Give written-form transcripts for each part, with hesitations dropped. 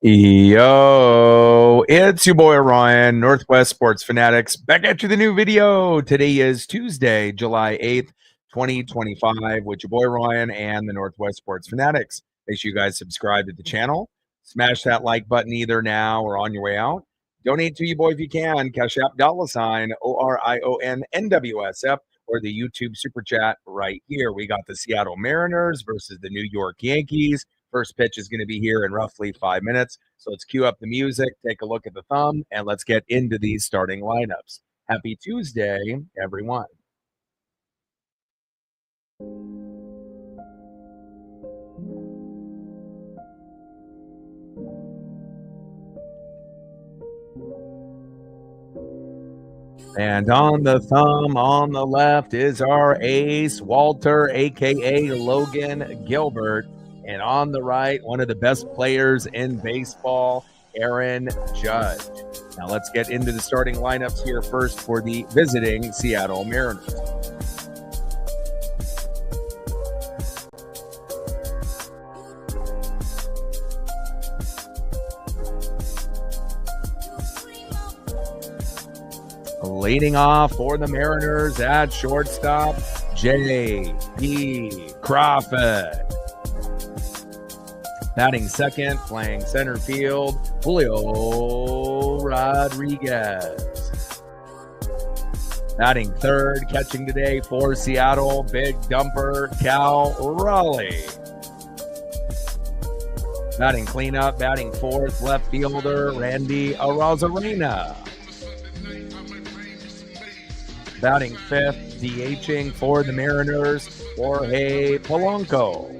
Yo, it's your boy Ryan, Northwest Sports Fanatics, back at you with a new video. Today is Tuesday, July 8th, 2025, with your boy Ryan and the Northwest Sports Fanatics. Make sure you guys subscribe to the channel. Smash that like button either now or on your way out. Donate to your boy if you can. Cash App $ ORIONNWSF or the YouTube Super Chat right here. We got the Seattle Mariners versus the New York Yankees. First pitch is going to be here in roughly 5 minutes. So let's cue up the music, take a look at the thumb, and let's get into these starting lineups. Happy Tuesday, everyone. And on the thumb on the left is our ace, Walter, a.k.a. Logan Gilbert. And on the right, one of the best players in baseball, Aaron Judge. Now let's get into the starting lineups here first for the visiting Seattle Mariners. Leading off for the Mariners at shortstop, J.P. Crawford. Batting second, playing center field, Julio Rodriguez. Batting third, catching today for Seattle, big dumper, Cal Raleigh. Batting cleanup, batting fourth, left fielder, Randy Arozarena. Batting fifth, DHing for the Mariners, Jorge Polanco.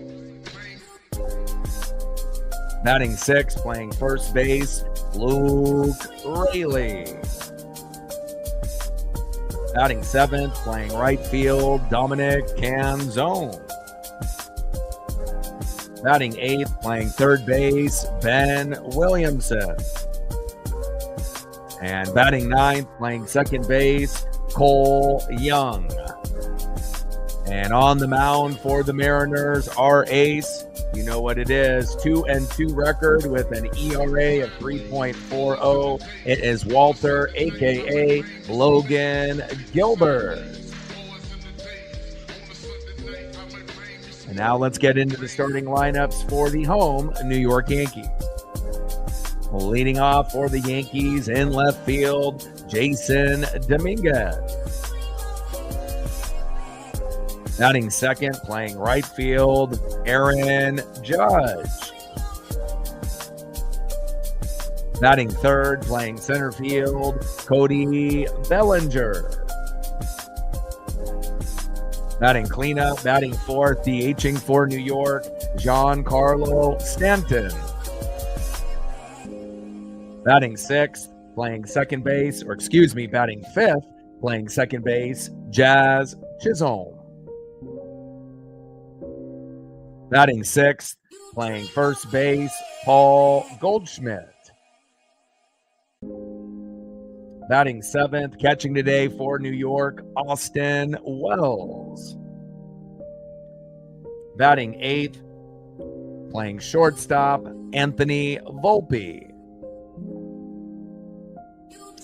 Batting sixth, playing first base, Luke Raley. Batting seventh, playing right field, Dominic Canzone. Batting eighth, playing third base, Ben Williamson. And batting ninth, playing second base, Cole Young. And on the mound for the Mariners, our ace, you know what it is, 2-2 record with an ERA of 3.40. It is Walter, a.k.a. Logan Gilbert. And now let's get into the starting lineups for the home New York Yankees. Leading off for the Yankees in left field, Jason Dominguez. Batting second, playing right field, Aaron Judge. Batting third, playing center field, Cody Bellinger. Batting cleanup, batting fourth, DHing for New York, Giancarlo Stanton. Batting sixth, playing second base, batting fifth, playing second base, Jazz Chisholm. Batting sixth, playing first base, Paul Goldschmidt. Batting seventh, catching today for New York, Austin Wells. Batting eighth, playing shortstop, Anthony Volpe.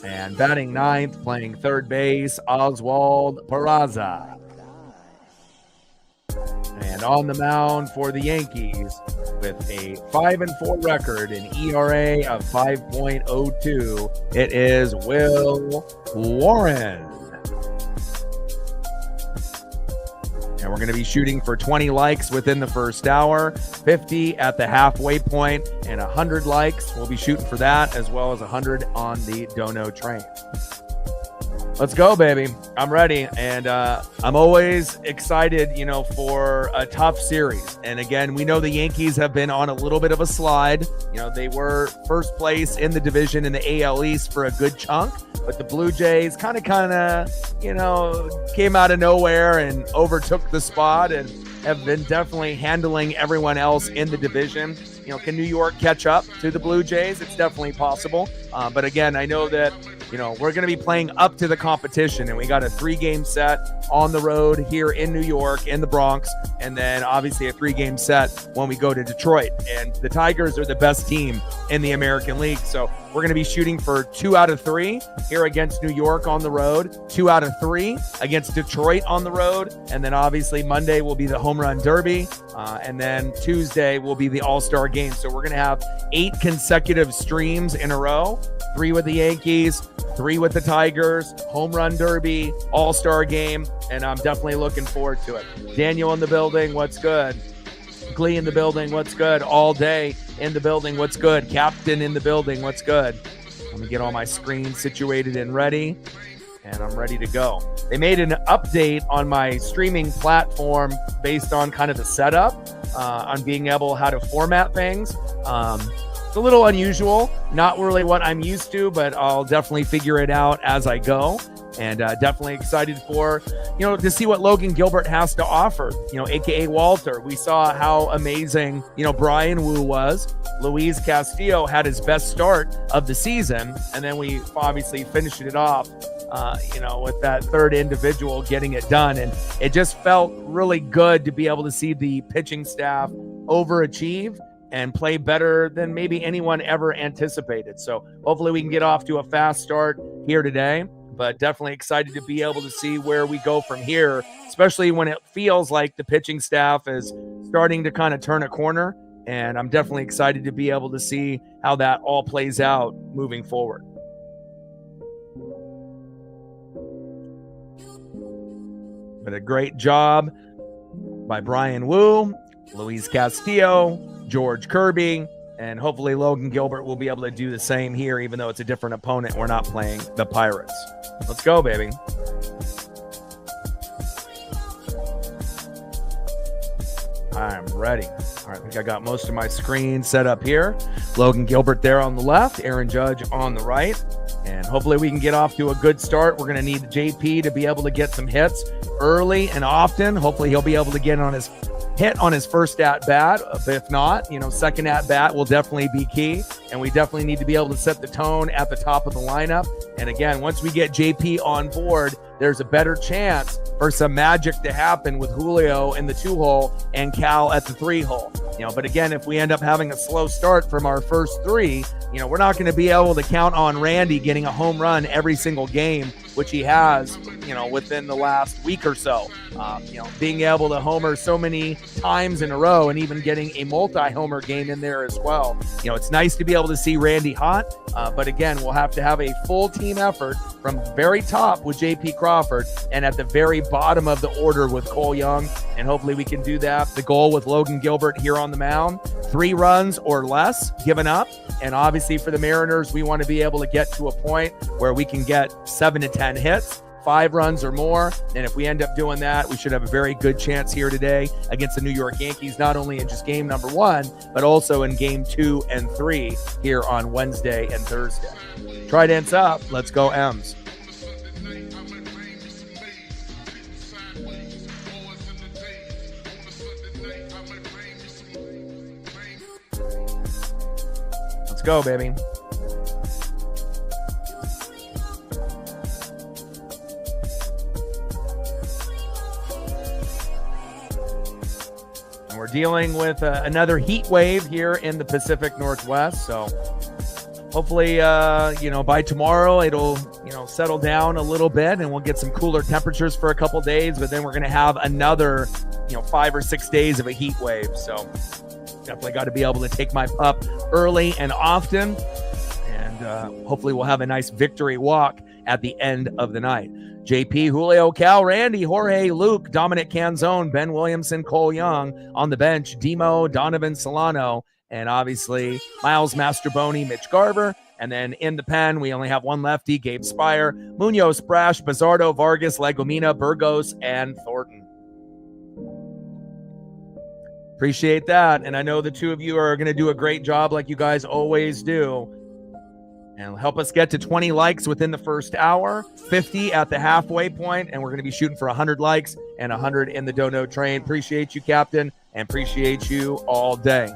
And batting ninth, playing third base, Oswald Peraza. And on the mound for the Yankees, with a 5-4 record, an ERA of 5.02, it is Will Warren. And we're going to be shooting for 20 likes within the first hour, 50 at the halfway point, and 100 likes. We'll be shooting for that, as well as 100 on the Dono train. Let's go, baby. I'm ready. And I'm always excited, for a tough series. And again, we know the Yankees have been on a little bit of a slide. They were first place in the division in the AL East for a good chunk. But the Blue Jays kind of, came out of nowhere and overtook the spot and have been definitely handling everyone else in the division. Can New York catch up to the Blue Jays? It's definitely possible. But again, I know that we're going to be playing up to the competition, and we got a 3-game set on the road here in New York, in the Bronx, and then obviously a 3-game set when we go to Detroit. And the Tigers are the best team in the American League, so we're going to be shooting for 2 out of 3 here against New York on the road, 2 out of 3 against Detroit on the road, and then obviously Monday will be the Home Run Derby, and then Tuesday will be the All-Star Game. So we're going to have 8 consecutive streams in a row, 3 with the Yankees, 3 with the Tigers, Home Run Derby, All-Star Game, and I'm definitely looking forward to it. Daniel in the building, what's good? Glee in the building, what's good? All day in the building, what's good? Captain in the building, what's good? Let me get all my screens situated and ready, and I'm ready to go. They made an update on my streaming platform based on kind of the setup, on being able how to format things. It's a little unusual, not really what I'm used to, but I'll definitely figure it out as I go. And definitely excited for, to see what Logan Gilbert has to offer, AKA Walter. We saw how amazing, Brian Wu was. Luis Castillo had his best start of the season. And then we obviously finished it off, with that third individual getting it done. And it just felt really good to be able to see the pitching staff overachieve and play better than maybe anyone ever anticipated. So hopefully we can get off to a fast start here today. But definitely excited to be able to see where we go from here, especially when it feels like the pitching staff is starting to kind of turn a corner. And I'm definitely excited to be able to see how that all plays out moving forward. But a great job by Brian Wu, Luis Castillo, George Kirby, and hopefully Logan Gilbert will be able to do the same here, even though it's a different opponent. We're not playing the Pirates. Let's go, baby. I'm ready. All right, I think I got most of my screen set up here. Logan Gilbert there on the left, Aaron Judge on the right. And hopefully we can get off to a good start. We're going to need JP to be able to get some hits early and often. Hopefully he'll be able to get on his hit on his first at bat. If not, second at bat will definitely be key. And we definitely need to be able to set the tone at the top of the lineup. And again, once we get JP on board, there's a better chance for some magic to happen with Julio in the 2-hole and Cal at the 3-hole. But again, if we end up having a slow start from our first 3, we're not going to be able to count on Randy getting a home run every single game, which he has, within the last week or so. Being able to homer so many times in a row and even getting a multi-homer game in there as well. It's nice to be able to see Randy hot, but again, we'll have to have a full team effort from very top with JP Crawford and at the very bottom of the order with Cole Young, and hopefully we can do that. The goal with Logan Gilbert here on the mound, 3 runs or less given up, and obviously for the Mariners, we want to be able to get to a point where we can get 7 to 10 hits, 5 runs or more. And if we end up doing that, we should have a very good chance here today against the New York Yankees, not only in just game number 1, but also in game 2 and 3 here on Wednesday and Thursday. Trident's up. Let's go, M's. Let's go, baby. We're dealing with another heat wave here in the Pacific Northwest. So hopefully, by tomorrow, it'll, settle down a little bit and we'll get some cooler temperatures for a couple days. But then we're going to have another, 5 or 6 days of a heat wave. So definitely got to be able to take my pup early and often. And hopefully we'll have a nice victory walk at the end of the night. JP, Julio, Cal, Randy, Jorge, Luke, Dominic Canzone, Ben Williamson, Cole Young on the bench, Demo, Donovan Solano, and obviously Miles Mastroboni, Mitch Garver. And then in the pen, we only have one lefty, Gabe Spire, Munoz, Brash, Bizzardo, Vargas, Legomina, Burgos, and Thornton. Appreciate that. And I know the two of you are going to do a great job like you guys always do. And help us get to 20 likes within the first hour, 50 at the halfway point, and we're going to be shooting for 100 likes and 100 in the Dono train. Appreciate you, Captain, and appreciate you all day.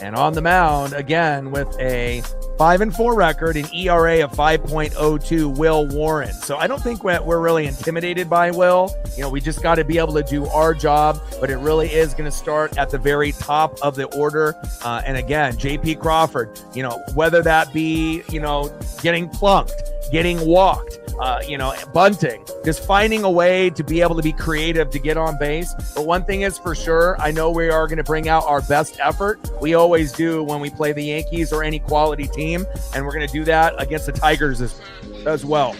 And on the mound, again, with a 5-4 record, an ERA of 5.02, Will Warren. So I don't think we're really intimidated by Will. We just got to be able to do our job, but it really is going to start at the very top of the order. And again, JP Crawford, whether that be, getting plunked, getting walked, bunting, just finding a way to be able to be creative to get on base. But one thing is for sure, I know we are going to bring out our best effort. We always do when we play the Yankees or any quality team, and we're going to do that against the Tigers as well.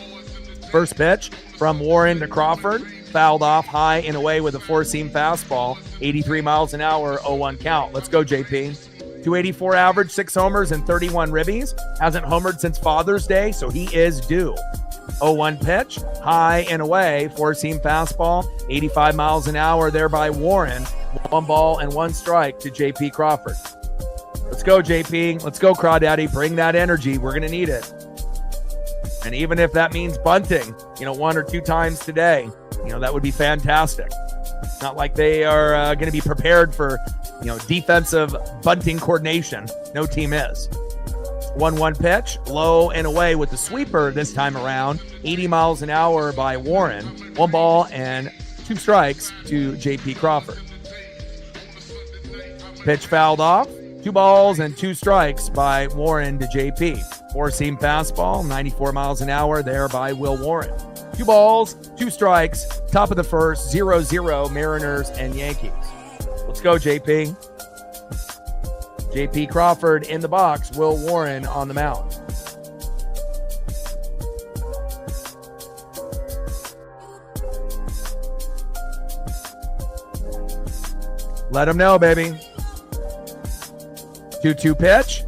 First pitch from Warren to Crawford, fouled off high and away with a four-seam fastball, 83 miles an hour, 0-1 count. Let's go, JP. 284 average, 6 homers and 31 ribbies. Hasn't homered since Father's Day, so he is due. 0-1 pitch, high and away, four-seam fastball, 85 miles an hour there by Warren. 1 ball and 1 strike to JP Crawford. Let's go, JP. Let's go, Crawdaddy. Bring that energy. We're going to need it. And even if that means bunting, 1 or 2 times today, that would be fantastic. It's not like they are going to be prepared for, defensive bunting coordination. No team is. 1-1 pitch, low and away with the sweeper this time around. 80 miles an hour by Warren. 1 ball and 2 strikes to JP Crawford. Pitch fouled off. 2 balls and 2 strikes by Warren to JP. Four-seam fastball, 94 miles an hour there by Will Warren. 2 balls, 2 strikes, top of the first, 0-0 Mariners and Yankees. Let's go, JP. JP Crawford in the box, Will Warren on the mound. Let him know, baby. 2-2 pitch.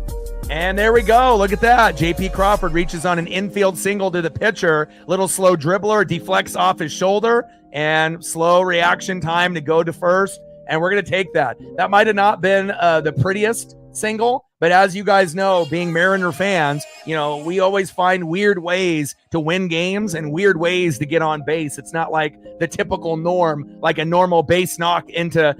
And there we go. Look at that. JP Crawford reaches on an infield single to the pitcher. Little slow dribbler, deflects off his shoulder, and slow reaction time to go to first. And we're going to take that. That might have not been the prettiest single, but as you guys know, being Mariner fans, we always find weird ways to win games and weird ways to get on base. It's not like the typical norm, like a normal base knock into,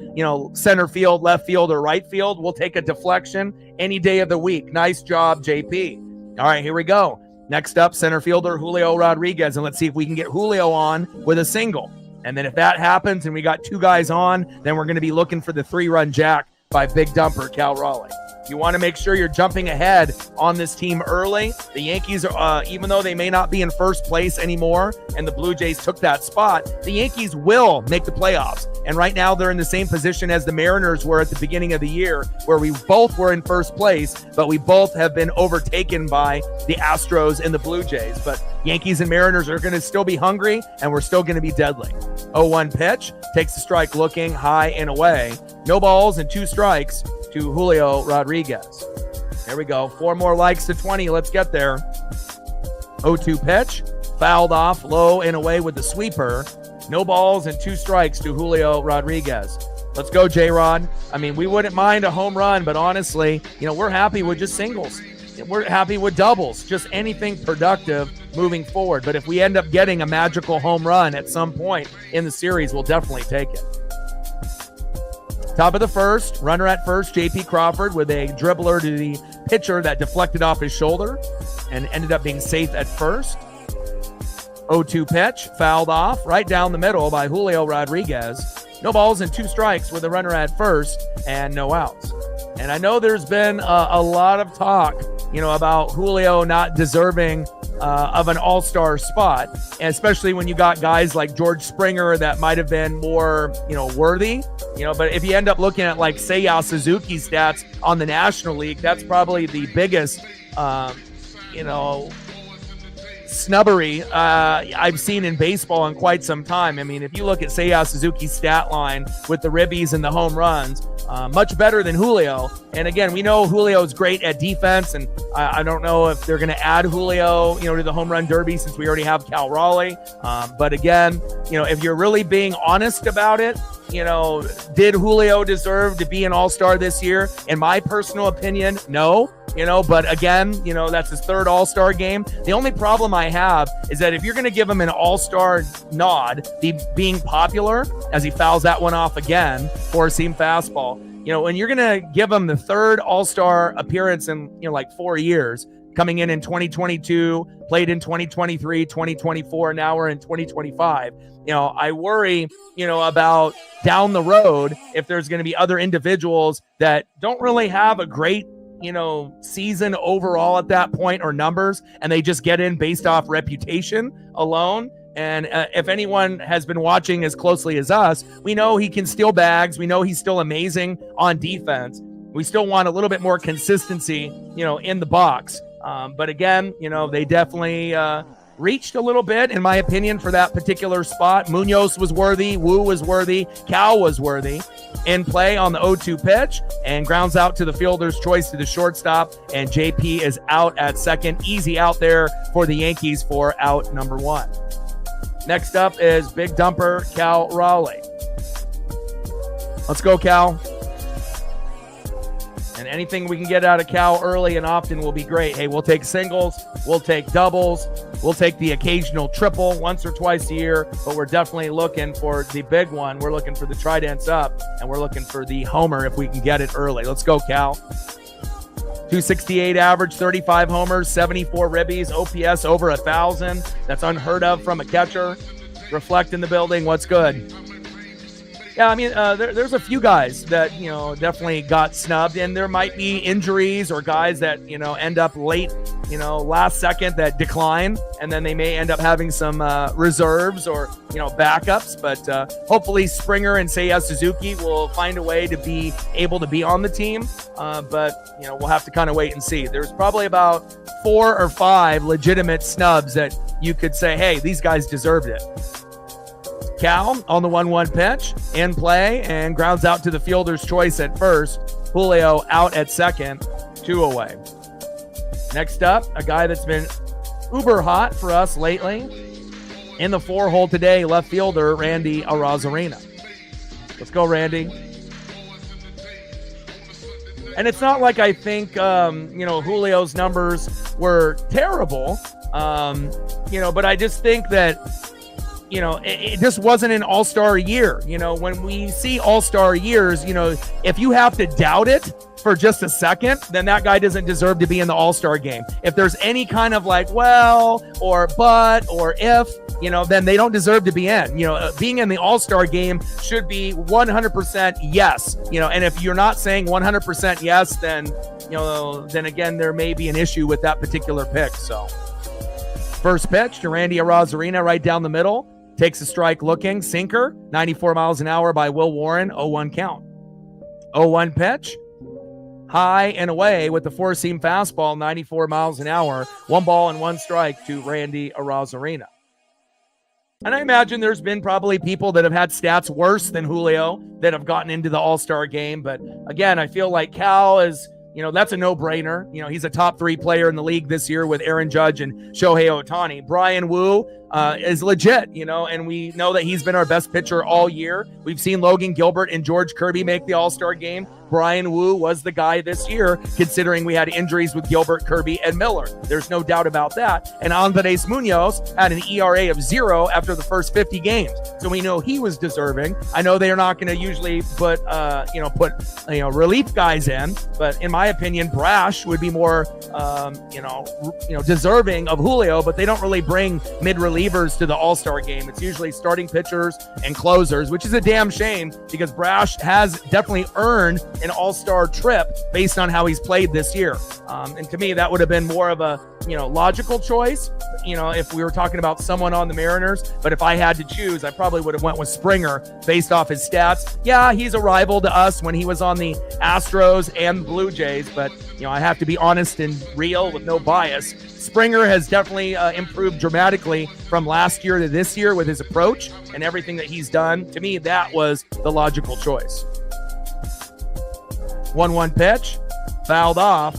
center field, left field, or right field. We'll take a deflection any day of the week. Nice job, JP. All right, here we go. Next up, center fielder Julio Rodriguez, and let's see if we can get Julio on with a single. And then if that happens and we got 2 guys on, then we're going to be looking for the 3-run jack by big dumper Cal Raleigh. You want to make sure you're jumping ahead on this team early. The Yankees, are, even though they may not be in first place anymore, and the Blue Jays took that spot, the Yankees will make the playoffs. And right now they're in the same position as the Mariners were at the beginning of the year, where we both were in first place, but we both have been overtaken by the Astros and the Blue Jays. But Yankees and Mariners are going to still be hungry, and we're still going to be deadly. 0-1 pitch, takes the strike looking high and away. No balls and 2 strikes to Julio Rodriguez. There we go. 4 more likes to 20. Let's get there. 0-2 pitch, fouled off low and away with the sweeper. No balls and 2 strikes to Julio Rodriguez. Let's go, J-Rod. I mean, we wouldn't mind a home run, but honestly, we're happy with just singles. We're happy with doubles, just anything productive moving forward. But if we end up getting a magical home run at some point in the series, we'll definitely take it. Top of the first, runner at first, JP Crawford with a dribbler to the pitcher that deflected off his shoulder and ended up being safe at first. 0-2 pitch, fouled off right down the middle by Julio Rodriguez. No balls and 2 strikes with a runner at first and no outs. And I know there's been a lot of talk, about Julio not deserving of an all-star spot, and especially when you got guys like George Springer that might have been more, worthy, but if you end up looking at like Seiya Suzuki's stats on the National League, that's probably the biggest, snubbery I've seen in baseball in quite some time. I mean, if you look at Seiya Suzuki's stat line with the ribbies and the home runs, much better than Julio. And again, we know Julio's great at defense, and I don't know if they're going to add Julio, to the home run derby since we already have Cal Raleigh. But again, if you're really being honest about it, did Julio deserve to be an all-star this year? In my personal opinion, no. but again, that's his third All-Star game. The only problem I have is that if you're going to give him an All-Star nod, being popular, as he fouls that one off again, four-seam fastball, when you're going to give him the third All-Star appearance in, like 4 years, coming in 2022, played in 2023, 2024, now we're in 2025. I worry, about down the road if there's going to be other individuals that don't really have a great, season overall at that point or numbers, and they just get in based off reputation alone. And if anyone has been watching as closely as us, we know he can steal bags. We know he's still amazing on defense. We still want a little bit more consistency, in the box. But again, they definitely reached a little bit, in my opinion, for that particular spot. Munoz was worthy. Wu was worthy. Cal was worthy. In play on the 0-2 pitch and grounds out to the fielder's choice to the shortstop. And JP is out at second. Easy out there for the Yankees for out number 1. Next up is big dumper Cal Raleigh. Let's go, Cal. And anything we can get out of Cal early and often will be great. Hey, we'll take singles, we'll take doubles, we'll take the occasional triple once or twice a year, but we're definitely looking for the big one. We're looking for the tridents up, and we're looking for the homer if we can get it early. Let's go, Cal. 268 average, 35 homers, 74 ribbies, OPS over 1,000. That's unheard of from a catcher. Reflect in the building. What's good? Yeah, I mean, there's a few guys that, definitely got snubbed, and there might be injuries or guys that, end up late, last second that decline, and then they may end up having some reserves or, backups. But hopefully Springer and Seiya Suzuki will find a way to be able to be on the team. But, we'll have to kind of wait and see. There's probably about 4 or 5 legitimate snubs that you could say, hey, these guys deserved it. Cal on the 1-1 pitch, in play, and grounds out to the fielder's choice at first. Julio out at second, 2 away. Next up, a guy that's been uber hot for us lately. In the 4-hole today, left fielder Randy Arozarena. Let's go, Randy. And it's not like I think, Julio's numbers were terrible, but I just think that, it just wasn't an all-star year. When we see all-star years, if you have to doubt it for just a second, then that guy doesn't deserve to be in the all-star game. If there's any kind of like, well, or but, or if, then they don't deserve to be in. Being in the all-star game should be 100% yes. And if you're not saying 100% yes, then, then again, there may be an issue with that particular pick. So first pitch to Randy Arozarena right down the middle. Takes a strike looking. Sinker, 94 miles an hour by Will Warren, 0-1 count. 0-1 pitch. High and away with the four-seam fastball, 94 miles an hour. 1 ball and 1 strike to Randy Arozarena. And I imagine there's been probably people that have had stats worse than Julio that have gotten into the All-Star game. But again, I feel like Cal is, that's a no-brainer. He's a top 3 player in the league this year with Aaron Judge and Shohei Ohtani. Brian Wu is legit, and we know that he's been our best pitcher all year. We've seen Logan Gilbert and George Kirby make the All-Star game. Brian Wu was the guy this year, considering we had injuries with Gilbert, Kirby, and Miller. There's no doubt about that. And Andres Munoz had an ERA of 0 after the first 50 games. So we know he was deserving. I know they are not going to usually put relief guys in, but in my opinion, Brash would be more, deserving of Julio, but they don't really bring mid-relievers to the All-Star game. It's usually starting pitchers and closers, which is a damn shame because Brash has definitely earned an all-star trip based on how he's played this year. And to me, that would have been more of a, logical choice, if we were talking about someone on the Mariners. But if I had to choose, I probably would have went with Springer based off his stats. Yeah, he's a rival to us when he was on the Astros and Blue Jays, but, I have to be honest and real with no bias. Springer has definitely improved dramatically from last year to this year with his approach and everything that he's done. To me, that was the logical choice. 1-1 pitch, fouled off.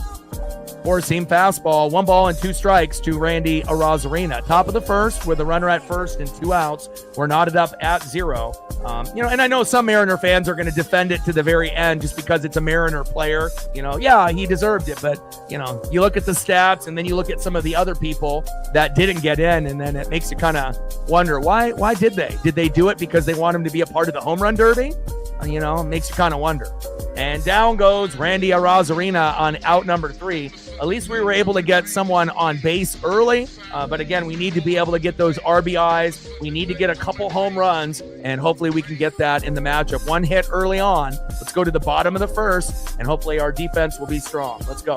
Four-seam fastball, 1 ball and 2 strikes to Randy Arozarena. Top of the first with a runner at first and 2 outs. We're knotted up at 0. And I know some Mariner fans are going to defend it to the very end just because it's a Mariner player. Yeah, he deserved it. But, you look at the stats and then you look at some of the other people that didn't get in, and then it makes you kind of wonder, why did they? Did they do it because they want him to be a part of the home run derby? It makes you kind of wonder. And down goes Randy Arozarena on out number 3. At least we were able to get someone on base early. But again, we need to be able to get those RBIs. We need to get a couple home runs, and hopefully we can get that in the matchup. 1 hit early on. Let's go to the bottom of the first, and hopefully our defense will be strong. Let's go.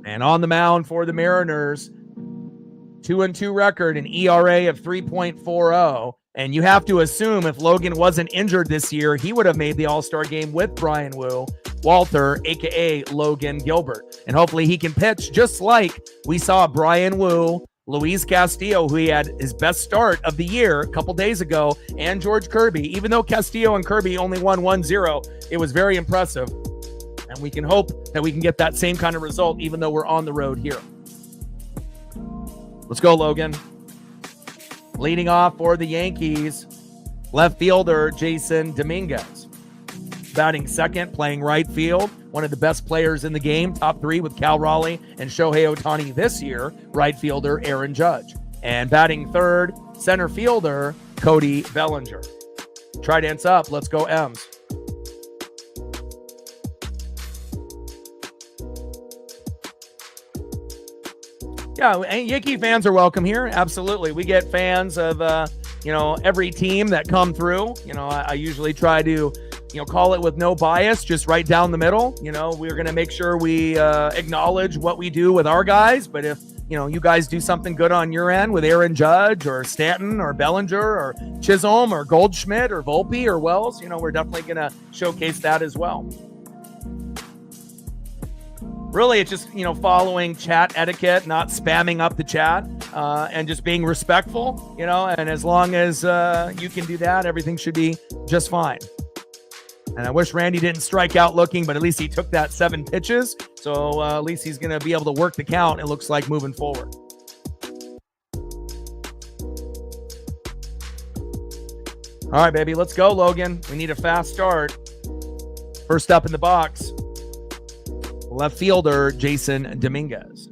And on the mound for the Mariners, 2-2 record, an ERA of 3.40. And you have to assume if Logan wasn't injured this year, he would have made the All-Star game with Brian Wu, Walter, a.k.a. Logan Gilbert. And hopefully he can pitch just like we saw Brian Wu, Luis Castillo, who he had his best start of the year a couple days ago, and George Kirby. Even though Castillo and Kirby only won 1-0, it was very impressive. And we can hope that we can get that same kind of result even though we're on the road here. Let's go, Logan. Leading off for the Yankees, left fielder Jason Dominguez. Batting second, playing right field. One of the best players in the game, top 3 with Cal Raleigh and Shohei Ohtani this year. Right fielder Aaron Judge. And batting third, center fielder Cody Bellinger. Trident's up. Let's go, M's. Yeah, and Yankee fans are welcome here. Absolutely. We get fans of, every team that come through. I usually try to, call it with no bias, just right down the middle. We're going to make sure we acknowledge what we do with our guys. But if, you guys do something good on your end with Aaron Judge or Stanton or Bellinger or Chisholm or Goldschmidt or Volpe or Wells, we're definitely going to showcase that as well. Really, it's just, following chat etiquette, not spamming up the chat, and just being respectful, and as long as you can do that, everything should be just fine. And I wish Randy didn't strike out looking, but at least he took that 7 pitches. So at least he's going to be able to work the count, it looks like, moving forward. All right, baby, let's go, Logan. We need a fast start. First up in the box, left fielder Jason Dominguez.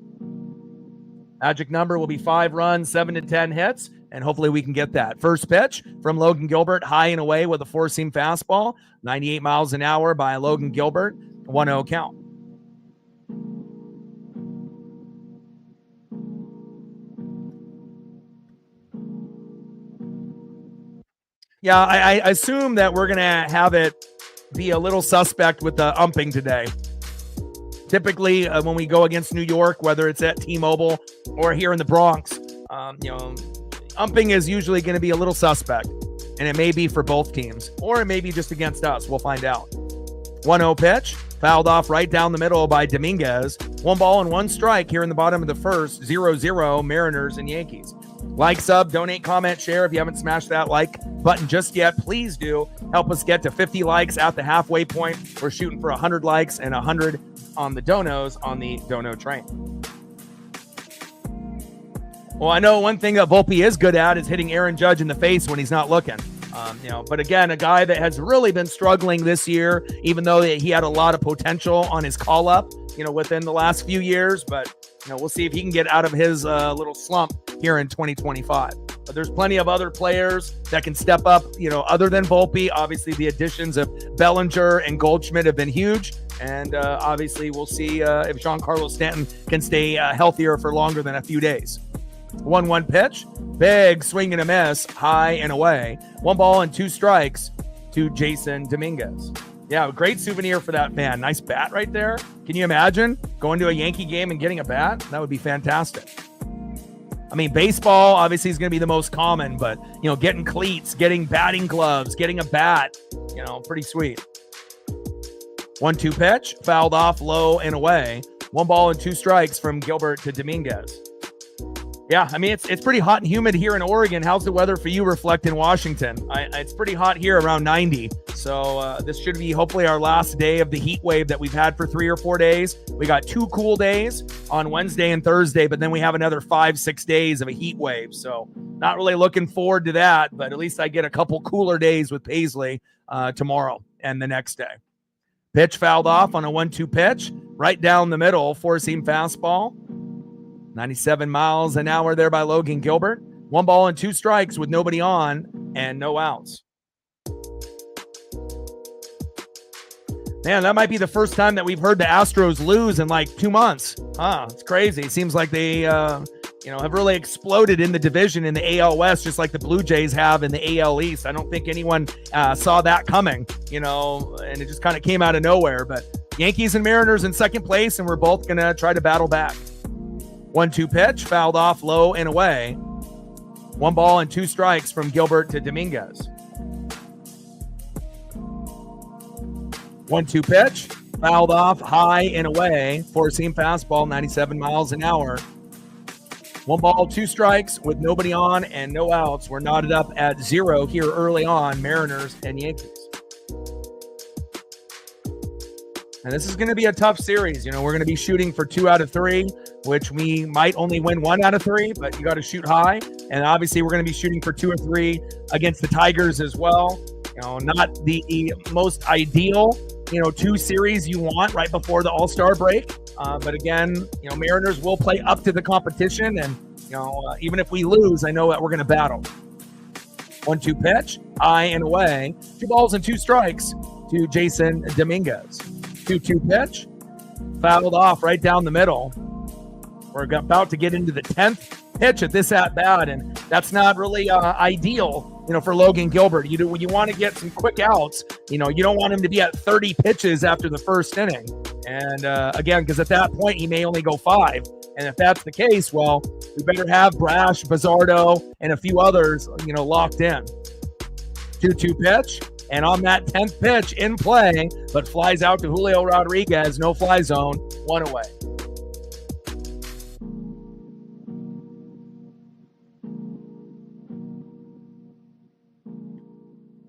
Magic number will be 5 runs, 7 to 10 hits, and hopefully we can get that. First pitch from Logan Gilbert, high and away with a 4-seam fastball, 98 miles an hour by Logan Gilbert, 1-0 count. Yeah, I assume that we're going to have it be a little suspect with the umping today. Typically, when we go against New York, whether it's at T-Mobile or here in the Bronx, umping is usually going to be a little suspect, and it may be for both teams, or it may be just against us. We'll find out. 1-0 pitch, fouled off right down the middle by Dominguez. 1 ball and 1 strike here in the bottom of the first. 0-0 Mariners and Yankees. Like, sub, donate, comment, share. If you haven't smashed that like button just yet, please do. Help us get to 50 likes at the halfway point. We're shooting for 100 likes and 100 on the donos on the dono train. Well, I know one thing that Volpe is good at is hitting Aaron Judge in the face when he's not looking. But again, a guy that has really been struggling this year, even though he had a lot of potential on his call-up, within the last few years. But, we'll see if he can get out of his little slump here in 2025. But there's plenty of other players that can step up, other than Volpe. Obviously, the additions of Bellinger and Goldschmidt have been huge. And obviously, we'll see if Giancarlo Stanton can stay healthier for longer than a few days. 1-1 pitch. Big swing and a miss. High and away. 1 ball and 2 strikes to Jason Dominguez. Yeah, great souvenir for that fan. Nice bat right there. Can you imagine going to a Yankee game and getting a bat? That would be fantastic. I mean, baseball obviously is going to be the most common, but, getting cleats, getting batting gloves, getting a bat, pretty sweet. 1-2 pitch, fouled off low and away. 1 ball and 2 strikes from Gilbert to Dominguez. Yeah, I mean, it's pretty hot and humid here in Oregon. How's the weather for you reflect in Washington? It's pretty hot here, around 90. So this should be hopefully our last day of the heat wave that we've had for 3 or 4 days. We got 2 cool days on Wednesday and Thursday, but then we have another 5-6 days of a heat wave. So not really looking forward to that, but at least I get a couple cooler days with Paisley tomorrow and the next day. Pitch fouled off on a 1-2 pitch, right down the middle, four-seam fastball. 97 miles an hour there by Logan Gilbert. 1 ball and 2 strikes with nobody on and no outs. Man, that might be the first time that we've heard the Astros lose in like 2 months. It's crazy. It seems like they, have really exploded in the division in the AL West, just like the Blue Jays have in the AL East. I don't think anyone saw that coming, and it just kind of came out of nowhere. But Yankees and Mariners in second place, and we're both going to try to battle back. 1-2 pitch, fouled off low and away. 1 ball and 2 strikes from Gilbert to Dominguez. 1-2 pitch, fouled off high and away. Four-seam fastball, 97 miles an hour. 1 ball, 2 strikes with nobody on and no outs. We're knotted up at 0 here early on, Mariners and Yankees. And this is going to be a tough series. We're going to be shooting for 2 out of 3, which we might only win 1 out of 3, but you got to shoot high. And obviously we're going to be shooting for 2 or 3 against the Tigers as well. Not the most ideal, 2 series you want right before the All-Star break. But again, Mariners will play up to the competition. And, even if we lose, I know that we're going to battle. 1-2 pitch, high and away. 2 balls and 2 strikes to Jason Dominguez. 2-2 pitch, fouled off right down the middle. We're about to get into the 10th pitch at this at-bat, and that's not really ideal, for Logan Gilbert. You want to get some quick outs. You don't want him to be at 30 pitches after the first inning. And again, because at that point, he may only go 5. And if that's the case, well, we better have Brash, Bizzardo, and a few others, locked in. 2-2 pitch. And on that 10th pitch in play, but flies out to Julio Rodriguez, no fly zone, 1 away.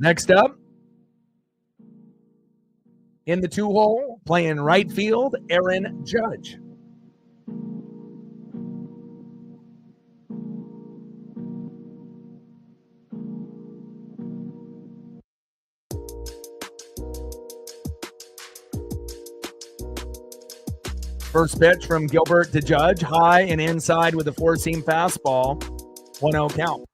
Next up, in the 2-hole, playing right field, Aaron Judge. First pitch from Gilbert to Judge, high and inside with a four-seam fastball, 1-0 count.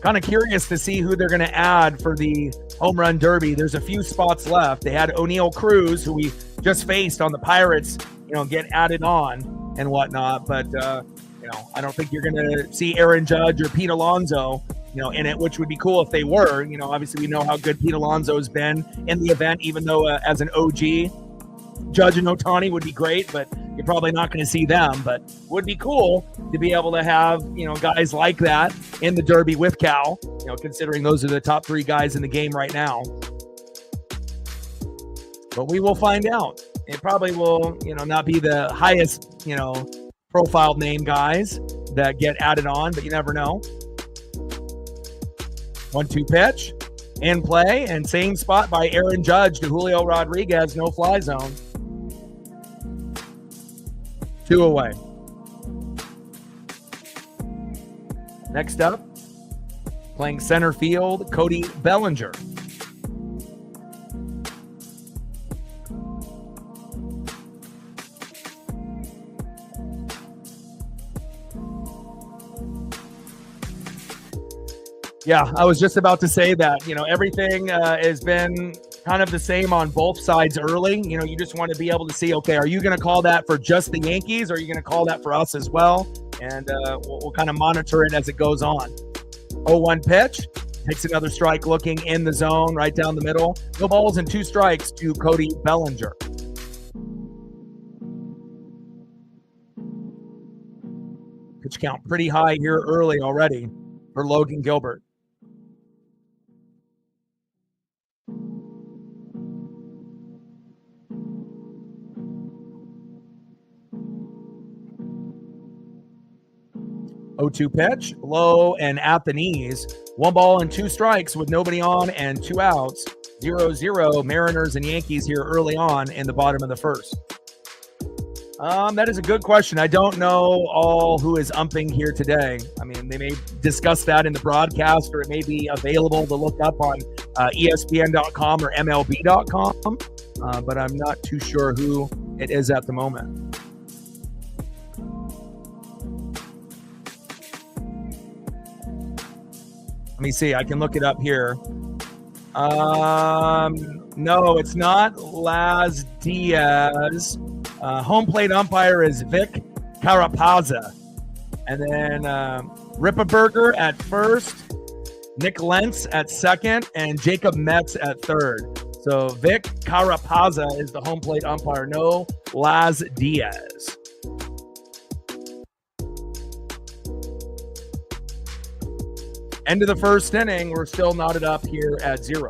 Kind of curious to see who they're going to add for the home run derby. There's a few spots left. They had O'Neal Cruz, who we just faced on the Pirates, get added on and whatnot. But, I don't think you're going to see Aaron Judge or Pete Alonso, in it, which would be cool if they were. Obviously we know how good Pete Alonso has been in the event, even though as an OG, Judge and Ohtani would be great, but you're probably not going to see them. But would be cool to be able to have, guys like that in the Derby with Cal, considering those are the top 3 guys in the game right now. But we will find out. It probably will, not be the highest, profiled name guys that get added on, but you never know. 1-2 pitch, in play, and same spot by Aaron Judge to Julio Rodriguez, no fly zone. 2 away. Next up, playing center field, Cody Bellinger. Yeah, I was just about to say that, everything has been kind of the same on both sides early. You just want to be able to see, okay, are you going to call that for just the Yankees, or are you going to call that for us as well? And we'll kind of monitor it as it goes on. 0-1 pitch, takes another strike looking in the zone, right down the middle. No balls and 2 strikes to Cody Bellinger. Pitch count pretty high here early already for Logan Gilbert. 0-2 pitch, low and at the knees. 1 ball and 2 strikes with nobody on and 2 outs. 0-0 Mariners and Yankees here early on in the bottom of the first. That is a good question. I don't know all who is umping here today. I mean, they may discuss that in the broadcast, or it may be available to look up on ESPN.com or MLB.com, but I'm not too sure who it is at the moment. Let me see. I can look it up here. No, it's not Laz Diaz. Home plate umpire is Vic Carapazza. And then Ripperberger at first, Nick Lentz at second, and Jacob Metz at third. So Vic Carapazza is the home plate umpire. No Laz Diaz. End of the first inning, we're still knotted up here at 0.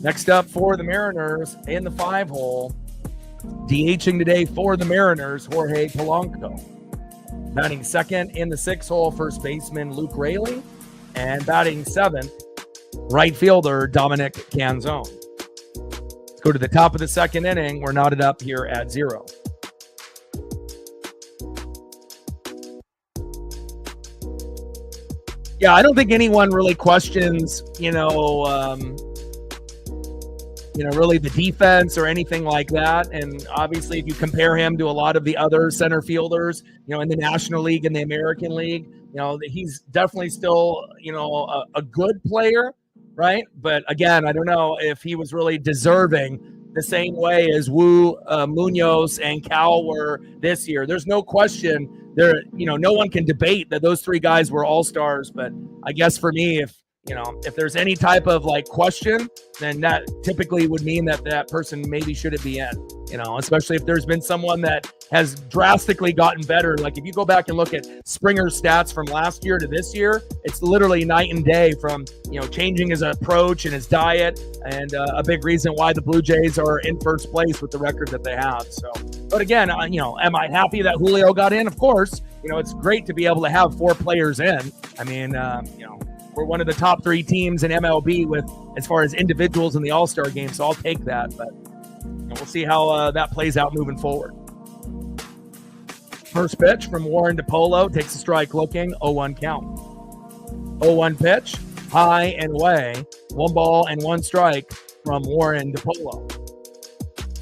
Next up for the Mariners in the 5-hole, DHing today for the Mariners, Jorge Polanco. Batting second in the 6-hole, first baseman Luke Raley. And batting 7th, right fielder Dominic Canzone. Let's go to the top of the second inning. We're knotted up here at 0. Yeah, I don't think anyone really questions, really the defense or anything like that. And obviously, if you compare him to a lot of the other center fielders, in the National League and the American League, he's definitely still, a good player, right? But again, I don't know if he was really deserving the same way as Wu, Munoz, and Cal were this year. There's no question there, no one can debate that those 3 guys were all-stars. But I guess for me, if there's any type of question, then that typically would mean that person maybe shouldn't be in, especially if there's been someone that has drastically gotten better. Like if you go back and look at Springer's stats from last year to this year, it's literally night and day from, changing his approach and his diet, and a big reason why the Blue Jays are in first place with the record that they have. So, but again, am I happy that Julio got in? Of course, it's great to be able to have 4 players in. I mean, we're one of the top 3 teams in MLB with as far as individuals in the All-Star game, so I'll take that. But we'll see how that plays out moving forward. First pitch from Warren DePolo, takes a strike looking, 0-1 count. 0-1 pitch, high and away, 1 ball and 1 strike from Warren DePolo.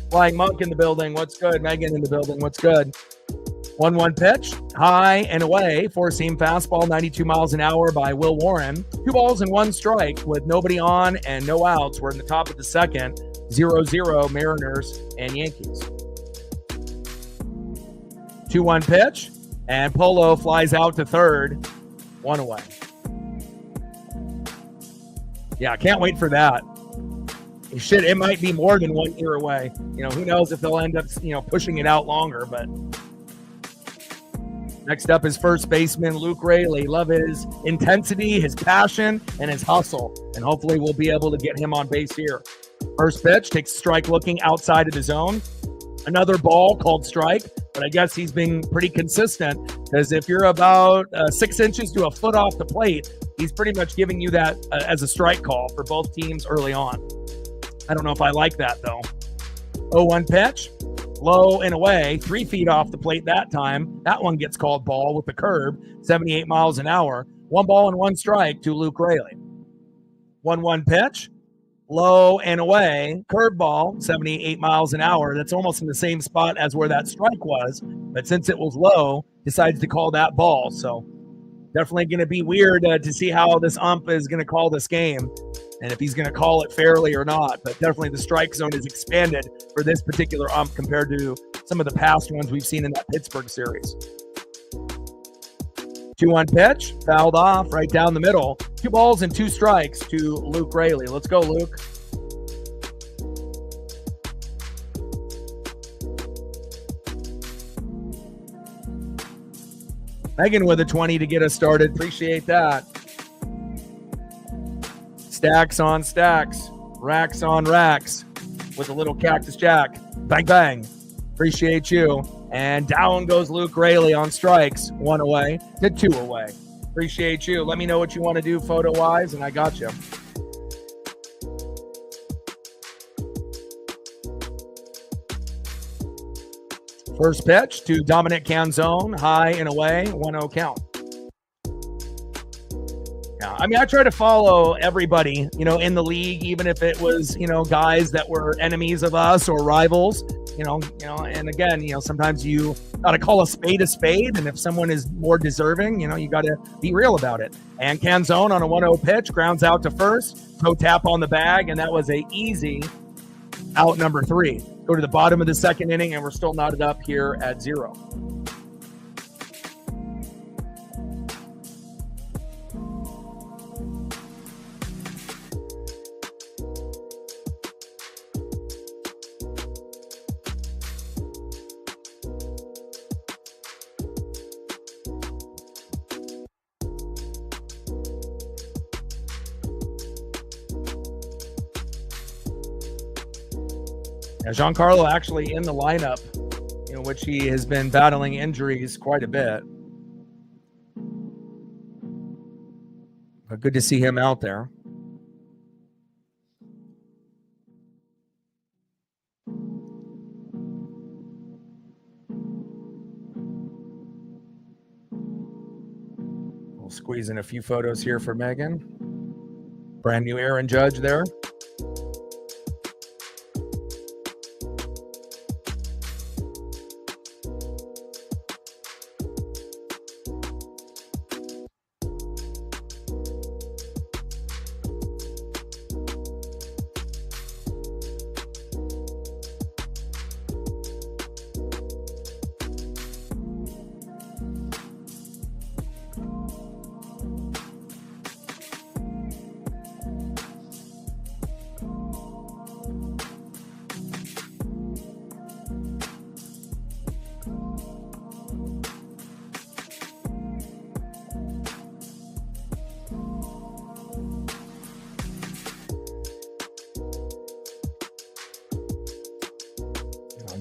Flying Monk in the building, what's good? Megan in the building, what's good? 1-1 pitch, high and away, 4-seam fastball, 92 miles an hour by Will Warren. 2 balls and 1 strike with nobody on and no outs. We're in the top of the second, 0-0 Mariners and Yankees. 2-1 pitch, and Polo flies out to third, 1 away. Yeah, I can't wait for that. It might be more than 1 year away. Who knows if they'll end up, pushing it out longer, but next up is first baseman Luke Raley. Love his intensity, his passion, and his hustle. And hopefully we'll be able to get him on base here. First pitch, takes a strike looking outside of the zone. Another ball called strike, but I guess he's been pretty consistent, because if you're about 6 inches to a foot off the plate, he's pretty much giving you that as a strike call for both teams early on. I don't know if I like that, though. 0-1 pitch. Low and away, 3 feet off the plate that time. That one gets called ball with the curve, 78 miles an hour. 1 ball and 1 strike to Luke Raley. 1-1 pitch, low and away, curveball, 78 miles an hour. That's almost in the same spot as where that strike was, but since it was low, decides to call that ball. So definitely going to be weird to see how this ump is going to call this game, and if he's going to call it fairly or not. But definitely the strike zone is expanded for this particular ump compared to some of the past ones we've seen in that Pittsburgh series. 2-1 pitch, fouled off right down the middle. 2 balls and 2 strikes to Luke Raley. Let's go, Luke. Megan with a 20 to get us started. Appreciate that. Stacks on stacks, racks on racks with a little Cactus Jack. Bang, bang. Appreciate you. And down goes Luke Rayleigh on strikes. 1 away to 2 away. Appreciate you. Let me know what you want to do photo-wise, and I got you. First pitch to Dominic Canzone, high and away, 1-0 count. Yeah, I mean, I try to follow everybody, in the league, even if it was, guys that were enemies of us or rivals, and again, sometimes you got to call a spade, and if someone is more deserving, you got to be real about it. And Canzone on a 1-0 pitch, grounds out to first, toe tap on the bag, and that was a easy out number 3. Go to the bottom of the second inning, and we're still knotted up here at 0. Giancarlo actually in the lineup, which he has been battling injuries quite a bit. But good to see him out there. We'll squeeze in a few photos here for Megan. Brand new Aaron Judge there.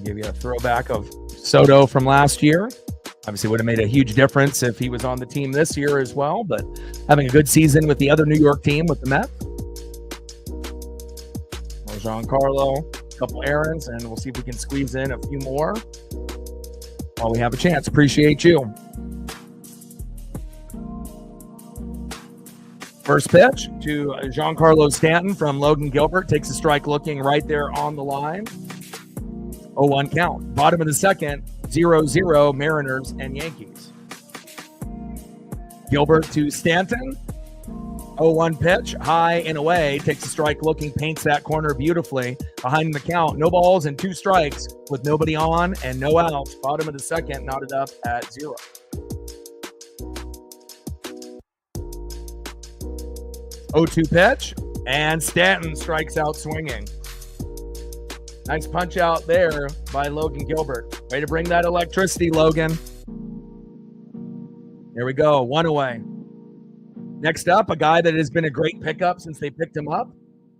Give you a throwback of Soto from last year. Obviously would have made a huge difference if he was on the team this year as well, but having a good season with the other New York team with the Mets. Well, Giancarlo, a couple errands, and we'll see if we can squeeze in a few more while we have a chance. Appreciate you. First pitch to Giancarlo Stanton from Logan Gilbert. Takes a strike looking right there on the line. 0-1 count. Bottom of the second, 0-0 Mariners and Yankees. Gilbert to Stanton. 0-1 pitch, high and away. Takes a strike looking, paints that corner beautifully. Behind the count, no balls and 2 strikes with nobody on and no outs. Bottom of the second, knotted up at 0. Oh-2 pitch, and Stanton strikes out swinging. Nice punch out there by Logan Gilbert. Way to bring that electricity, Logan. There we go, 1 away. Next up, a guy that has been a great pickup since they picked him up,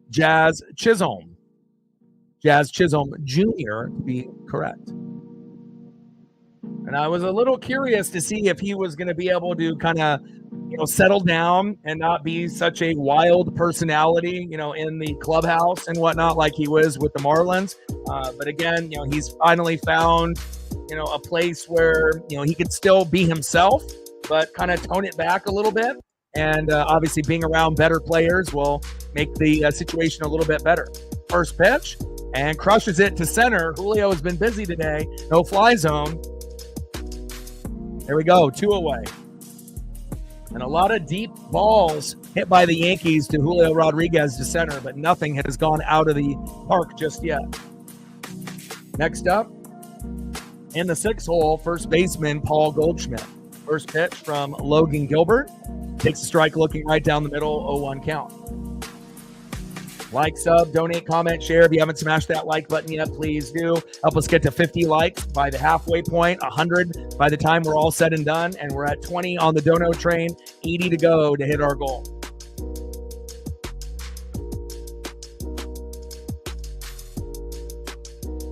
Jazz Chisholm. Jazz Chisholm Jr., to be correct. And I was a little curious to see if he was going to be able to kind of, settle down and not be such a wild personality, in the clubhouse and whatnot like he was with the Marlins. But again, he's finally found, a place where, he could still be himself, but kind of tone it back a little bit. And obviously being around better players will make the situation a little bit better. First pitch, and crushes it to center. Julio has been busy today. No fly zone. There we go, 2 away. And a lot of deep balls hit by the Yankees to Julio Rodriguez to center, but nothing has gone out of the park just yet. Next up, in the 6th hole, first baseman Paul Goldschmidt. First pitch from Logan Gilbert. Takes a strike looking right down the middle, 0-1 count. Like, sub, donate, comment, share. If you haven't smashed that like button yet, please do. Help us get to 50 likes by the halfway point, 100 by the time we're all said and done. And we're at 20 on the dono train, 80 to go to hit our goal.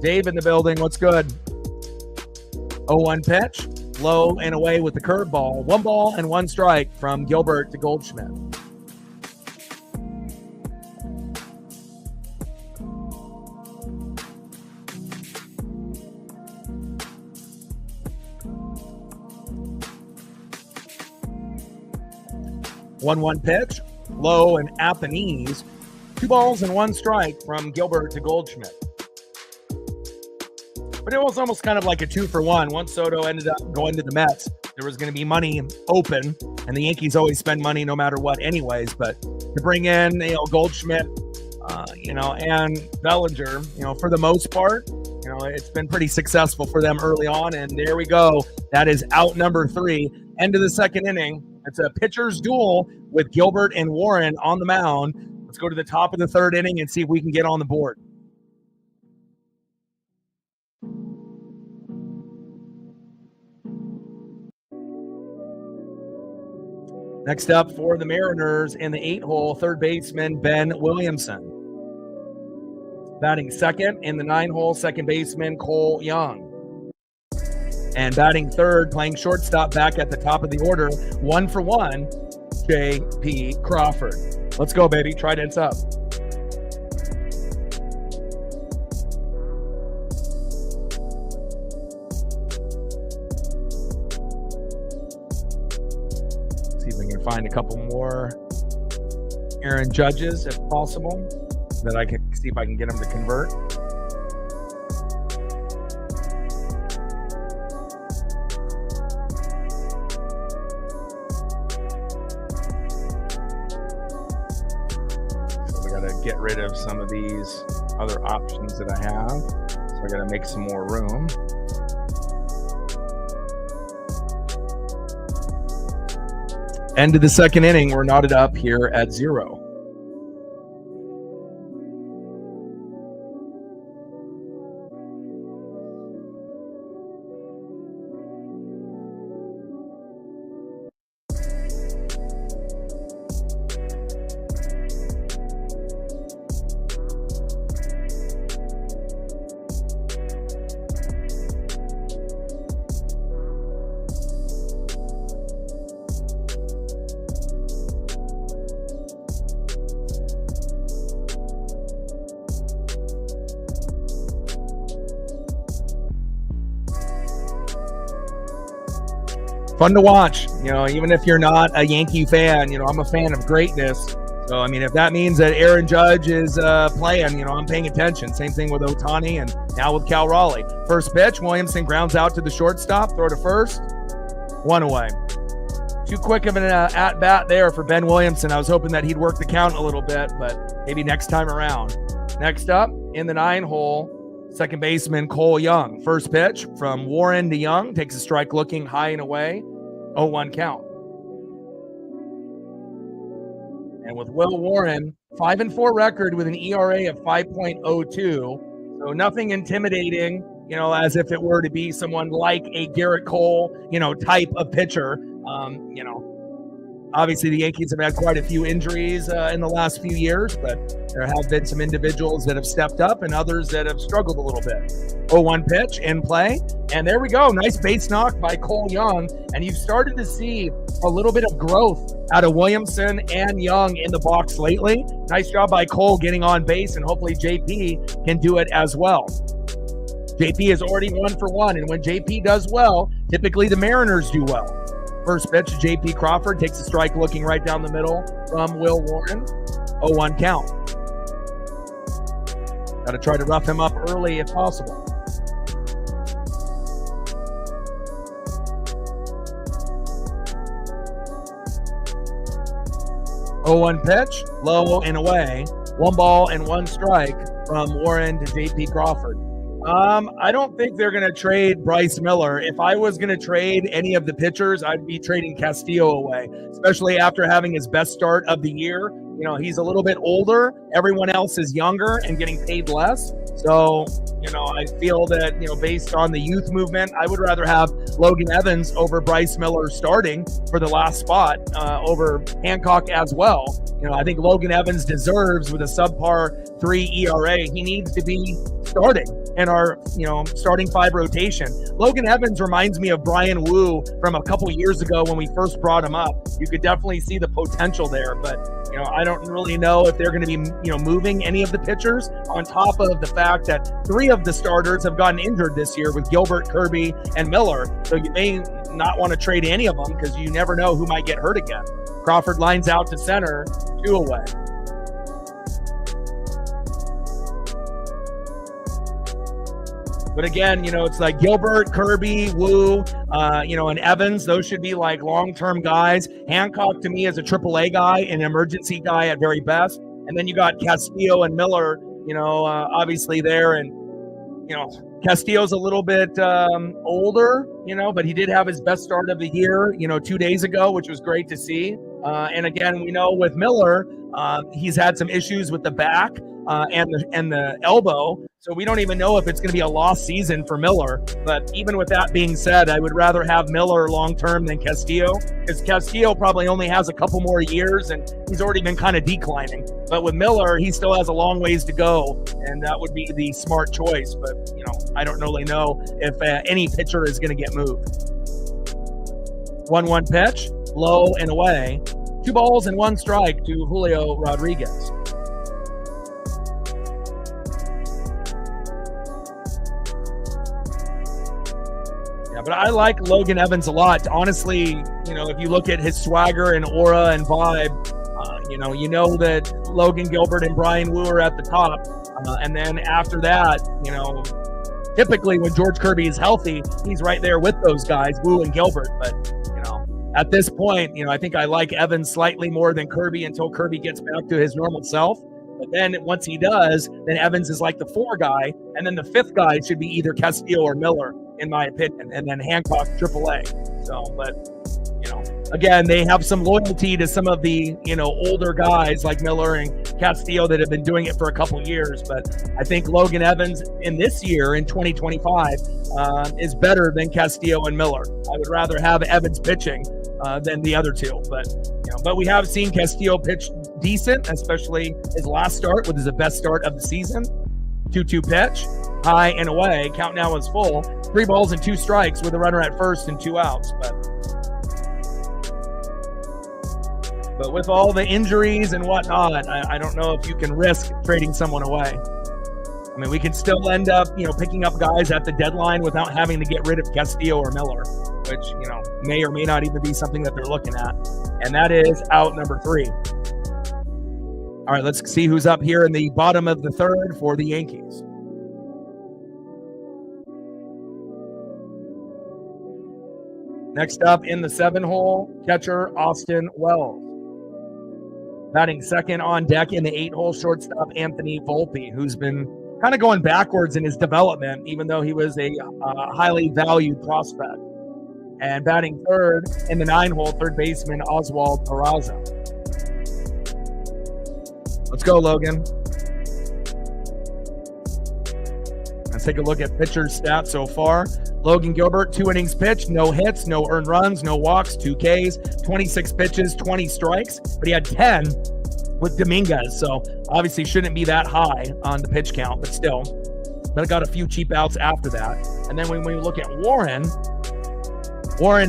Dave in the building. What's good? 0-1 pitch. Low and away with the curveball. 1 ball and 1 strike from Gilbert to Goldschmidt. One pitch, low and at the knees. 2 balls and 1 strike from Gilbert to Goldschmidt. But it was almost kind of like a 2-for-1. Once Soto ended up going to the Mets, there was going to be money open, and the Yankees always spend money no matter what anyways. But to bring in, Goldschmidt, and Bellinger, for the most part, it's been pretty successful for them early on. And there we go. That is out number 3. End of the second inning. It's a pitcher's duel with Gilbert and Warren on the mound. Let's go to the top of the third inning and see if we can get on the board. Next up for the Mariners in the 8-hole, third baseman Ben Williamson. Batting second in the 9-hole, second baseman Cole Young. And batting third, playing shortstop back at the top of the order, 1-for-1, J.P. Crawford. Let's go, baby. Trident's up. See if we can find a couple more Aaron Judges, if possible, that I can see if I can get them to convert. Get rid of some of these other options that I have. So I got to make some more room. End of the second inning. We're knotted up here at 0. Fun to watch, even if you're not a Yankee fan, I'm a fan of greatness. So, if that means that Aaron Judge is playing, I'm paying attention. Same thing with Ohtani and now with Cal Raleigh. First pitch, Williamson grounds out to the shortstop, throw to first, 1 away. Too quick of an at-bat there for Ben Williamson. I was hoping that he'd work the count a little bit, but maybe next time around. Next up, in the 9-hole, second baseman Cole Young. First pitch from Warren to Young. Takes a strike looking high and away. 0-1 count. And with Will Warren, 5-4 record with an ERA of 5.02. So nothing intimidating, as if it were to be someone like a Garrett Cole, type of pitcher. Obviously the Yankees have had quite a few injuries in the last few years, but there have been some individuals that have stepped up and others that have struggled a little bit. 0-1 pitch in play. And there we go. Nice base knock by Cole Young. And you've started to see a little bit of growth out of Williamson and Young in the box lately. Nice job by Cole getting on base, and hopefully JP can do it as well. JP is already 1-for-1, and when JP does well, typically the Mariners do well. First pitch, J.P. Crawford takes a strike looking right down the middle from Will Warren. 0-1 count. Got to try to rough him up early if possible. Oh, 0-1 pitch, low and away. 1 ball and 1 strike from Warren to J.P. Crawford. I don't think they're going to trade Bryce Miller. If I was going to trade any of the pitchers, I'd be trading Castillo away, especially after having his best start of the year he's a little bit older. Everyone else is younger and getting paid less. So, I feel that, based on the youth movement, I would rather have Logan Evans over Bryce Miller starting for the last spot over Hancock as well. I think Logan Evans deserves, with a subpar 3 ERA, he needs to be starting in our, starting 5 rotation. Logan Evans reminds me of Brian Wu from a couple years ago when we first brought him up. You could definitely see the potential there, but I don't really know if they're going to be, moving any of the pitchers, on top of the fact that 3 of the starters have gotten injured this year with Gilbert, Kirby, and Miller. So you may not want to trade any of them because you never know who might get hurt again. Crawford lines out to center, 2 away. But again, it's like Gilbert, Kirby, Wu, and Evans. Those should be like long-term guys. Hancock, to me, is a AAA guy, an emergency guy at very best. And then you got Castillo and Miller, obviously there. And, Castillo's a little bit older, but he did have his best start of the year, 2 days ago, which was great to see. And again, we know with Miller, he's had some issues with the back and the elbow. So we don't even know if it's going to be a lost season for Miller. But even with that being said, I would rather have Miller long-term than Castillo, because Castillo probably only has a couple more years and he's already been kind of declining. But with Miller, he still has a long ways to go, and that would be the smart choice. But, I don't really know if any pitcher is going to get moved. 1-1 pitch, low and away. 2 balls and 1 strike to Julio Rodriguez. Yeah, but I like Logan Evans a lot. Honestly, if you look at his swagger and aura and vibe, you know that Logan Gilbert and Brian Wu are at the top. And then after that, typically when George Kirby is healthy, he's right there with those guys, Wu and Gilbert. But, at this point, I think I like Evans slightly more than Kirby until Kirby gets back to his normal self. But then once he does, then Evans is like the 4 guy. And then the 5th guy should be either Castillo or Miller, in my opinion. And then Hancock, AAA. So, but, again, they have some loyalty to some of the, older guys like Miller and Castillo that have been doing it for a couple years. But I think Logan Evans in this year, in 2025, is better than Castillo and Miller. I would rather have Evans pitching than the other 2. But we have seen Castillo pitch decent, especially his last start, which is the best start of the season. 2-2 pitch, high and away. Count now is full. 3 balls and 2 strikes with a runner at first and 2 outs. But with all the injuries and whatnot, I don't know if you can risk trading someone away. I mean, we can still end up, picking up guys at the deadline without having to get rid of Castillo or Miller, which, may or may not even be something that they're looking at. And that is out number 3. All right, let's see who's up here in the bottom of the 3rd for the Yankees. Next up in the 7-hole, catcher Austin Wells. Batting second on deck in the 8-hole, shortstop Anthony Volpe, who's been kind of going backwards in his development, even though he was a highly valued prospect. And batting third in the 9-hole, third baseman Oswald Peraza. Let's go, Logan. Let's take a look at pitcher's stats so far. Logan Gilbert, 2 innings pitched, no hits, no earned runs, no walks, 2 Ks, 26 pitches, 20 strikes, but he had 10 with Dominguez, so obviously shouldn't be that high on the pitch count, but still. But I got a few cheap outs after that. And then when we look at Warren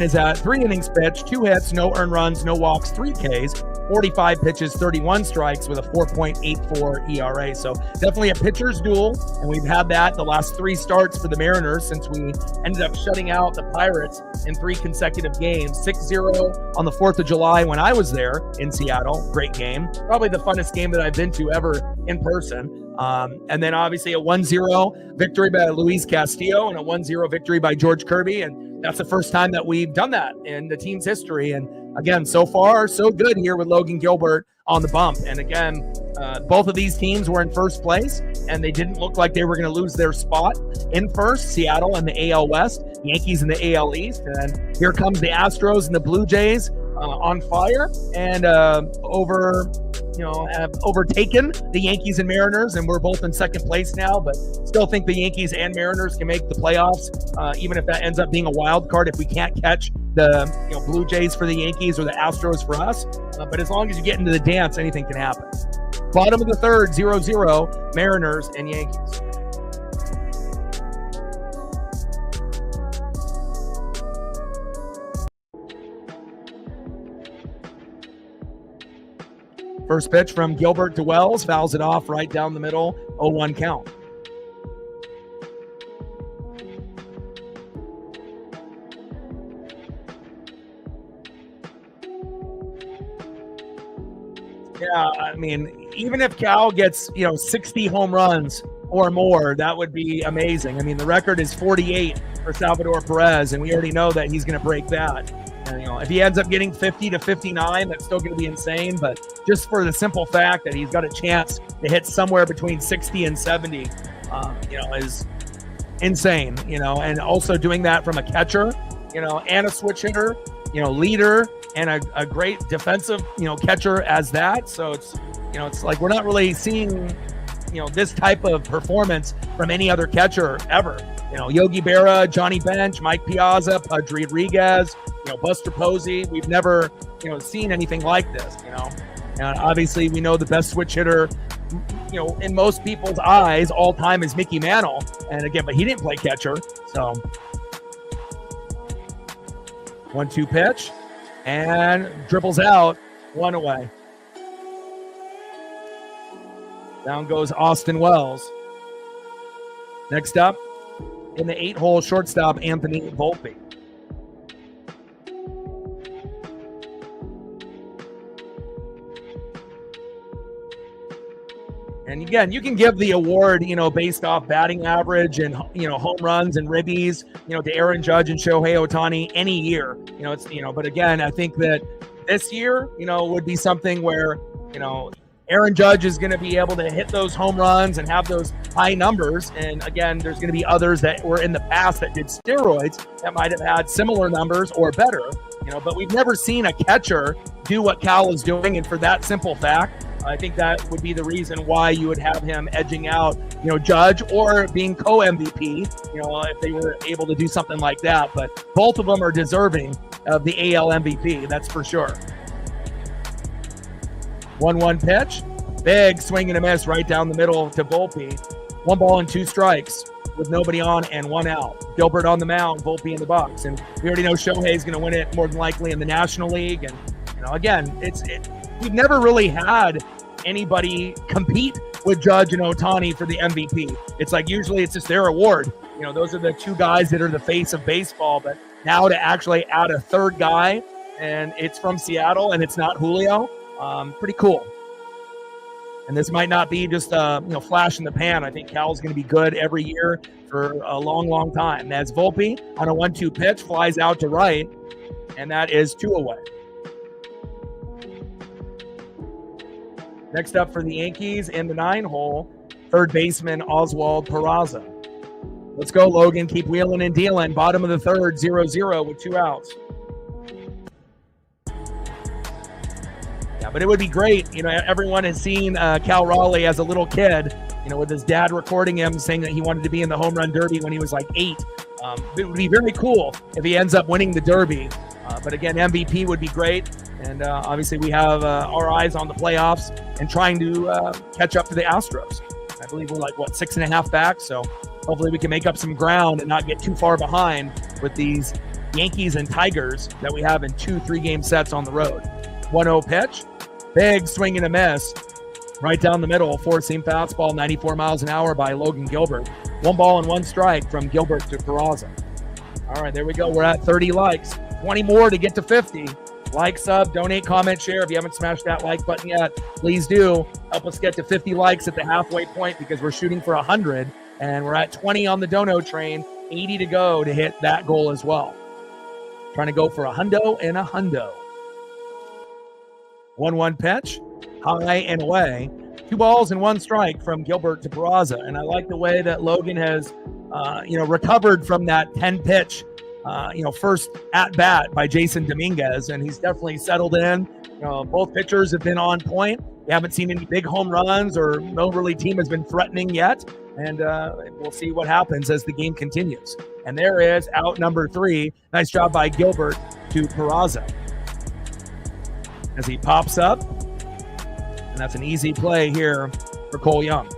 is at 3 innings pitched, 2 hits, no earned runs, no walks, 3 Ks, 45 pitches, 31 strikes with a 4.84 ERA. So definitely a pitcher's duel, and we've had that the last 3 starts for the Mariners since we ended up shutting out the Pirates in 3 consecutive games. 6-0 on the 4th of July when I was there in Seattle. Great game. Probably the funnest game that I've been to ever in person. And then obviously a 1-0 victory by Luis Castillo and a 1-0 victory by George Kirby. And that's the first time that we've done that in the team's history. And again, so far, so good here with Logan Gilbert on the bump. And again, both of these teams were in first place, and they didn't look like they were going to lose their spot in first. Seattle in the AL West, Yankees in the AL East. And here comes the Astros and the Blue Jays on fire. And over have overtaken the Yankees and Mariners, and we're both in second place now, but still think the Yankees and Mariners can make the playoffs, even if that ends up being a wild card if we can't catch the Blue Jays for the Yankees or the Astros for us. But as long as you get into the dance, anything can happen. Bottom of the third, 0-0, Mariners and Yankees. First pitch from Gilbert to Wells, fouls it off right down the middle, 0-1 count. Yeah, I mean, even if Cal gets, 60 home runs or more, that would be amazing. I mean, the record is 48 for Salvador Perez, and we already know that he's going to break that. And, if he ends up getting 50 to 59, that's still going to be insane. But just for the simple fact that he's got a chance to hit somewhere between 60 and 70, is insane. And also doing that from a catcher, and a switch hitter, leader, and a great defensive, catcher as that. So it's like we're not really seeing, this type of performance from any other catcher ever. Yogi Berra, Johnny Bench, Mike Piazza, Pudge Rodriguez, Buster Posey. We've never, seen anything like this, And obviously we know the best switch hitter, in most people's eyes all time is Mickey Mantle. And again, but he didn't play catcher. So 1-2 pitch and dribbles out, one away. Down goes Austin Wells. Next up, in the 8-hole, shortstop Anthony Volpe. And again, you can give the award, based off batting average and, home runs and ribbies, to Aaron Judge and Shohei Ohtani any year. But again, I think that this year, would be something where, Aaron Judge is going to be able to hit those home runs and have those high numbers. And again, there's going to be others that were in the past that did steroids that might have had similar numbers or better, but we've never seen a catcher do what Cal is doing. And for that simple fact, I think that would be the reason why you would have him edging out, Judge or being co-MVP, if they were able to do something like that. But both of them are deserving of the AL MVP, that's for sure. 1-1 pitch, big swing and a miss right down the middle to Volpe. 1 ball and 2 strikes with nobody on and 1 out. Gilbert on the mound, Volpe in the box. And we already know Shohei's going to win it more than likely in the National League. And, again, we've never really had anybody compete with Judge and Ohtani for the MVP. It's like usually it's just their award. Those are the 2 guys that are the face of baseball. But now to actually add a 3rd guy, and it's from Seattle and it's not Julio, pretty cool. And this might not be just flash in the pan. I think Cal's going to be good every year for a long, long time. As Volpe on a 1-2 pitch flies out to right, and that is 2 away. Next up for the Yankees in the 9-hole, third baseman Oswald Peraza. Let's go, Logan. Keep wheeling and dealing. Bottom of the third, 0-0 with 2 outs. Yeah, but it would be great. Everyone has seen Cal Raleigh as a little kid, with his dad recording him saying that he wanted to be in the home run derby when he was like 8. It would be very cool if he ends up winning the derby. But again, MVP would be great. And obviously we have our eyes on the playoffs and trying to catch up to the Astros. I believe we're 6.5 back. So hopefully we can make up some ground and not get too far behind with these Yankees and Tigers that we have in 2 3-game sets on the road. 1-0 pitch, big swing and a miss right down the middle. 4-seam fastball, 94 miles an hour by Logan Gilbert. 1 ball and 1 strike from Gilbert to Peraza. All right, there we go. We're at 30 likes. 20 more to get to 50. Like, sub, donate, comment, share. If you haven't smashed that like button yet, please do. Help us get to 50 likes at the halfway point because we're shooting for 100. And we're at 20 on the dono train. 80 to go to hit that goal as well. Trying to go for a hundo and a hundo. 1-1 pitch, high and away. 2 balls and 1 strike from Gilbert to Peraza. And I like the way that Logan has, recovered from that 10-pitch, first at-bat by Jason Dominguez. And he's definitely settled in. Both pitchers have been on point. We haven't seen any big home runs, or no really team has been threatening yet. And we'll see what happens as the game continues. And there is out number 3. Nice job by Gilbert to Peraza as he pops up. And that's an easy play here for Cole Young.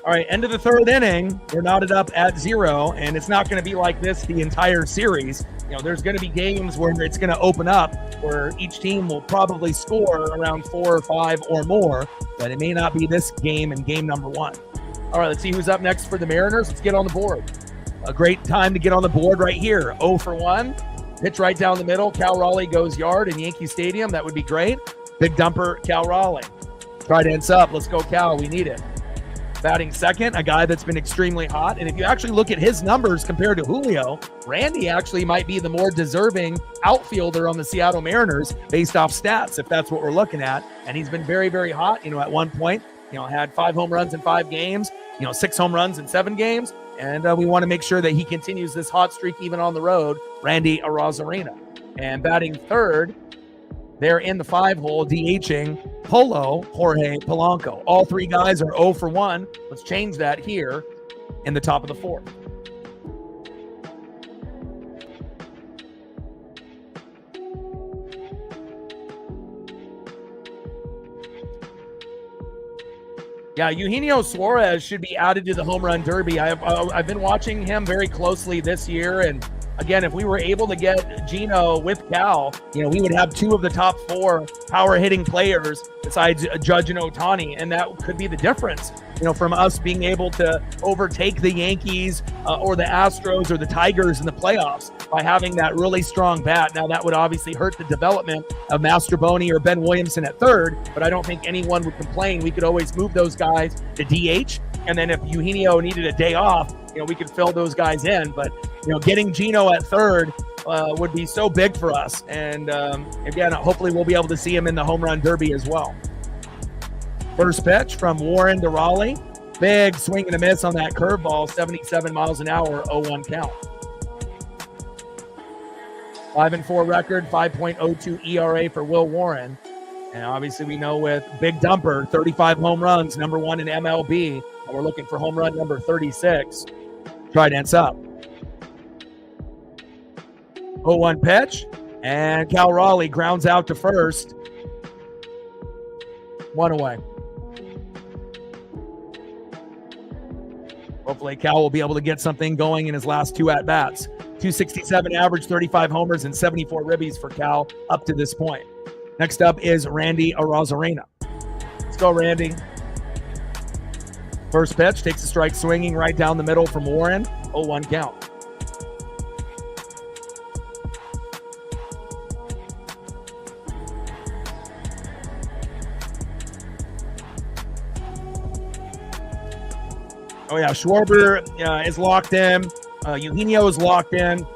All right, end of the 3rd inning. We're knotted up at 0, and it's not going to be like this the entire series. You know, there's going to be games where it's going to open up, where each team will probably score around 4 or 5 or more, but it may not be this game in game number 1. All right, let's see who's up next for the Mariners. Let's get on the board. A great time to get on the board right here. 0 for 1. Pitch right down the middle. Cal Raleigh goes yard in Yankee Stadium. That would be great. Big dumper, Cal Raleigh. Trident's up. Let's go, Cal. We need it. Batting second, a guy that's been extremely hot. And if you actually look at his numbers compared to Julio, Randy actually might be the more deserving outfielder on the Seattle Mariners based off stats, if that's what we're looking at. And he's been very, very hot. You know, at one point, you know, had 5 home runs in 5 games, 6 home runs in 7 games. And we want to make sure that he continues this hot streak even on the road, Randy Arozarena. And batting third, they're in the 5-hole, DHing Polo Jorge Polanco. All 3 guys are 0 for 1. Let's change that here in the top of the 4th. Yeah, Eugenio Suarez should be added to the home run derby. I've been watching him very closely this year, and again, if we were able to get Gino with Cal, we would have 2 of the top 4 power hitting players besides Judge and Ohtani, and that could be the difference, from us being able to overtake the Yankees or the Astros or the Tigers in the playoffs by having that really strong bat. Now, that would obviously hurt the development of Mastroboni or Ben Williamson at third, but I don't think anyone would complain. We could always move those guys to DH, and then if Eugenio needed a day off, we could fill those guys in. But getting Gino at third would be so big for us. And again, hopefully we'll be able to see him in the home run derby as well. First pitch from Warren to Raleigh. Big swing and a miss on that curveball, 77 miles an hour, 0-1 count. 5-4 record, 5.02 ERA for Will Warren. And obviously we know with Big Dumper, 35 home runs, number 1 in MLB. And we're looking for home run number 36. Trident's up. 0-1 pitch, and Cal Raleigh grounds out to first. 1 away. Hopefully Cal will be able to get something going in his last 2 at-bats. 267 average, 35 homers, and 74 ribbies for Cal up to this point. Next up is Randy Arozarena. Let's go, Randy. First pitch, takes a strike swinging right down the middle from Warren. 0-1 count. Oh, yeah, Schwarber is locked in. Eugenio is locked in.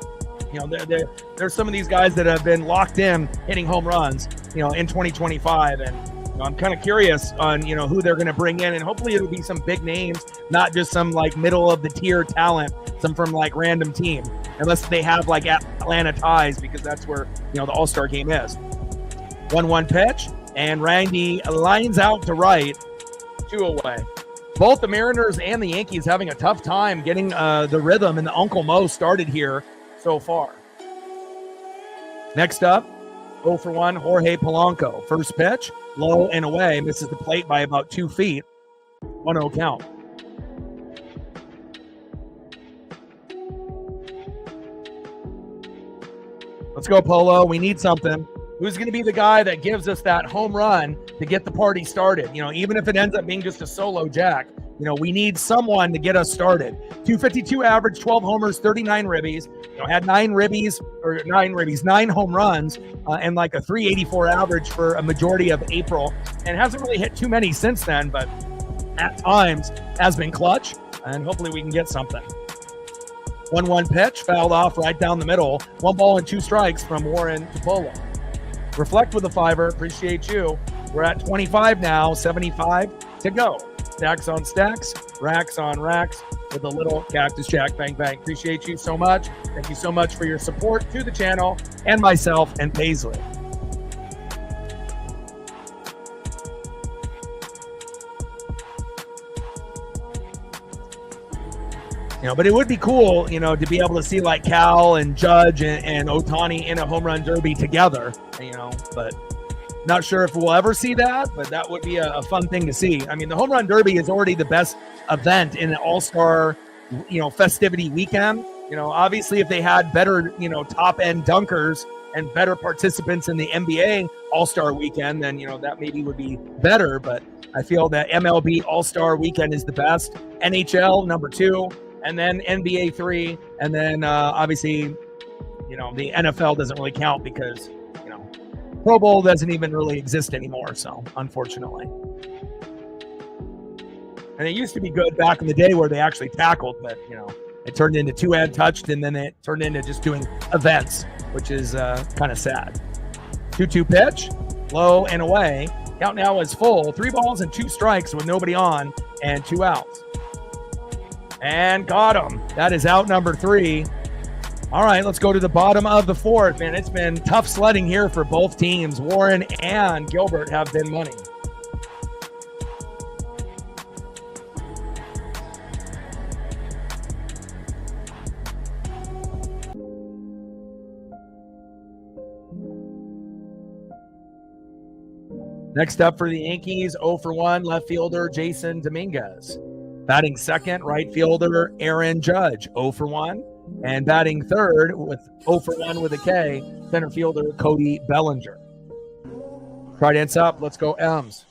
There's some of these guys that have been locked in hitting home runs, in 2025. And I'm kind of curious on, who they're going to bring in. And hopefully it'll be some big names, not just some middle of the tier talent, some from random team, unless they have Atlanta ties, because that's where, the All-Star game is. 1-1 pitch, and Randy lines out to right, 2 away. Both the Mariners and the Yankees having a tough time getting the rhythm and the Uncle Mo started here so far. Next up, 0 for 1, Jorge Polanco. First pitch, low and away, misses the plate by about 2 feet. 1-0 count. Let's go, Polo. We need something. Who's going to be the guy that gives us that home run to get the party started? Even if it ends up being just a solo jack, we need someone to get us started. 252 average, 12 homers, 39 ribbies. Had 9 home runs, and a 384 average for a majority of April, and hasn't really hit too many since then, but at times has been clutch, and hopefully we can get something. 1-1 pitch, fouled off right down the middle. 1 ball and 2 strikes from Warren to Polo. Reflect with a 5er. Appreciate you. We're at 25 now, 75 to go. Stacks on stacks, racks on racks with a little Cactus Jack Bang Bang. Appreciate you so much. Thank you so much for your support to the channel and myself and Paisley. But it would be cool, to be able to see like Cal and Judge and Ohtani in a home run derby together, but not sure if we'll ever see that, but that would be a fun thing to see. I mean, the home run derby is already the best event in an all-star, festivity weekend. Obviously if they had better, top end dunkers and better participants in the NBA all-star weekend, then, that maybe would be better. But I feel that MLB all-star weekend is the best. NHL number 2, and then NBA 3. And then obviously, the NFL doesn't really count because, Pro Bowl doesn't even really exist anymore. So unfortunately. And it used to be good back in the day where they actually tackled, but, it turned into two-hand touched, and then it turned into just doing events, which is kind of sad. 2-2 pitch, low and away. Count now is full. 3 balls and 2 strikes with nobody on and 2 outs. And got him. That is out number 3. All right, let's go to the bottom of the 4th. Man, it's been tough sledding here for both teams. Warren and Gilbert have been money. Next up for the Yankees, 0 for 1, left fielder Jason Dominguez. Batting second, right fielder Aaron Judge, 0 for 1. And batting third, with 0 for 1 with a K, center fielder Cody Bellinger. Try dance up. Let's go M's.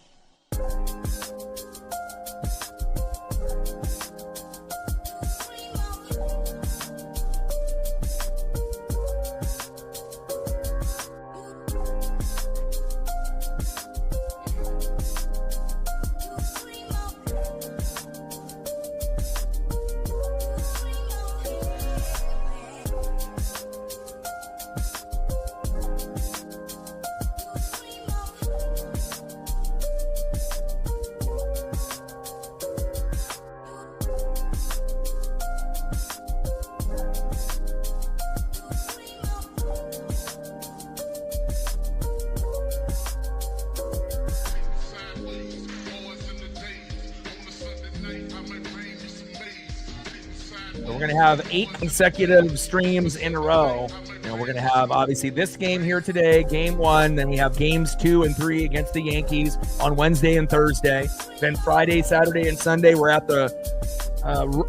We're going to have 8 consecutive streams in a row. We're going to have, obviously, this game here today, game 1. Then we have games 2 and 3 against the Yankees on Wednesday and Thursday. Then Friday, Saturday, and Sunday, we're at the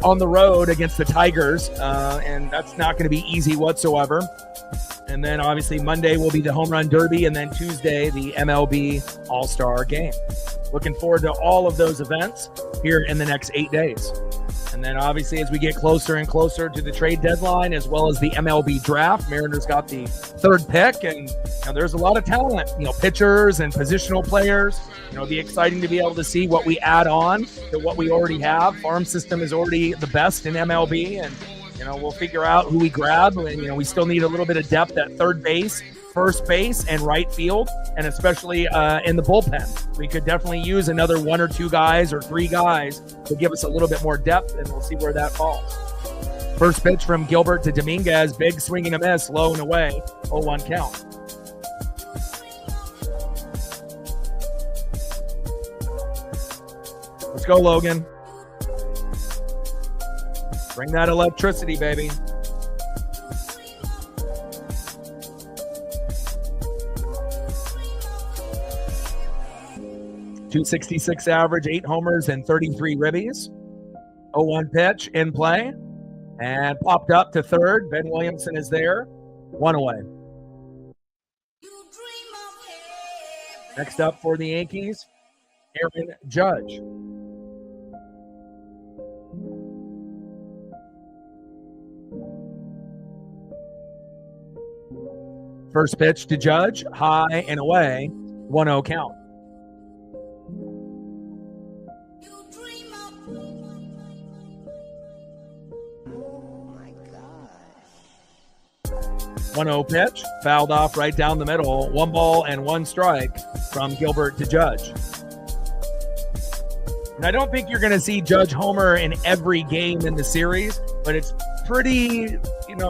on the road against the Tigers, and that's not going to be easy whatsoever. And then, obviously, Monday will be the Home Run Derby, and then Tuesday, the MLB All-Star Game. Looking forward to all of those events here in the next 8 days. And then obviously as we get closer and closer to the trade deadline, as well as the MLB draft, Mariners got the 3rd pick, and there's a lot of talent, pitchers and positional players. It'll be exciting to be able to see what we add on to what we already have. Farm system is already the best in MLB, and we'll figure out who we grab. And we still need a little bit of depth at third base, first base, and right field, and especially in the bullpen. We could definitely use another 1 or 2 guys or 3 guys to give us a little bit more depth, and we'll see where that falls. First pitch from Gilbert to Dominguez, big swing and a miss, low and away, 0-1 count. Let's go, Logan. Bring that electricity, baby. .266 average, 8 homers, and 33 ribbies. 0-1 pitch in play. And popped up to third. Ben Williamson is there. 1 away. Next up for the Yankees, Aaron Judge. First pitch to Judge, high and away, 1-0 count. My God. 1-0 pitch, fouled off right down the middle. 1 ball and 1 strike from Gilbert to Judge. And I don't think you're going to see Judge homer in every game in the series, but it's pretty,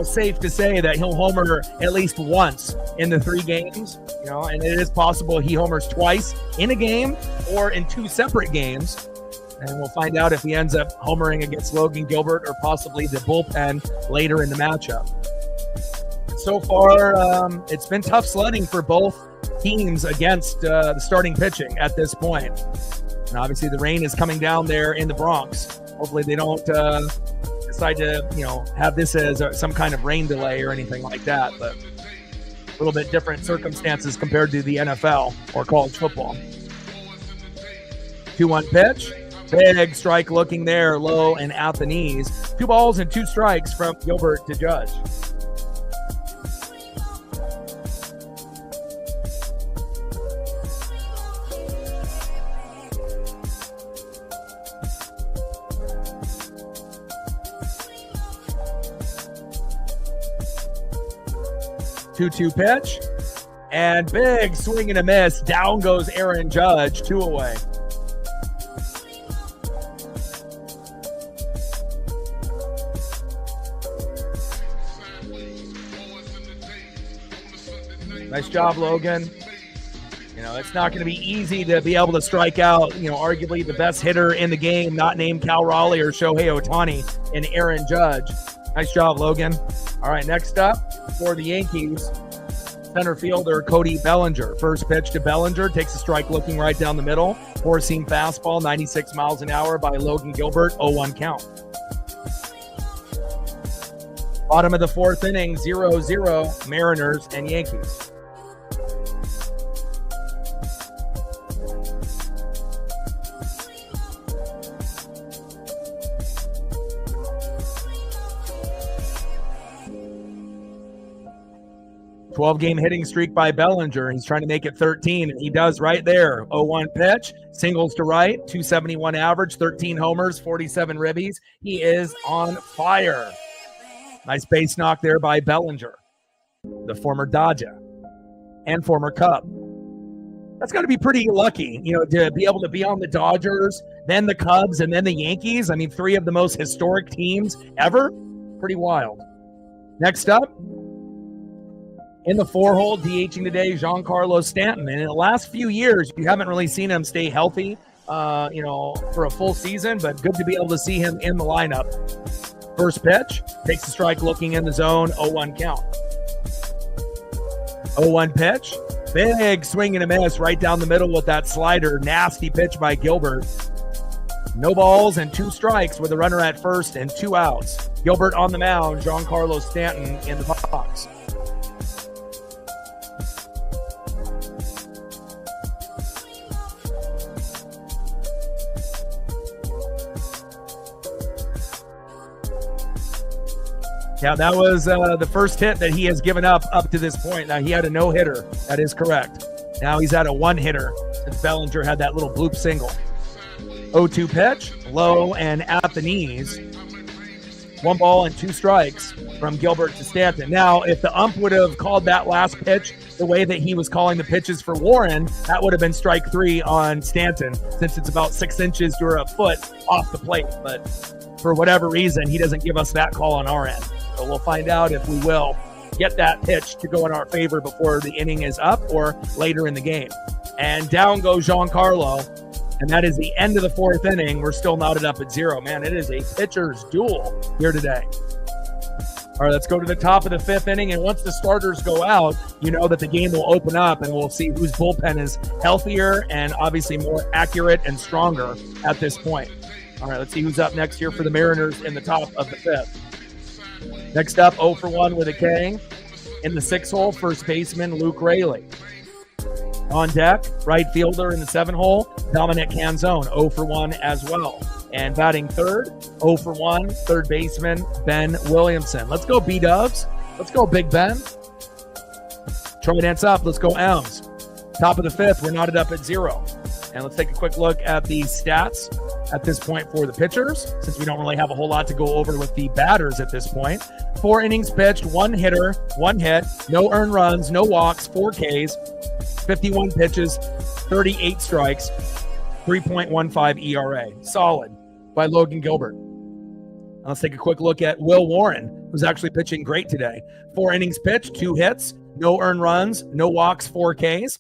safe to say that he'll homer at least once in the 3 games, and it is possible he homers twice in a game or in 2 separate games. And we'll find out if he ends up homering against Logan Gilbert or possibly the bullpen later in the matchup. So far, it's been tough sledding for both teams against the starting pitching at this point. And obviously the rain is coming down there in the Bronx. Hopefully they don't decide to, have this as some kind of rain delay or anything like that. But a little bit different circumstances compared to the NFL or college football. 2-1 pitch. Big strike looking there, low and at the knees. 2 balls and 2 strikes from Gilbert to Judge. Two-two pitch, and big swing and a miss. Down goes Aaron Judge, 2 away. Nice job, Logan. It's not going to be easy to be able to strike out, arguably the best hitter in the game, not named Cal Raleigh or Shohei Ohtani, and Aaron Judge. Nice job, Logan. All right, next up for the Yankees, center fielder Cody Bellinger. First pitch to Bellinger, takes a strike looking right down the middle. Four-seam fastball, 96 miles an hour by Logan Gilbert, 0-1 count. Bottom of the 4th inning, 0-0, Mariners and Yankees. 12-game hitting streak by Bellinger. He's trying to make it 13, and he does right there. 0-1 pitch, singles to right, 271 average, 13 homers, 47 ribbies. He is on fire. Nice base knock there by Bellinger, the former Dodger and former Cub. That's got to be pretty lucky, to be able to be on the Dodgers, then the Cubs, and then the Yankees. I mean, 3 of the most historic teams ever. Pretty wild. Next up, in the 4-hole, DHing today, Giancarlo Stanton. And in the last few years, you haven't really seen him stay healthy, for a full season, but good to be able to see him in the lineup. First pitch, takes a strike looking in the zone, 0-1 count. 0-1 pitch, big swing and a miss right down the middle with that slider. Nasty pitch by Gilbert. No balls and 2 strikes with a runner at first and 2 outs. Gilbert on the mound, Giancarlo Stanton in the box. Yeah, that was the first hit that he has given up to this point. Now, he had a no-hitter. That is correct. Now he's at a 1-hitter since Bellinger had that little bloop single. 0-2 pitch, low and at the knees. 1 ball and 2 strikes from Gilbert to Stanton. Now, if the ump would have called that last pitch the way that he was calling the pitches for Warren, that would have been strike 3 on Stanton, since it's about 6 inches to a foot off the plate. But for whatever reason, he doesn't give us that call on our end. So we'll find out if we will get that pitch to go in our favor before the inning is up or later in the game. And down goes Giancarlo, and that is the end of the 4th inning. We're still knotted up at 0. Man, it is a pitcher's duel here today. All right, let's go to the top of the 5th inning, and once the starters go out, you know that the game will open up, and we'll see whose bullpen is healthier and obviously more accurate and stronger at this point. All right, let's see who's up next here for the Mariners in the top of the 5th. Next up, 0 for 1 with a K. In the 6-hole, first baseman Luke Raley. On deck, right fielder in the 7-hole, Dominic Canzone, 0 for 1 as well. And batting third, 0 for 1, third baseman Ben Williamson. Let's go B-Dubs. Let's go Big Ben. Trident's up. Let's go M's. Top of the 5th, we're knotted up at 0. And let's take a quick look at the stats at this point for the pitchers, since we don't really have a whole lot to go over with the batters at this point. 4 innings pitched, 1 hitter, 1 hit, no earned runs, no walks, 4 Ks, 51 pitches, 38 strikes, 3.15 ERA. Solid by Logan Gilbert. Now let's take a quick look at Will Warren, who's actually pitching great today. 4 innings pitched, 2 hits, no earned runs, no walks, 4 Ks,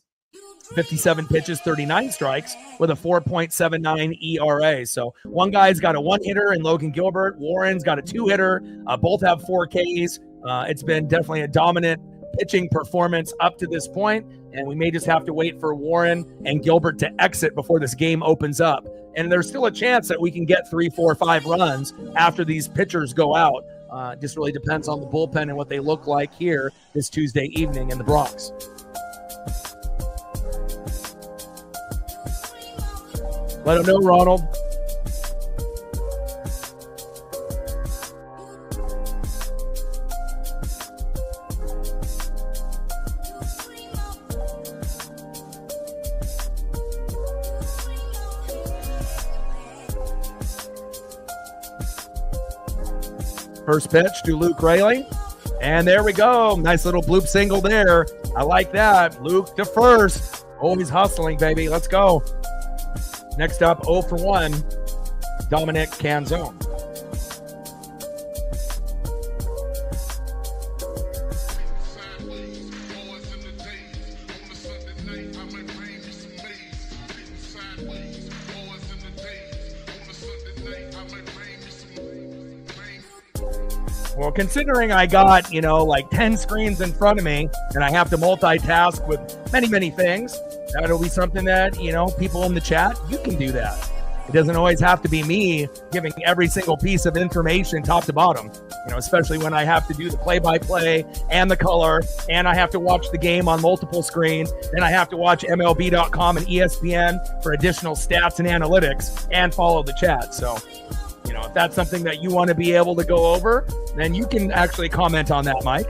57 pitches, 39 strikes with a 4.79 ERA. So one guy's got a one-hitter in Logan Gilbert. Warren's got a two-hitter. Both have 4 Ks. It's been definitely a dominant pitching performance up to this point, and we may just have to wait for Warren and Gilbert to exit before this game opens up. And there's still a chance that we can get 3, 4, 5 runs after these pitchers go out. Just really depends on the bullpen and what they look like here this Tuesday evening in the Bronx. Let them know, Ronald. First pitch to Luke Rayleigh. And there we go. Nice little bloop single there. I like that. Luke to first. Always hustling, baby. Let's go. Next up, 0 for 1, Dominic Canzone. Well, considering I got, like 10 screens in front of me and I have to multitask with many, many things, that'll be something that, people in the chat, you can do that. It doesn't always have to be me giving every single piece of information top to bottom, especially when I have to do the play-by-play and the color, and I have to watch the game on multiple screens, and I have to watch MLB.com and ESPN for additional stats and analytics and follow the chat. So, if that's something that you want to be able to go over, then you can actually comment on that, Mike.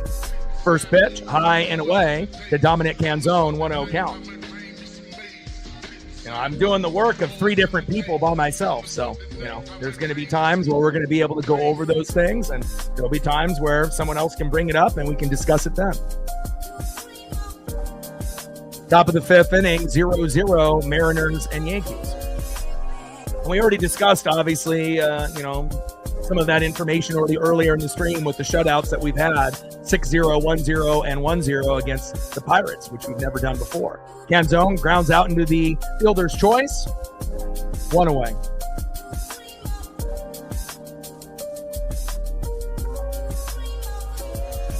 First pitch, high and away to Dominic Canzone, 1-0 count. I'm doing the work of 3 different people by myself. So, there's going to be times where we're going to be able to go over those things, and there'll be times where someone else can bring it up and we can discuss it then. Top of the 5th inning, 0-0, Mariners and Yankees. And we already discussed, obviously, some of that information already earlier in the stream with the shutouts that we've had, 6-0, 1-0, and 1-0 against the Pirates, which we've never done before. Canzone grounds out into the fielder's choice, 1 away.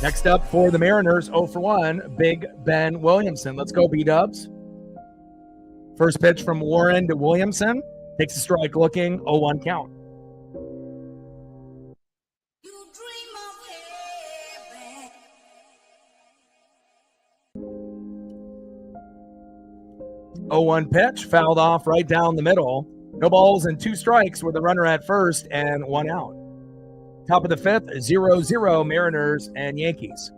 Next up for the Mariners, 0 for 1, Big Ben Williamson. Let's go, B-Dubs. First pitch from Warren to Williamson. Takes a strike looking, 0-1 count. Oh, 1 pitch, fouled off right down the middle. No balls and 2 strikes with a runner at first and 1 out. Top of the 5th, 0-0, Mariners and Yankees.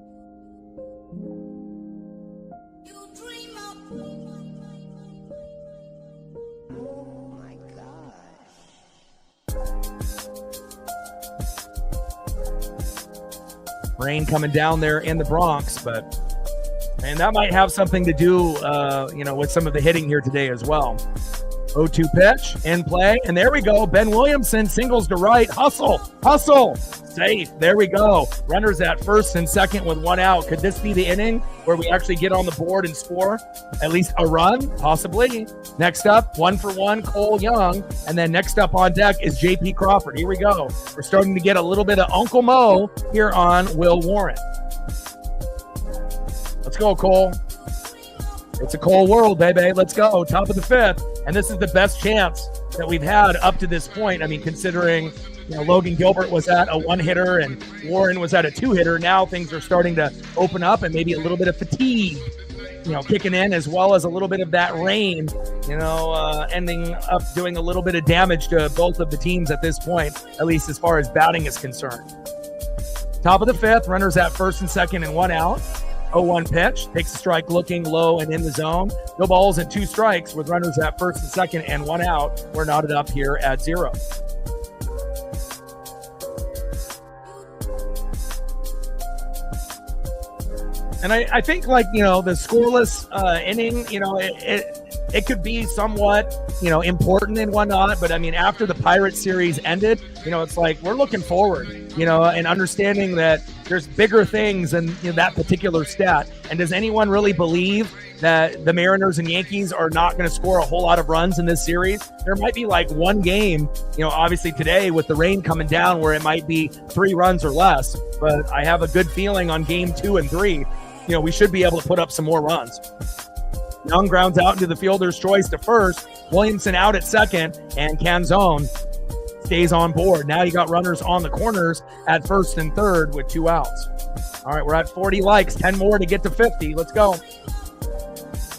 Rain coming down there in the Bronx, but that might have something to do, with some of the hitting here today as well. 0-2 pitch in play, and there we go. Ben Williamson singles to right. Hustle. Safe. There we go. Runners at first and second with 1 out. Could this be the inning where we actually get on the board and score at least a run? Possibly. Next up, 1 for 1, Cole Young. And then next up on deck is J.P. Crawford. Here we go. We're starting to get a little bit of Uncle Mo here on Will Warren. Let's go, Cole. It's a Cole world, baby. Let's go. Top of the 5th. And this is the best chance that we've had up to this point. I mean, considering Logan Gilbert was at a 1-hitter and Warren was at a 2-hitter. Now things are starting to open up and maybe a little bit of fatigue, kicking in, as well as a little bit of that rain, ending up doing a little bit of damage to both of the teams at this point, at least as far as batting is concerned. Top of the 5th, runners at first and second and 1 out. 0-1 pitch, takes a strike looking low and in the zone. No balls and 2 strikes with runners at first and second and 1 out. We're knotted up here at 0. And I think the scoreless inning, it could be somewhat, important and whatnot. But I mean, after the Pirates series ended, it's like we're looking forward, and understanding that there's bigger things than that particular stat. And does anyone really believe that the Mariners and Yankees are not going to score a whole lot of runs in this series. There might be like one game, obviously today with the rain coming down, where it might be 3 runs or less. But I have a good feeling on game 2 and 3, we should be able to put up some more runs. Young grounds out into the fielder's choice to first. Williamson out at second, and Canzone stays on board. Now you got runners on the corners at first and third with 2 outs. All right, we're at 40 likes, 10 more to get to 50. Let's go.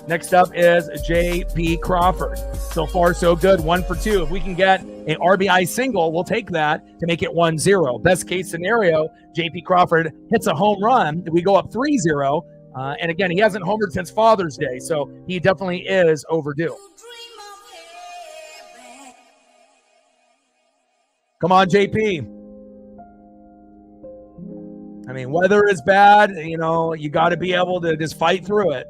Next up is J.P. Crawford. So far, so good. 1 for 2. If we can get an RBI single, we'll take that to make it 1-0. Best case scenario, J.P. Crawford hits a home run. We go up 3-0. And again, he hasn't homered since Father's Day, so he definitely is overdue. Come on, JP. I mean, weather is bad. You got to be able to just fight through it.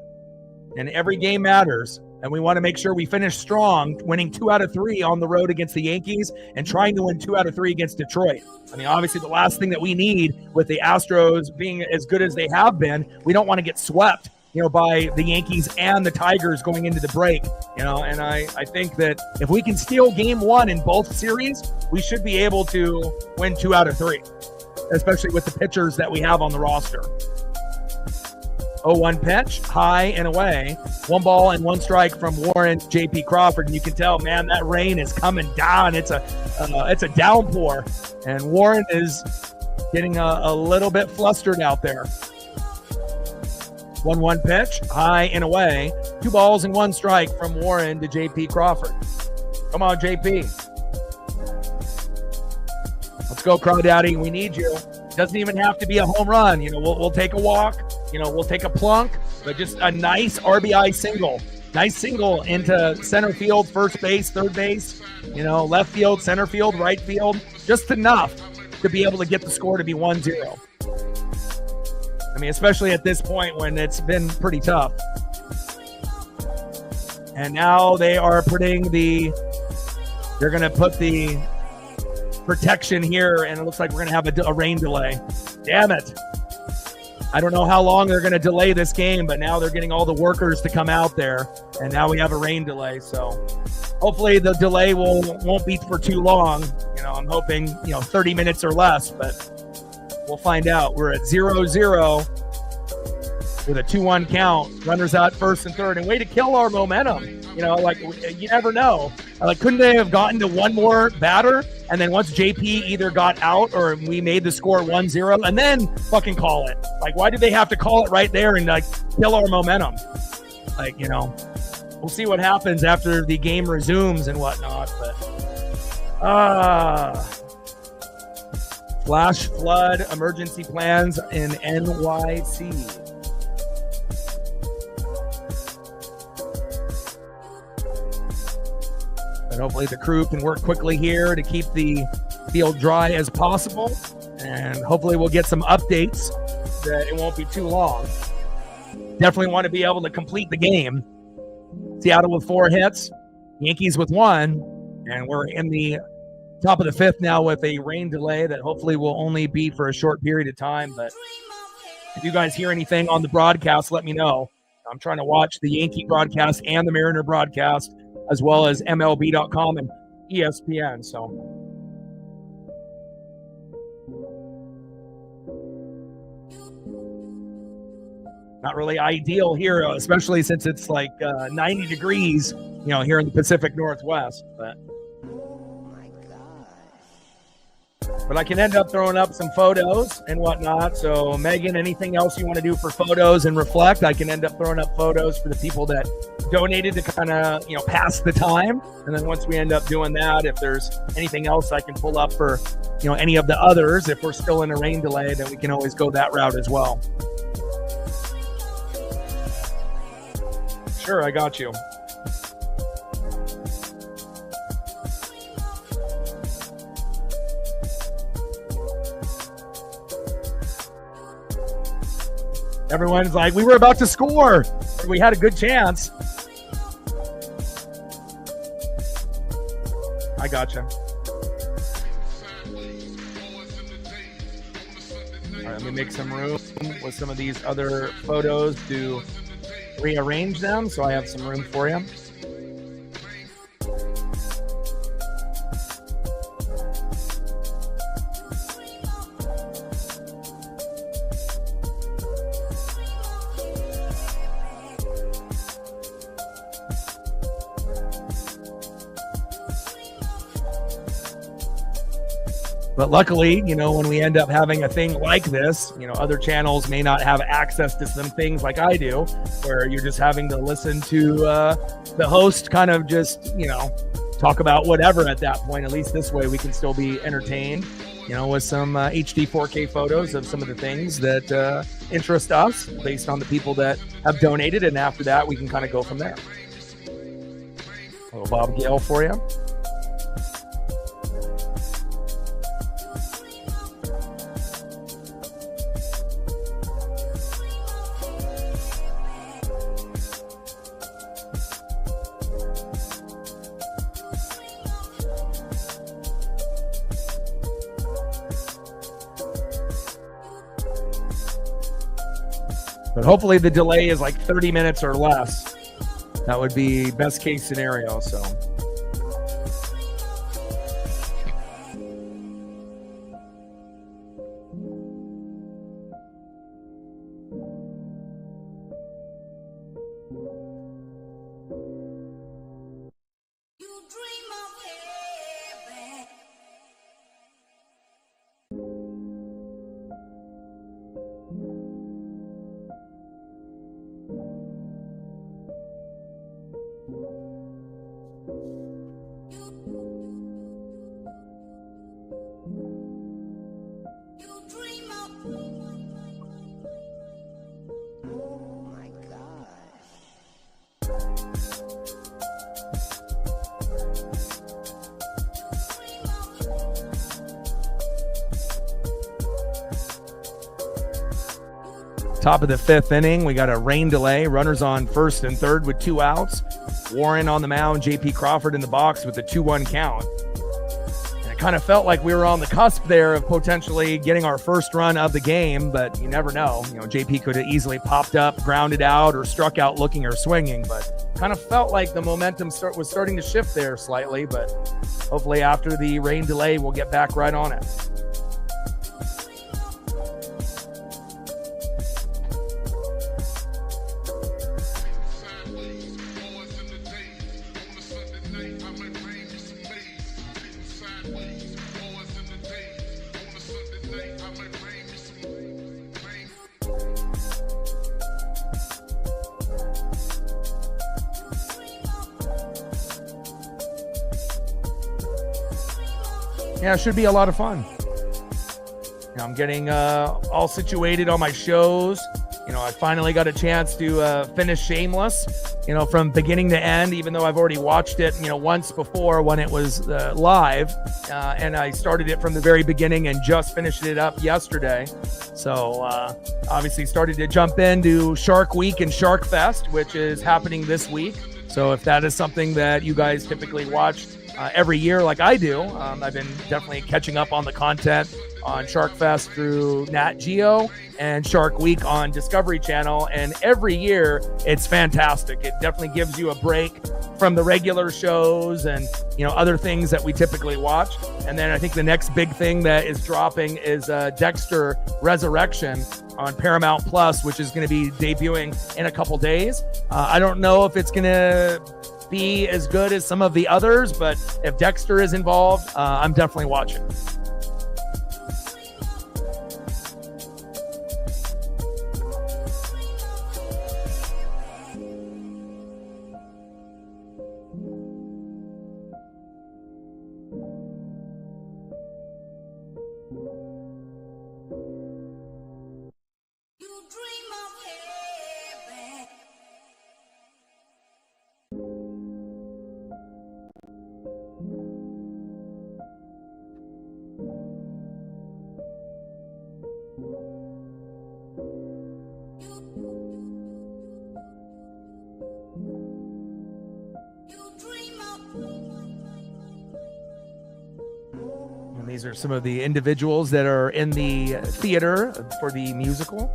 And every game matters. And we want to make sure we finish strong, winning 2 out of 3 on the road against the Yankees and trying to win 2 out of 3 against Detroit. I mean, obviously, the last thing that we need with the Astros being as good as they have been, we don't want to get swept, by the Yankees and the Tigers going into the break, and I think that if we can steal game 1 in both series, we should be able to win 2 out of 3, especially with the pitchers that we have on the roster. 0-1 pitch, high and away. 1 ball and 1 strike from Warren J.P. Crawford. And you can tell, man, that rain is coming down. It's a downpour. And Warren is getting a little bit flustered out there. 1-1 pitch, high and away. 2 balls and 1 strike from Warren to J.P. Crawford. Come on, J.P. Let's go, Crawdaddy. We need you. Doesn't even have to be a home run. We'll take a walk. We'll take a plunk, but just a nice RBI single. Nice single into center field, first base, third base, left field, center field, right field. Just enough to be able to get the score to be 1-0. I mean, especially at this point when it's been pretty tough. And now they are putting they're going to put the protection here, and it looks like we're going to have a rain delay. Damn it. I don't know how long they're going to delay this game, but now they're getting all the workers to come out there, and now we have a rain delay. So hopefully the delay won't be for too long. I'm hoping 30 minutes or less, but we'll find out. We're at 0-0 with a 2-1 count. Runners out first and third, and way to kill our momentum. You never know. Couldn't they have gotten to one more batter? And then once JP either got out or we made the score 1-0 and then fucking call it. Why did they have to call it right there and kill our momentum? We'll see what happens after the game resumes and whatnot. But flash flood emergency plans in NYC. And hopefully the crew can work quickly here to keep the field dry as possible. And hopefully we'll get some updates that it won't be too long. Definitely want to be able to complete the game. Seattle with 4 hits, Yankees with 1. And we're in the top of the 5th now with a rain delay that hopefully will only be for a short period of time. But if you guys hear anything on the broadcast, let me know. I'm trying to watch the Yankee broadcast and the Mariner broadcast, as well as MLB.com and ESPN. So not really ideal here, especially since it's 90 degrees, here in the Pacific Northwest. But I can end up throwing up some photos and whatnot. So, Megan, anything else you want to do for photos and reflect? I can end up throwing up photos for the people that donated to kind of, pass the time. And then once we end up doing that, if there's anything else I can pull up for, any of the others, if we're still in a rain delay, then we can always go that route as well. Sure, I got you. Everyone's like, we were about to score. We had a good chance. I gotcha. All right, let me make some room with some of these other photos to rearrange them so I have some room for you. But luckily, you know, when we end up having a thing like this, you know, other channels may not have access to some things like I do, where you're just having to listen to the host kind of just, you know, talk about whatever at that point. At least this way we can still be entertained, you know, with some HD 4K photos of some of the things that interest us based on the people that have donated. And after that, we can kind of go from there. A little Bob Gale for you. But hopefully the delay is like 30 minutes or less. That would be best case scenario. So. Top of the fifth inning, we got a rain delay. Runners on first and third with 2 outs. Warren on the mound, JP Crawford in the box with a 2-1 count. And it kind of felt like we were on the cusp there of potentially getting our first run of the game, but you never know. You know, JP could have easily popped up, grounded out, or struck out looking or swinging, but kind of felt like the momentum was starting to shift there slightly, but hopefully after the rain delay, we'll get back right on it. Yeah, it should be a lot of fun. I'm getting all situated on my shows. You know, I finally got a chance to finish Shameless, you know, from beginning to end, even though I've already watched it, you know, once before when it was live. And I started it from the very beginning and just finished it up yesterday. So obviously started to jump into Shark Week and Shark Fest, which is happening this week. So if that is something that you guys typically watch every year like I do, I've been definitely catching up on the content on Shark Fest through Nat Geo and Shark Week on Discovery Channel. And every year it's fantastic. It definitely gives you a break from the regular shows and, you know, other things that we typically watch. And then I think the next big thing that is dropping is Dexter Resurrection on Paramount Plus, which is going to be debuting in a couple days. I don't know if it's going to be as good as some of the others, but if Dexter is involved, I'm definitely watching. These are some of the individuals that are in the theater for the musical.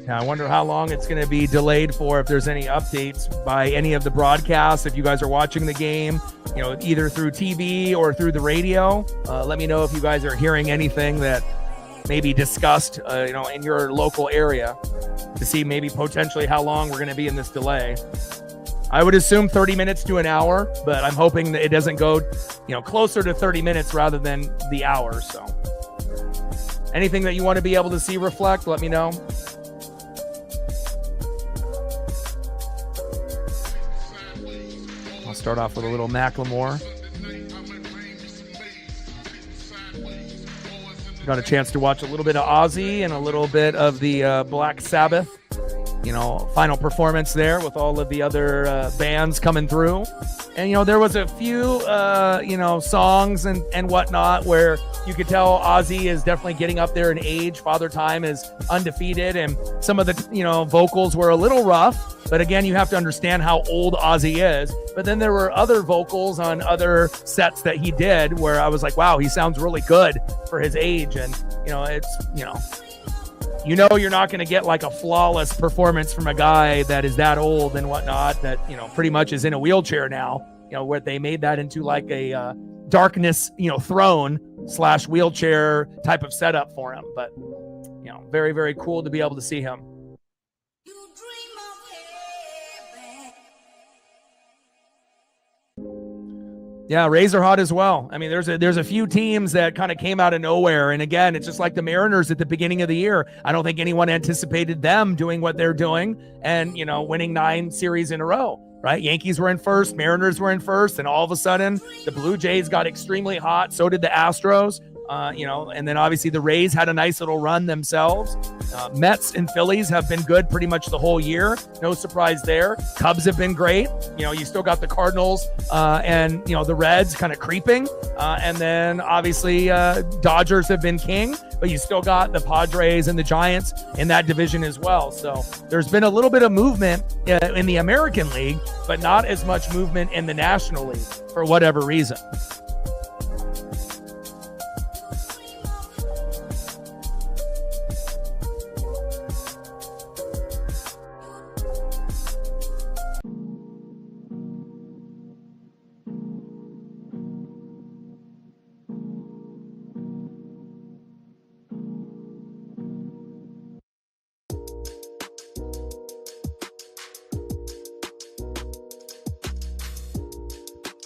Yeah, I wonder how long it's going to be delayed for, if there's any updates by any of the broadcasts. If you guys are watching the game, either through TV or through the radio, let me know if you guys are hearing anything that may be discussed, in your local area, to see maybe potentially how long we're going to be in this delay. I would assume 30 minutes to an hour, but I'm hoping that it doesn't go, closer to 30 minutes rather than the hour. So anything that you want to be able to see reflect, let me know. I'll start off with a little Macklemore. Got a chance to watch a little bit of Ozzy and a little bit of the Black Sabbath, final performance there with all of the other bands coming through. And, there was a few, songs and whatnot where you could tell Ozzy is definitely getting up there in age. Father Time is undefeated, and some of the, vocals were a little rough. But again, you have to understand how old Ozzy is. But then there were other vocals on other sets that he did where I was like, wow, he sounds really good for his age. And, you're not going to get like a flawless performance from a guy that is that old and whatnot, that, pretty much is in a wheelchair now, where they made that into like a darkness, throne / wheelchair type of setup for him. But, very, very cool to be able to see him. Yeah, Razor hot as well. I mean, there's a few teams that kind of came out of nowhere. And again, it's just like the Mariners at the beginning of the year. I don't think anyone anticipated them doing what they're doing and, winning 9 series in a row, right? Yankees were in first, Mariners were in first, and all of a sudden the Blue Jays got extremely hot. So did the Astros. And then obviously the Rays had a nice little run themselves. Mets and Phillies have been good pretty much the whole year. No surprise there. Cubs have been great. You still got the Cardinals and, the Reds kind of creeping. And then obviously Dodgers have been king, but you still got the Padres and the Giants in that division as well. So there's been a little bit of movement in the American League, but not as much movement in the National League for whatever reason.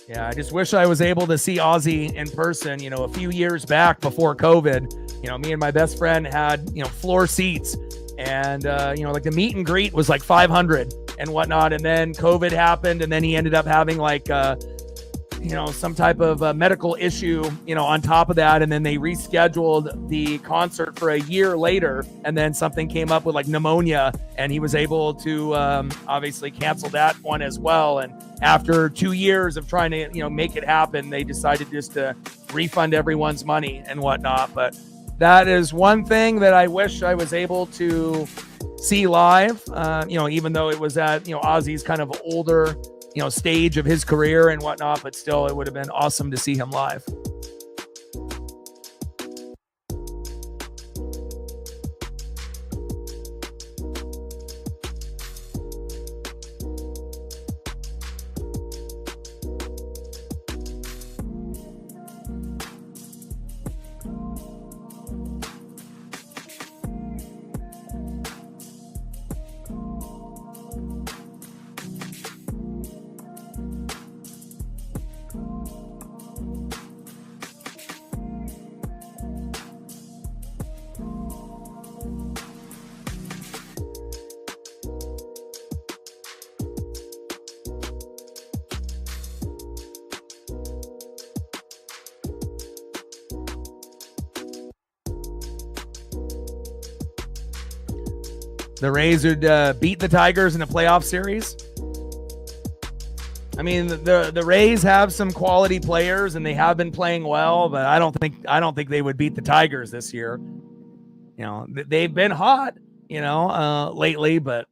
Yeah, I just wish I was able to see Ozzy in person, a few years back before COVID. Me and my best friend had, floor seats, and, like the meet and greet was like 500 and whatnot. And then COVID happened, and then he ended up having like, some type of medical issue, on top of that. And then they rescheduled the concert for a year later. And then something came up with like pneumonia, and he was able to obviously cancel that one as well. And after 2 years of trying to, make it happen, they decided just to refund everyone's money and whatnot. But that is one thing that I wish I was able to see live, even though it was at, Ozzy's kind of older, stage of his career and whatnot, but still it would have been awesome to see him live. The Rays would beat the Tigers in a playoff series. I mean, the Rays have some quality players, and they have been playing well, but I don't think they would beat the Tigers this year. They've been hot, lately, but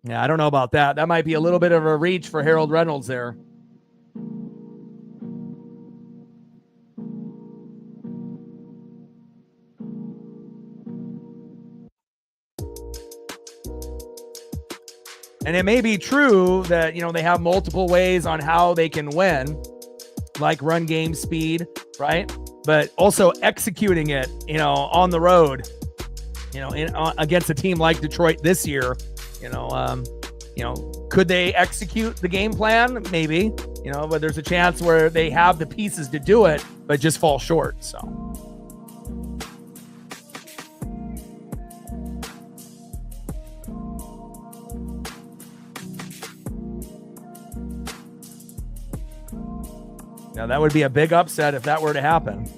yeah, I don't know about that. That might be a little bit of a reach for Harold Reynolds there. And it may be true that, they have multiple ways on how they can win, like run game speed, right? But also executing it, on the road, against a team like Detroit this year, could they execute the game plan? Maybe, but there's a chance where they have the pieces to do it, but just fall short. So. Now, that would be a big upset if that were to happen.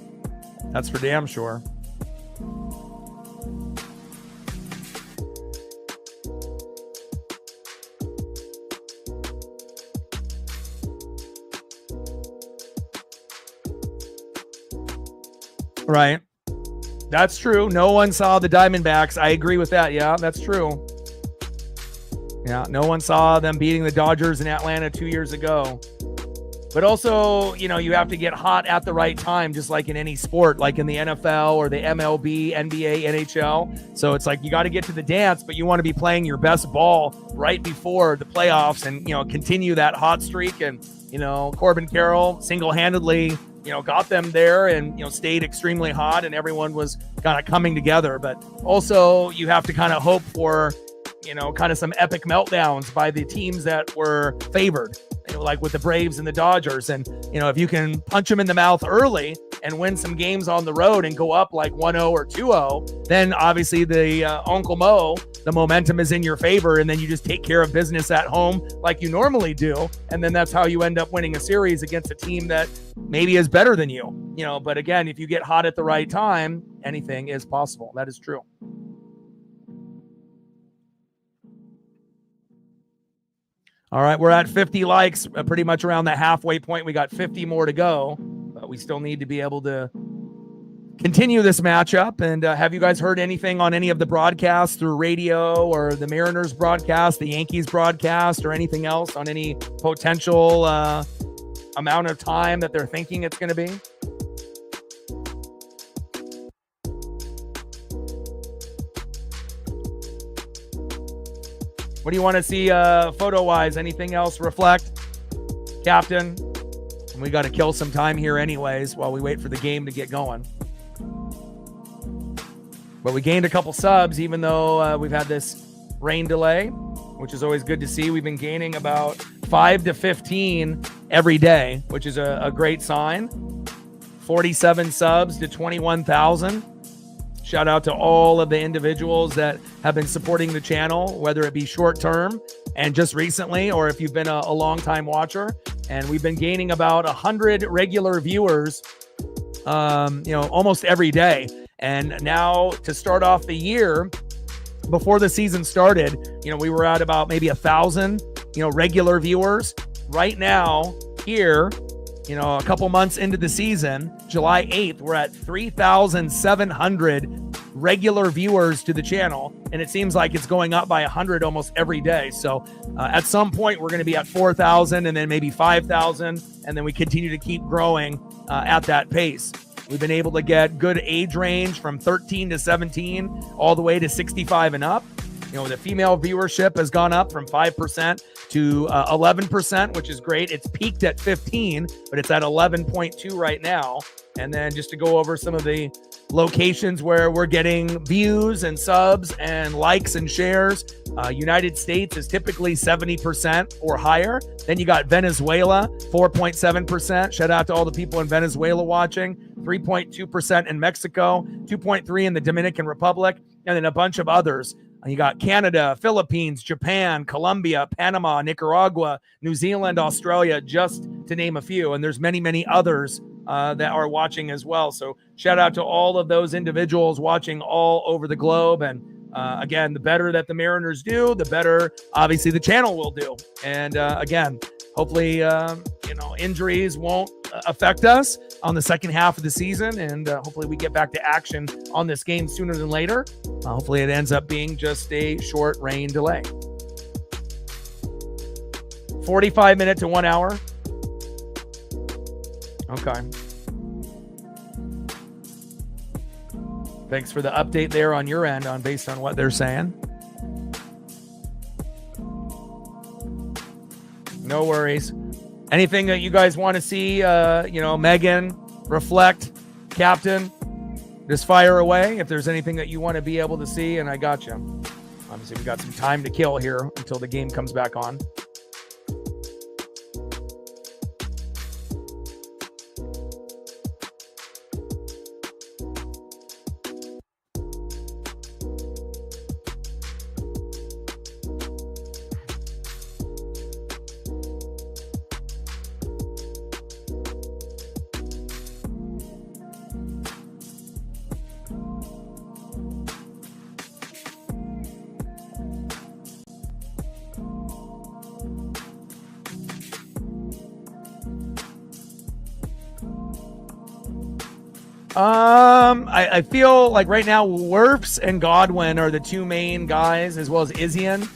That's for damn sure. Right. That's true. No one saw the Diamondbacks. I agree with that. Yeah, that's true. Yeah, no one saw them beating the Dodgers in Atlanta 2 years ago. But also, you have to get hot at the right time, just like in any sport, like in the NFL or the MLB, NBA, NHL. So it's like you got to get to the dance, but you want to be playing your best ball right before the playoffs and, continue that hot streak. And, Corbin Carroll single-handedly, got them there and, stayed extremely hot and everyone was kind of coming together. But also you have to kind of hope for, kind of some epic meltdowns by the teams that were favored. Like with the Braves and the Dodgers. And, if you can punch them in the mouth early and win some games on the road and go up like 1-0 or 2-0, then obviously the Uncle Mo, the momentum is in your favor. And then you just take care of business at home like you normally do. And then that's how you end up winning a series against a team that maybe is better than you. But again, if you get hot at the right time, anything is possible. That is true. All right, we're at 50 likes, pretty much around the halfway point. We got 50 more to go, but we still need to be able to continue this matchup. And have you guys heard anything on any of the broadcasts through radio or the Mariners broadcast, the Yankees broadcast, or anything else on any potential amount of time that they're thinking it's going to be? What do you want to see photo-wise? Anything else reflect, Captain? And we got to kill some time here anyways while we wait for the game to get going. But we gained a couple subs even though we've had this rain delay, which is always good to see. We've been gaining about 5 to 15 every day, which is a great sign. 47 subs to 21,000. Shout out to all of the individuals that have been supporting the channel, whether it be short term and just recently, or if you've been a long time watcher. And we've been gaining about 100 regular viewers, almost every day. And now to start off the year, before the season started, we were at about maybe 1,000, regular viewers. Right now here, a couple months into the season, July 8th, we're at 3,700 regular viewers to the channel. And it seems like it's going up by 100 almost every day. So at some point, we're going to be at 4,000 and then maybe 5,000. And then we continue to keep growing at that pace. We've been able to get good age range from 13 to 17 all the way to 65 and up. The female viewership has gone up from 5% to 11%, which is great. It's peaked at 15, but it's at 11.2 right now. And then just to go over some of the locations where we're getting views and subs and likes and shares. United States is typically 70% or higher. Then you got Venezuela, 4.7%. Shout out to all the people in Venezuela watching. 3.2% in Mexico, 2.3% in the Dominican Republic, and then a bunch of others. You got Canada, Philippines, Japan, Colombia, Panama, Nicaragua, New Zealand, Australia, just to name a few. And there's many, many others that are watching as well. So shout out to all of those individuals watching all over the globe. And again, the better that the Mariners do, the better, obviously, the channel will do. And again, hopefully, injuries won't affect us on the second half of the season. And hopefully we get back to action on this game sooner than later. Hopefully it ends up being just a short rain delay. 45 minutes to 1 hour. Okay. Thanks for the update there on your end based on what they're saying. No worries. Anything that you guys want to see, Megan, Reflect, Captain, just fire away if there's anything that you want to be able to see, and I got you. Obviously, we got some time to kill here until the game comes back on. I feel like right now Werfs and Godwin are the two main guys, as well as Isian,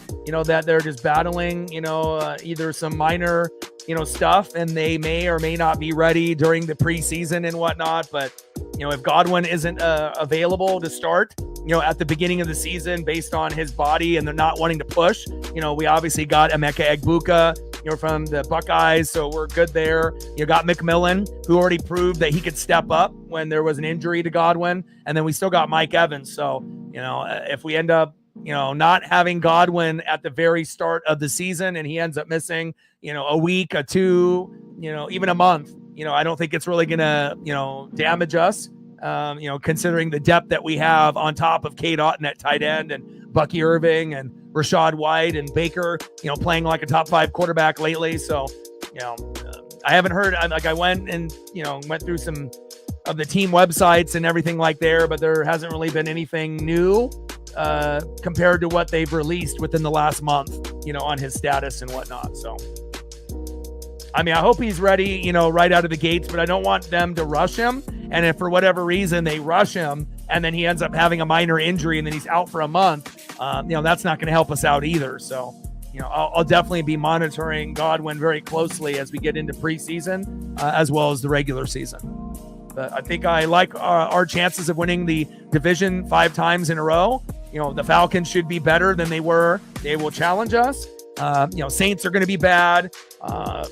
that they're just battling, either some minor, stuff, and they may or may not be ready during the preseason and whatnot. But, if Godwin isn't available to start, at the beginning of the season based on his body and they're not wanting to push, we obviously got Emeka Egbuka, from the Buckeyes, so we're good there. You got McMillan, who already proved that he could step up when there was an injury to Godwin, and then we still got Mike Evans. So, if we end up, not having Godwin at the very start of the season and he ends up missing, a week, a two, even a month, I don't think it's really gonna, damage us. Considering the depth that we have on top of Cade Otton at tight end and Bucky Irving and Rashad White and Baker, playing like a top 5 quarterback lately. So, I haven't heard, I went and, went through some of the team websites and everything like there, but there hasn't really been anything new compared to what they've released within the last month, on his status and whatnot. So, I hope he's ready, right out of the gates, but I don't want them to rush him. And if for whatever reason they rush him and then he ends up having a minor injury and then he's out for a month, that's not going to help us out either. So, I'll definitely be monitoring Godwin very closely as we get into preseason, as well as the regular season. But I think I like our chances of winning the division 5 times in a row. The Falcons should be better than they were. They will challenge us. Saints are going to be bad.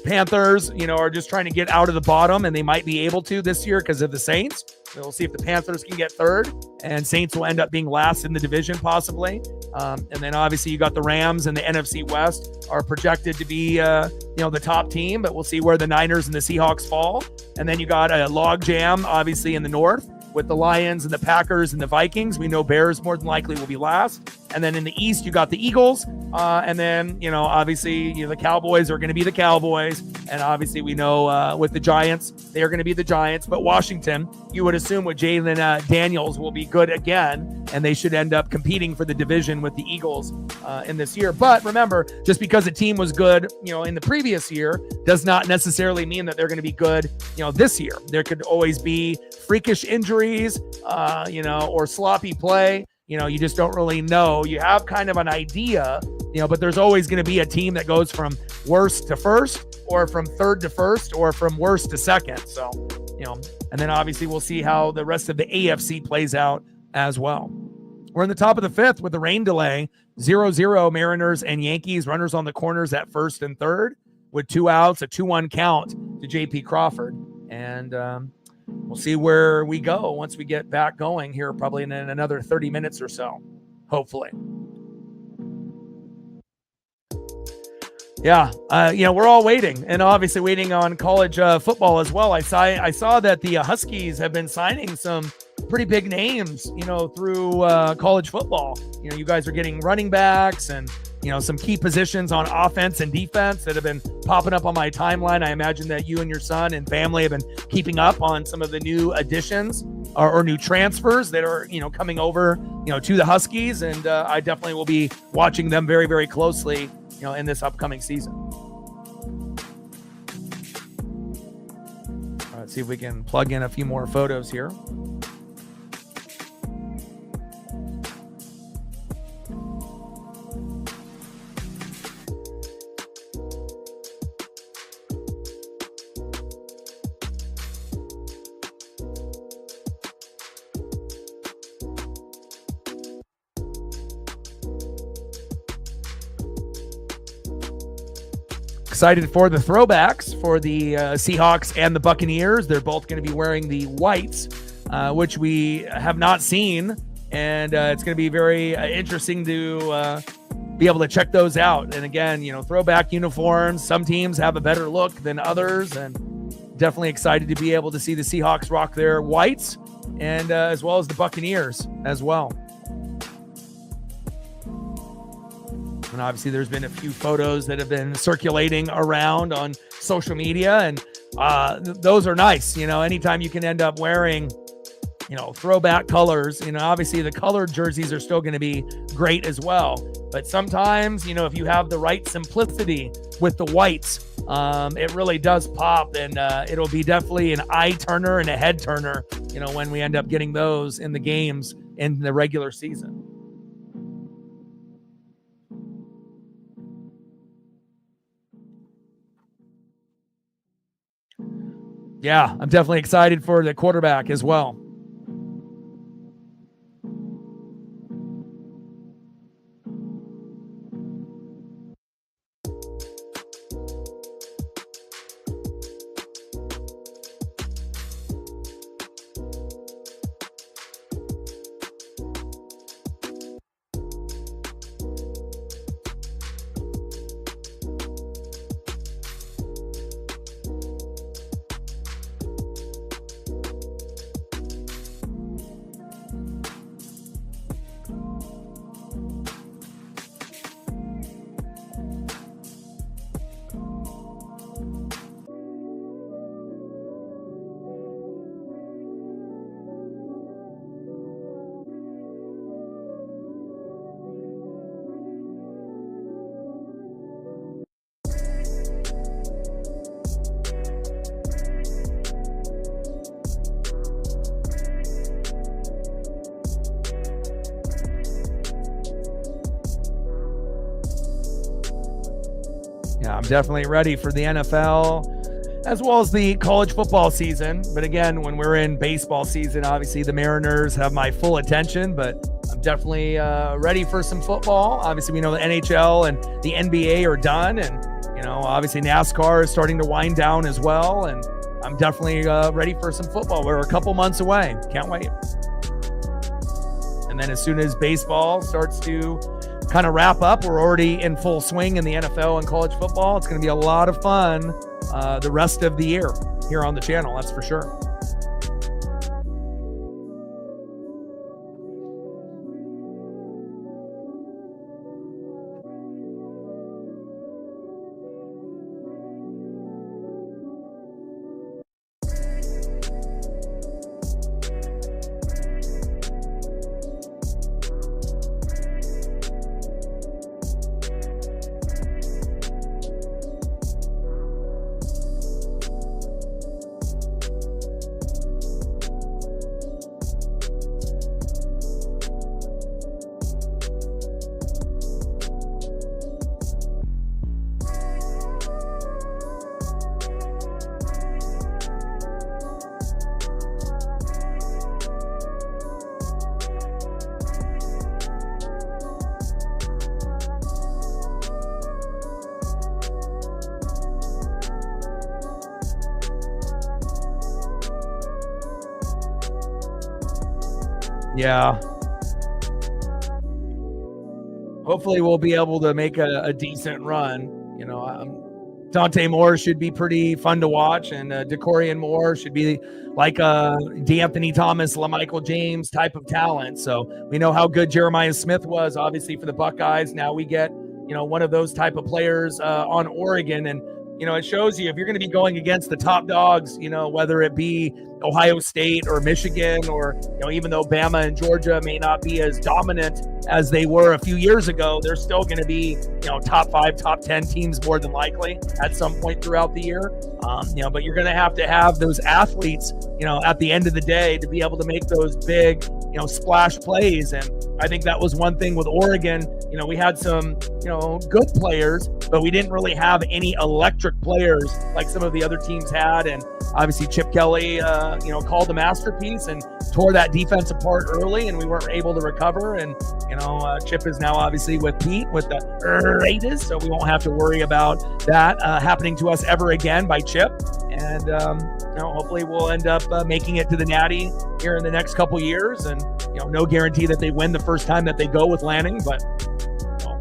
Panthers, are just trying to get out of the bottom, and they might be able to this year because of the Saints. So we'll see if the Panthers can get third, and Saints will end up being last in the division possibly. And then obviously you got the Rams and the NFC West are projected to be, the top team, but we'll see where the Niners and the Seahawks fall. And then you got a log jam, obviously, in the North with the Lions and the Packers and the Vikings. We know Bears more than likely will be last. And then in the East, you got the Eagles. And then, obviously, the Cowboys are going to be the Cowboys. And obviously, we know with the Giants, they are going to be the Giants. But Washington, you would assume with Jalen Daniels will be good again. And they should end up competing for the division with the Eagles in this year. But remember, just because a team was good, in the previous year does not necessarily mean that they're going to be good, this year. There could always be freakish injuries, or sloppy play. You just don't really know. You have kind of an idea, but there's always going to be a team that goes from worst to first, or from third to first, or from worst to second. So, and then obviously we'll see how the rest of the AFC plays out as well. We're in the top of the 5th with the rain delay, 0-0 Mariners and Yankees, runners on the corners at first and third with 2 outs, a 2-1 count to JP Crawford. And, we'll see where we go once we get back going here, probably in another 30 minutes or so, hopefully. Yeah, we're all waiting, and obviously waiting on college football as well. I saw that the Huskies have been signing some pretty big names, through college football. You guys are getting running backs and some key positions on offense and defense that have been popping up on my timeline. I imagine that you and your son and family have been keeping up on some of the new additions or new transfers that are, coming over, to the Huskies. And I definitely will be watching them very, very closely, in this upcoming season. All right, let's see if we can plug in a few more photos here. excited for the throwbacks for the Seahawks and the Buccaneers. They're both going to be wearing the whites, which we have not seen. And it's going to be very interesting to be able to check those out. And again, throwback uniforms. Some teams have a better look than others. And definitely excited to be able to see the Seahawks rock their whites, and as well as the Buccaneers as well. And obviously there's been a few photos that have been circulating around on social media, and those are nice. Anytime you can end up wearing, throwback colors, obviously the colored jerseys are still going to be great as well. But sometimes, if you have the right simplicity with the whites, it really does pop, and it'll be definitely an eye turner and a head turner, when we end up getting those in the games in the regular season. Yeah, I'm definitely excited for the quarterback as well. Yeah, I'm definitely ready for the NFL as well as the college football season. But again, when we're in baseball season, obviously the Mariners have my full attention, but I'm definitely ready for some football. Obviously, we know the NHL and the NBA are done, and obviously NASCAR is starting to wind down as well. And I'm definitely ready for some football. We're a couple months away. Can't wait. And then as soon as baseball starts to kind of wrap up, we're already in full swing in the NFL and college football. It's going to be a lot of fun the rest of the year here on the channel, that's for sure. Yeah. Hopefully we'll be able to make a decent run. Dante Moore should be pretty fun to watch, and DeCorian Moore should be like a DeAnthony Thomas, LaMichael James type of talent. So we know how good Jeremiah Smith was, obviously, for the Buckeyes. Now we get, one of those type of players on Oregon, and it shows you if you're going to be going against the top dogs, whether it be Ohio State or Michigan, or even though Bama and Georgia may not be as dominant as they were a few years ago, they're still going to be top 5, top 10 teams more than likely at some point throughout the year. But you're going to have those athletes at the end of the day to be able to make those big splash plays. And I think that was one thing with Oregon. We had some good players, but we didn't really have any electric players like some of the other teams had. And obviously Chip Kelly, called a masterpiece and tore that defense apart early, and we weren't able to recover. And, Chip is now obviously with Pete with the Raiders, so we won't have to worry about that happening to us ever again by Chip. And, hopefully we'll end up making it to the Natty here in the next couple years. And, no guarantee that they win the first time that they go with Lanning, but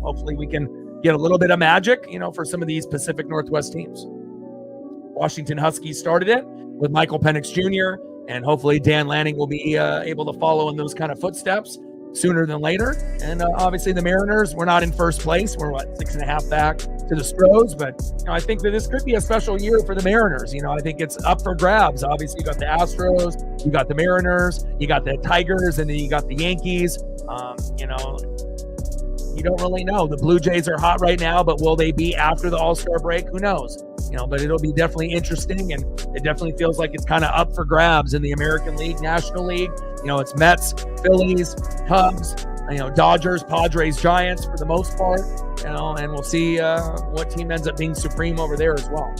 hopefully we can get a little bit of magic, for some of these Pacific Northwest teams. Washington Huskies started it with Michael Penix Jr., and hopefully Dan Lanning will be able to follow in those kind of footsteps sooner than later. And obviously the Mariners, we're not in first place. We're 6.5 back to the Stros, but I think that this could be a special year for the Mariners. I think it's up for grabs. Obviously you got the Astros, you got the Mariners, you got the Tigers, and then you got the Yankees. You don't really know. The Blue Jays are hot right now, but will they be after the All-Star break? Who knows? But it'll be definitely interesting, and it definitely feels like it's kind of up for grabs in the American League, National League. It's Mets, Phillies, Cubs, Dodgers, Padres, Giants for the most part, and we'll see what team ends up being supreme over there as well.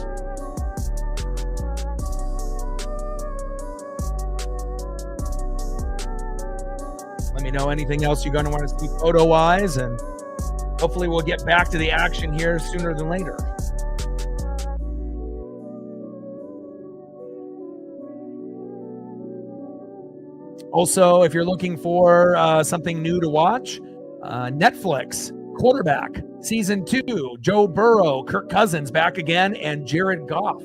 Let me know anything else you're going to want to see photo-wise, and hopefully we'll get back to the action here sooner than later. Also, if you're looking for something new to watch, Netflix, Quarterback, Season 2, Joe Burrow, Kirk Cousins back again, and Jared Goff.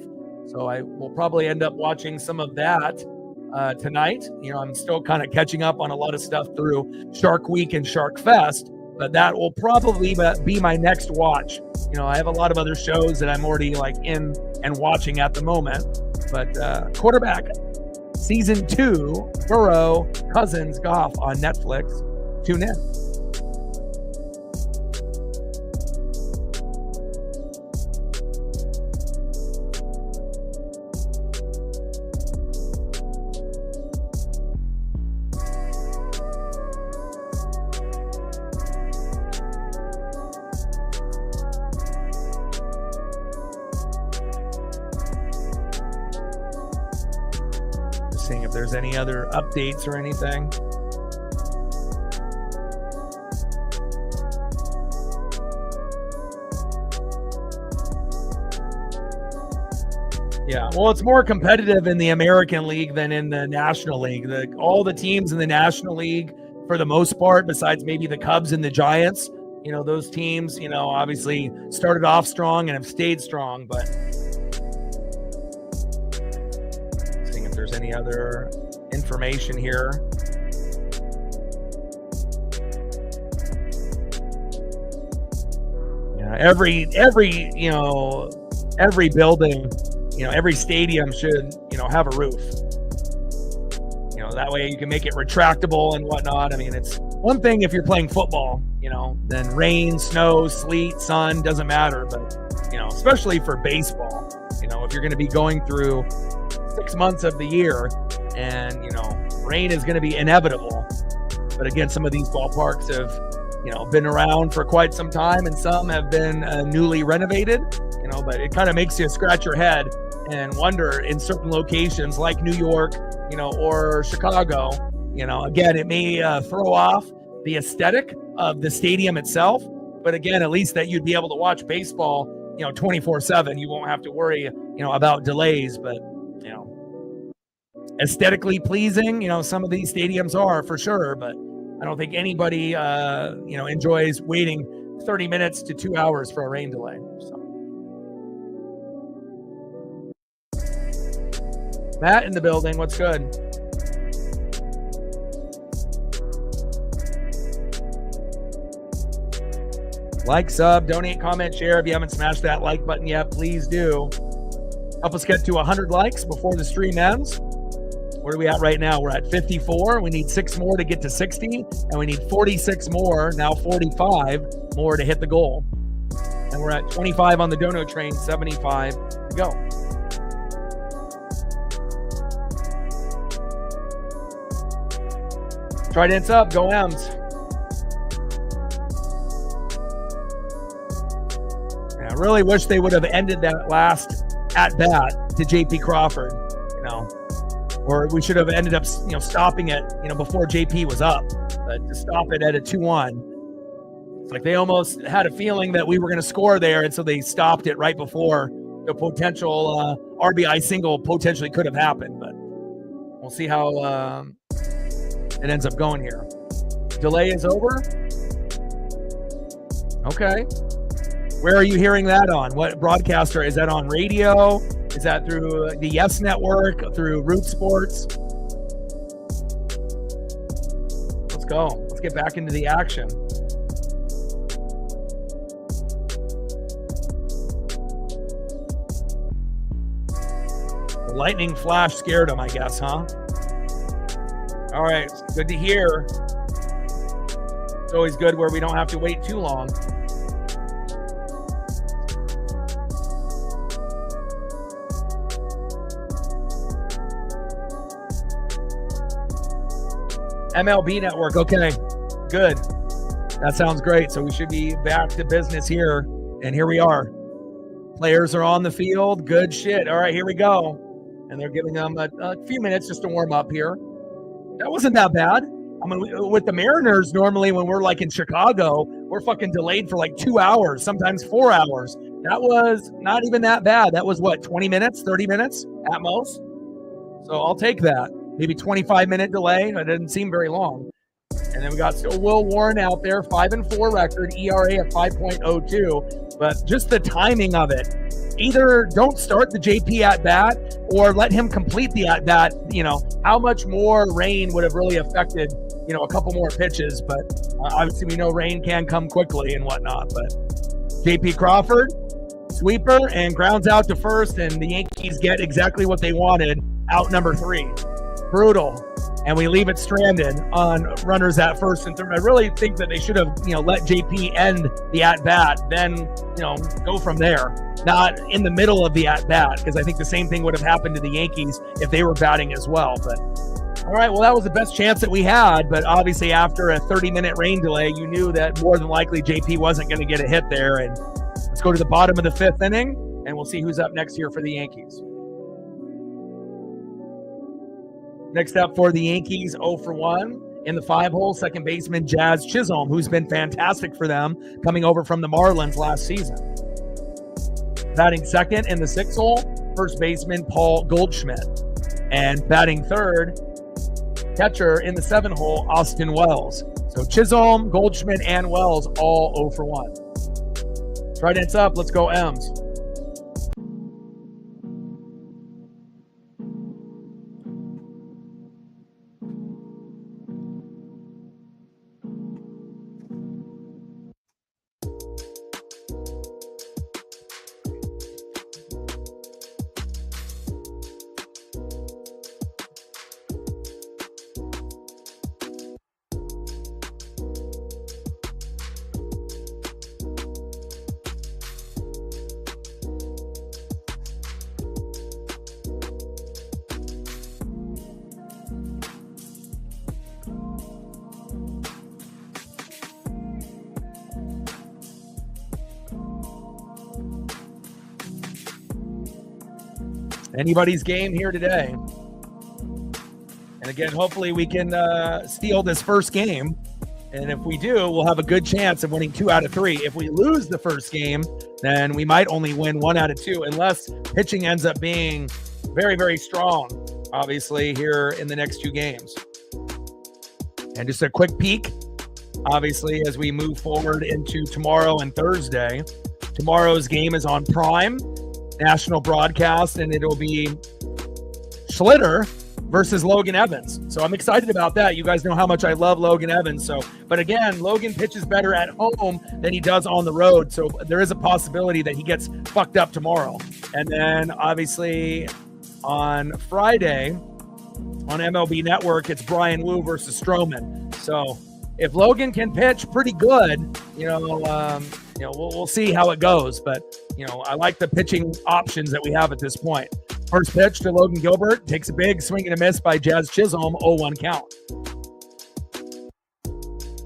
So I will probably end up watching some of that tonight. I'm still kind of catching up on a lot of stuff through Shark Week and Shark Fest, but that will probably be my next watch. I have a lot of other shows that I'm already in and watching at the moment, but Quarterback, Season 2, Burrow, Cousins, Goff on Netflix. Tune in. Seeing if there's any other updates or anything. Yeah, well, it's more competitive in the American League than in the National League. All the teams in the National League, for the most part, besides maybe the Cubs and the Giants, those teams, obviously started off strong and have stayed strong, but if there's any other information here. Every building, every stadium should, have a roof. That way you can make it retractable and whatnot. I mean, it's one thing if you're playing football, then rain, snow, sleet, sun, doesn't matter. But, especially for baseball, if you're going to be going through 6 months of the year and rain is going to be inevitable. But again, some of these ballparks have been around for quite some time, and some have been newly renovated, but it kind of makes you scratch your head and wonder in certain locations like New York, or Chicago, again, it may throw off the aesthetic of the stadium itself, but again, at least that you'd be able to watch baseball 24/7. You won't have to worry about delays. But aesthetically pleasing, some of these stadiums are for sure, but I don't think anybody enjoys waiting 30 minutes to 2 hours for a rain delay. So Matt in the building, what's good? Like, sub, donate, comment, share. If you haven't smashed that like button yet, please do. Help us get to 100 likes before the stream ends. Where are we at right now? We're at 54. We need 6 more to get to 60, and we need 46 more, now 45 more to hit the goal. And we're at 25 on the dono train, 75 to go. Trident's up, go M's. really wish they would have ended that last at bat to JP Crawford, or we should have ended up, stopping it, before JP was up, but to stop it at a 2-1. It's like they almost had a feeling that we were going to score there, and so they stopped it right before the potential RBI single potentially could have happened, but we'll see how it ends up going here. Delay is over. Okay. Where are you hearing that on? What broadcaster? Is that on radio? Is that through the Yes Network, through Root Sports? Let's go. Let's get back into the action. The lightning flash scared him, I guess, huh? All right. Good to hear. It's always good where we don't have to wait too long. MLB Network. Okay, good. That sounds great. So we should be back to business here. And here we are. Players are on the field. Good shit. All right, here we go. And they're giving them a few minutes just to warm up here. That wasn't that bad. I mean, with the Mariners, normally when we're like in Chicago, we're fucking delayed for like 2 hours, sometimes 4 hours. That was not even that bad. That was what, 20 minutes, 30 minutes at most? So I'll take that. Maybe 25-minute delay. That didn't seem very long. And then we got still Will Warren out there, 5-4 record, ERA at 5.02. But just the timing of it. Either don't start the JP at bat or let him complete the at bat. How much more rain would have really affected, a couple more pitches. But obviously we know rain can come quickly and whatnot. But JP Crawford, sweeper, and grounds out to first. And the Yankees get exactly what they wanted, out number 3. Brutal. And we leave it stranded on runners at first and third. I really think that they should have, let JP end the at-bat, then, go from there. Not in the middle of the at-bat, because I think the same thing would have happened to the Yankees if they were batting as well. But, all right, well, that was the best chance that we had. But obviously after a 30-minute rain delay, you knew that more than likely JP wasn't going to get a hit there. And let's go to the bottom of the 5th inning, and we'll see who's up next here for the Yankees. Next up for the Yankees, 0-for-1 in the 5-hole, second baseman Jazz Chisholm, who's been fantastic for them, coming over from the Marlins last season. Batting second in the 6-hole, first baseman Paul Goldschmidt. And batting third, catcher in the 7-hole, Austin Wells. So Chisholm, Goldschmidt, and Wells all 0-for-1. Trident's up. Let's go M's. Anybody's game here today. And again, hopefully we can steal this first game. And if we do, we'll have a good chance of winning 2 out of 3. If we lose the first game, then we might only win 1 out of 2, unless pitching ends up being very, very strong, obviously, here in the next 2 games. And just a quick peek, obviously, as we move forward into tomorrow and Thursday. Tomorrow's game is on Prime, national broadcast, and it'll be Schlitter versus Logan Evans. So I'm excited about that. You guys know how much I love Logan Evans. But again, Logan pitches better at home than he does on the road. So there is a possibility that he gets fucked up tomorrow. And then obviously on Friday on MLB Network, it's Brian Wu versus Stroman. So if Logan can pitch pretty good, we'll see how it goes. But, I like the pitching options that we have at this point. First pitch to Logan Gilbert, takes a big swing and a miss by Jazz Chisholm, 0-1 count.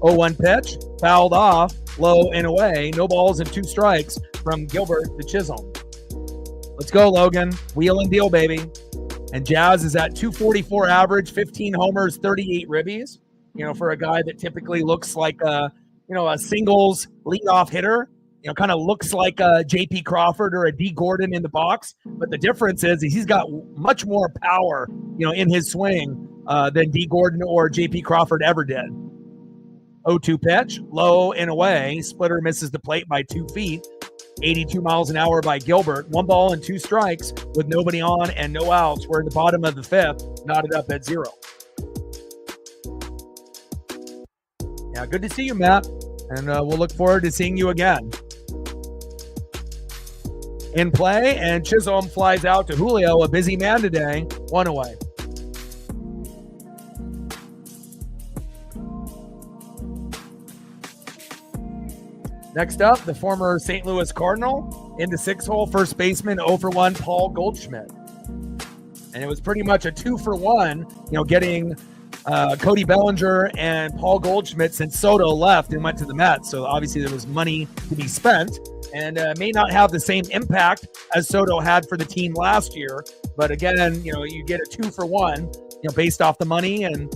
0-1 pitch, fouled off, low and away, no balls and 2 strikes. from Gilbert to Chisholm. Let's go, Logan. Wheel and deal, baby. And Jazz is at 244 average, 15 homers, 38 ribbies. For a guy that typically looks like a singles leadoff hitter, kind of looks like a J.P. Crawford or a D. Gordon in the box. But the difference is he's got much more power, in his swing than D. Gordon or J.P. Crawford ever did. 0-2 pitch, low and away. Splitter misses the plate by 2 feet. 82 miles an hour by Gilbert. 1 ball and 2 strikes with nobody on and no outs. We're in the bottom of the 5th, knotted up at 0. Yeah, good to see you, Matt. And we'll look forward to seeing you again. In play, and Chisholm flies out to Julio, a busy man today, 1 away. Next up, the former St. Louis Cardinal in the 6-hole, first baseman, 0-for-1, Paul Goldschmidt. And it was pretty much a 2-for-1, getting Cody Bellinger and Paul Goldschmidt since Soto left and went to the Mets. So obviously there was money to be spent, and may not have the same impact as Soto had for the team last year. But again, you get a 2-for-1, based off the money. And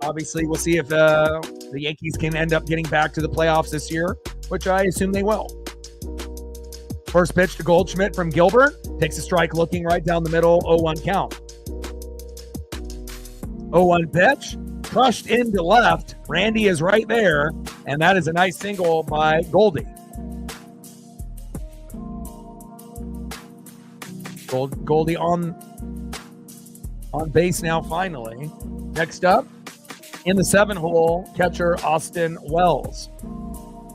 obviously we'll see if the Yankees can end up getting back to the playoffs this year, which I assume they will. First pitch to Goldschmidt from Gilbert. Takes a strike looking right down the middle, 0-1 count. 0-1 pitch, crushed into left. Randy is right there, and that is a nice single by Goldie. Goldie on base now finally. Next up, in the 7-hole, catcher Austin Wells.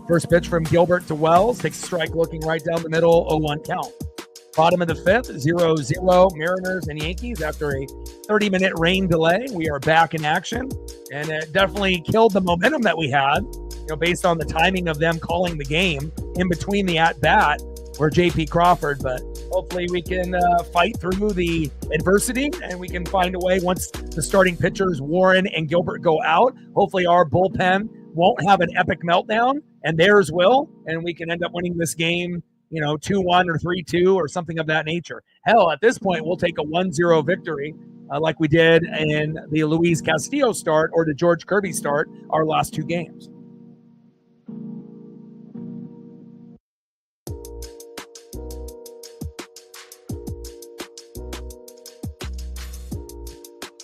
First pitch from Gilbert to Wells. Takes a strike looking right down the middle, 0-1 count. Bottom of the 5th, 0-0 Mariners and Yankees after a 30-minute rain delay. We are back in action, and it definitely killed the momentum that we had, based on the timing of them calling the game in between the at-bat or J.P. Crawford. But hopefully we can fight through the adversity, and we can find a way once the starting pitchers Warren and Gilbert go out. Hopefully our bullpen won't have an epic meltdown, and theirs will, and we can end up winning this game 2-1 or 3-2 or something of that nature. Hell, at this point, we'll take a 1-0 victory like we did in the Luis Castillo start or the George Kirby start, our last 2 games.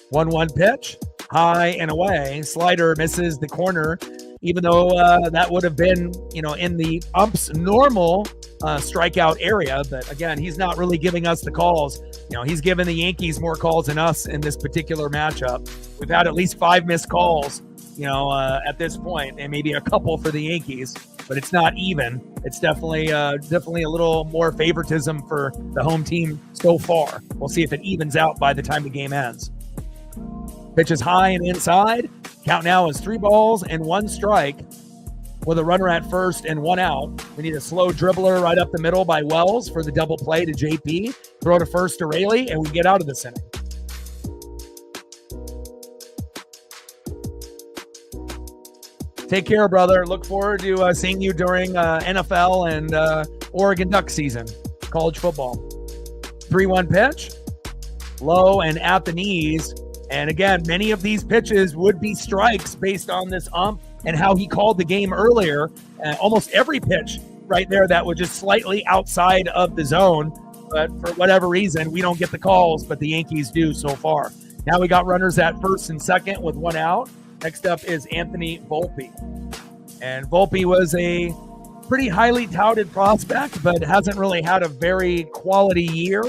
One pitch, high and away. Slider misses the corner, even though that would have been, in the ump's normal strikeout area. But again, he's not really giving us the calls. He's giving the Yankees more calls than us in this particular matchup. We've had at least 5 missed calls, at this point, and maybe a couple for the Yankees, but it's not even. It's definitely a little more favoritism for the home team so far. We'll see if it evens out by the time the game ends. Pitch is high and inside. Count now is 3 balls and 1 strike with a runner at first and 1 out. We need a slow dribbler right up the middle by Wells for the double play to JP. Throw to first to Raley, and we get out of this inning. Take care, brother. Look forward to seeing you during NFL and Oregon Duck season, college football. 3-1 pitch, low and at the knees. And again, many of these pitches would be strikes based on this ump and how he called the game earlier. Almost every pitch right there that was just slightly outside of the zone. But for whatever reason, we don't get the calls, but the Yankees do so far. Now we got runners at first and second with 1 out. Next up is Anthony Volpe. And Volpe was a pretty highly touted prospect, but hasn't really had a very quality year.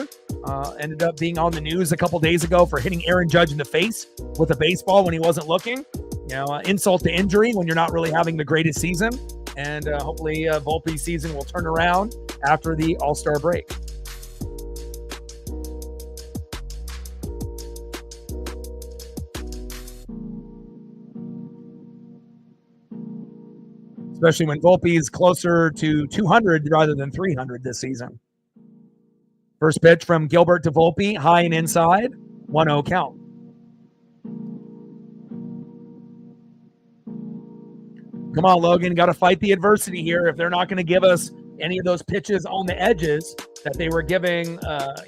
Ended up being on the news a couple days ago for hitting Aaron Judge in the face with a baseball when he wasn't looking. Insult to injury when you're not really having the greatest season. And hopefully Volpe's season will turn around after the All-Star break. Especially when Volpe is closer to 200 rather than 300 this season. First pitch from Gilbert to Volpe, high and inside, 1-0 count. Come on, Logan, got to fight the adversity here. If they're not going to give us any of those pitches on the edges that they were giving,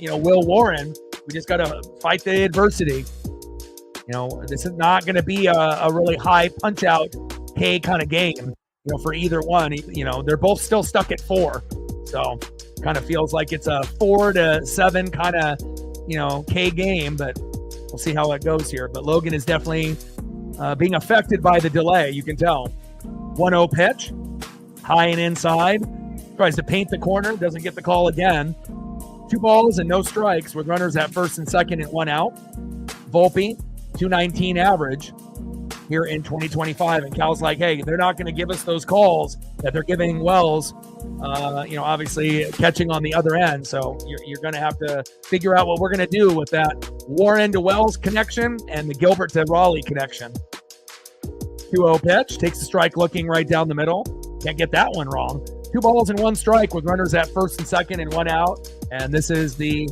Will Warren. We just got to fight the adversity. This is not going to be a really high punch out K kind of game, for either one. They're both still stuck at 4. So kind of feels like it's a 4-7 kind of, K game, but we'll see how it goes here. But Logan is definitely being affected by the delay. You can tell. 1-0 pitch, high and inside. Tries to paint the corner, doesn't get the call again. 2 balls and no strikes with runners at first and second and 1 out. Volpe, 219 average here in 2025. And Cal's like, hey, they're not going to give us those calls that they're giving Wells, obviously catching on the other end. So you're going to have to figure out what we're going to do with that Warren to Wells connection and the Gilbert to Raleigh connection. 2-0 pitch, takes a strike looking right down the middle. Can't get that one wrong. 2 balls and 1 strike with runners at first and second and 1 out. And this is the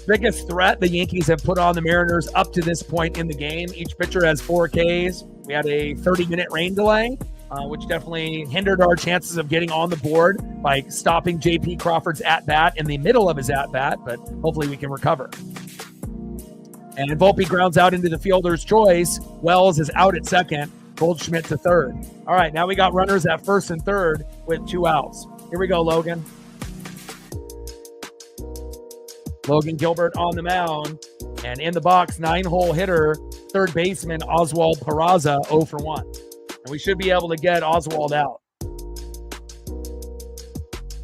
biggest threat the Yankees have put on the Mariners up to this point in the game. Each pitcher has 4 Ks. We had a 30-minute rain delay, which definitely hindered our chances of getting on the board by stopping J.P. Crawford's at-bat in the middle of his at-bat, but hopefully we can recover. And Volpe grounds out into the fielder's choice. Wells is out at second. Goldschmidt to third. All right, now we got runners at first and third with 2 outs. Here we go, Logan. Logan Gilbert on the mound. And in the box, 9-hole hitter, third baseman Oswald Peraza, 0 for 1. And we should be able to get Oswald out.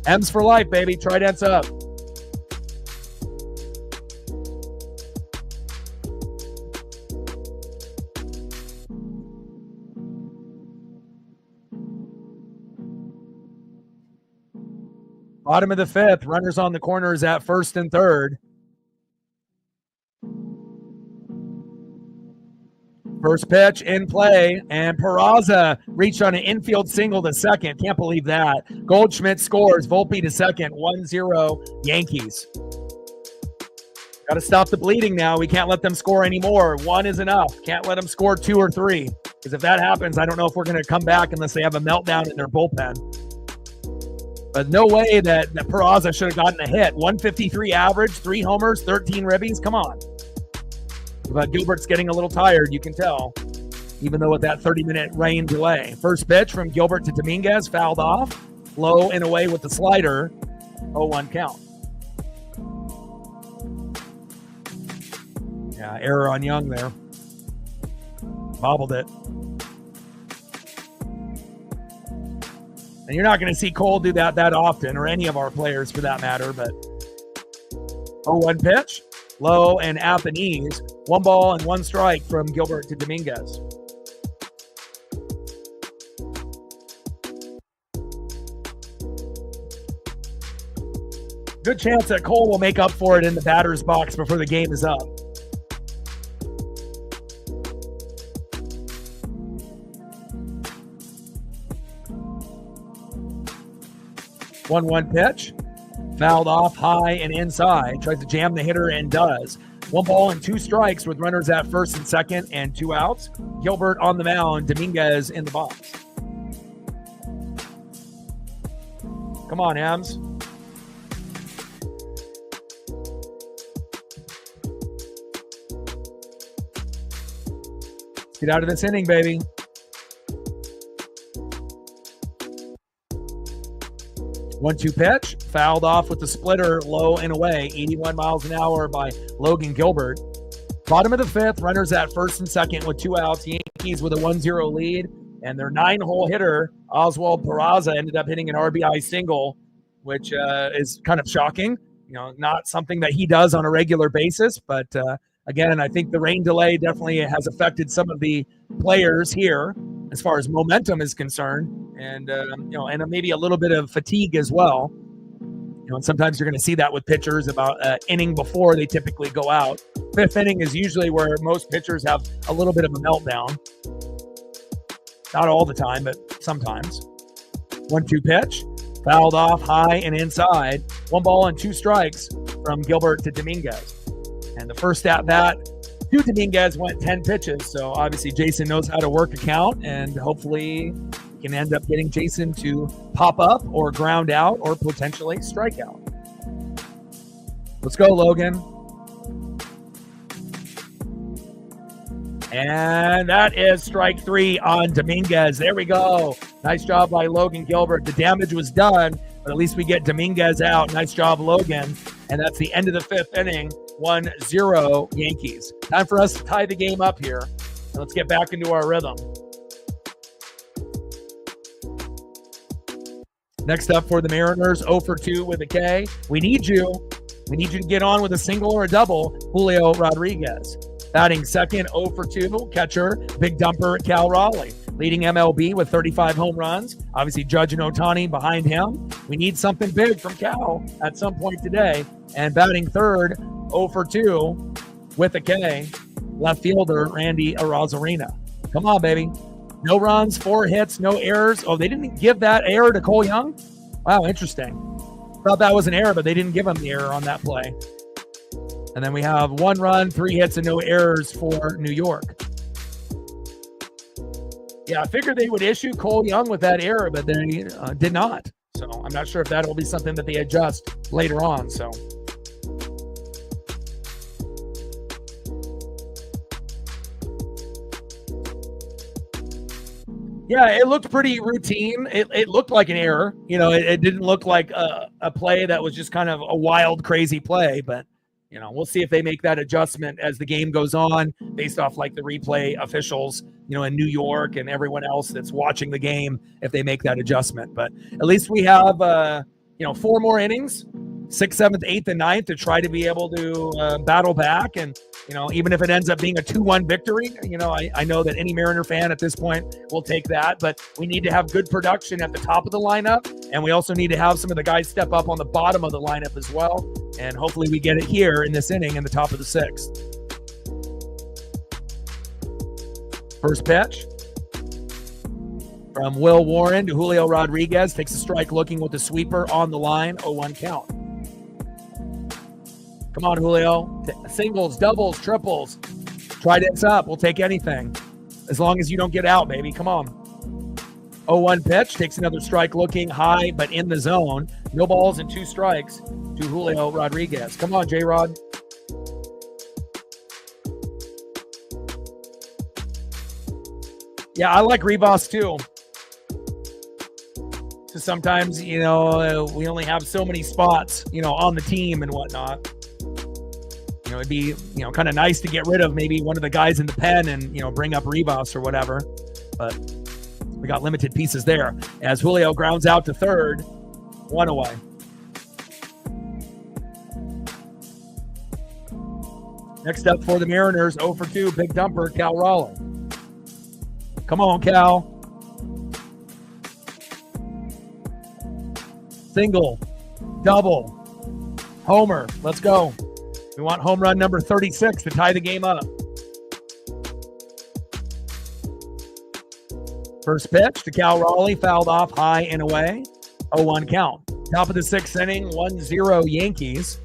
M's for life, baby. Trident's up. Bottom of the 5th, runners on the corners at first and third. First pitch in play, and Peraza reached on an infield single to second. Can't believe that. Goldschmidt scores. Volpe to second. 1-0 Yankees. Got to stop the bleeding now. We can't let them score anymore. 1 is enough. Can't let them score 2 or 3. Because if that happens, I don't know if we're going to come back unless they have a meltdown in their bullpen. But no way that Peraza should have gotten a hit. 153 average, 3 homers, 13 ribbies. Come on. But Gilbert's getting a little tired, you can tell, even though with that 30-minute rain delay. First pitch from Gilbert to Dominguez, fouled off. Low and away with the slider. 0-1 count. Yeah, error on Young there. Bobbled it. And you're not going to see Cole do that often, or any of our players for that matter, but 0-1 pitch, low and at the knees. 1 ball and 1 strike from Gilbert to Dominguez. Good chance that Cole will make up for it in the batter's box before the game is up. One pitch, fouled off high and inside. Tries to jam the hitter and does. 1 ball and 2 strikes with runners at first and second and 2 outs. Gilbert on the mound, Dominguez in the box. Come on, Hams. Get out of this inning, baby. One-two pitch, fouled off with the splitter, low and away. 81 miles an hour by Logan Gilbert. Bottom of the 5th, runners at first and second with 2 outs. Yankees with a 1-0 lead, and their 9-hole hitter, Oswald Peraza, ended up hitting an RBI single, which is kind of shocking. Not something that he does on a regular basis, but again, I think the rain delay definitely has affected some of the players here as far as momentum is concerned, and and maybe a little bit of fatigue as well. And sometimes you're going to see that with pitchers about inning before they typically go out. 5th inning is usually where most pitchers have a little bit of a meltdown. Not all the time, but sometimes. 1-2 pitch, fouled off high and inside. 1 ball and 2 strikes from Gilbert to Dominguez. And the first at bat to Dominguez went 10 pitches. So obviously Jason knows how to work a count, and hopefully can end up getting Jason to pop up or ground out or potentially strike out. Let's go, Logan. And that is strike 3 on Dominguez. There we go. Nice job by Logan Gilbert. The damage was done, but at least we get Dominguez out. Nice job, Logan. And that's the end of the 5th inning. 1-0 Yankees. Time for us to tie the game up here. And let's get back into our rhythm. Next up for the Mariners, 0 for 2 with a K. We need you. We need you to get on with a single or a double, Julio Rodriguez. Batting second, 0 for 2, catcher, big dumper, Cal Raleigh. Leading MLB with 35 home runs. Obviously, Judge and Ohtani behind him. We need something big from Cal at some point today. And batting third, 0 for 2 with a K, left fielder, Randy Arozarena. Come on, baby. No runs, 4 hits, no errors. Oh, they didn't give that error to Cole Young? Wow, interesting. Thought that was an error, but they didn't give him the error on that play. And then we have 1 run, 3 hits, and no errors for New York. Yeah, I figured they would issue Cole Young with that error, but they did not. So I'm not sure if that will be something that they adjust later on. So. Yeah, it looked pretty routine. It looked like an error. You know, it didn't look like a play that was just kind of a wild, crazy play. But, you know, we'll see if they make that adjustment as the game goes on based off like the replay officials, you know, in New York and everyone else that's watching the game, if they make that adjustment. But at least we have, 4 more innings, 6th, 7th, 8th, and 9th to try to be able to battle back. And, you know, even if it ends up being a 2-1 victory, you know, I know that any Mariner fan at this point will take that, but we need to have good production at the top of the lineup. And we also need to have some of the guys step up on the bottom of the lineup as well. And hopefully we get it here in this inning in the top of the 6th. First pitch from Will Warren to Julio Rodriguez. Takes a strike looking with the sweeper on the line. 0-1 count. Come on, Julio. Singles, doubles, triples. Try this up. We'll take anything. As long as you don't get out, baby. Come on. 0-1 pitch. Takes another strike looking high, but in the zone. No balls and 2 strikes to Julio Rodriguez. Come on, J-Rod. Yeah, I like Rivas too. So sometimes, you know, we only have so many spots, you know, on the team and whatnot. You know, it'd be, you know, kind of nice to get rid of maybe one of the guys in the pen and, you know, bring up Rivas or whatever. But we got limited pieces there. As Julio grounds out to third, 1 away. Next up for the Mariners, 0 for 2, big dumper, Cal Raleigh. Come on, Cal. Single, double, homer. Let's go. We want home run number 36 to tie the game up. First pitch to Cal Raleigh, fouled off high and away. 0-1 count. Top of the 6th inning, 1-0 Yankees.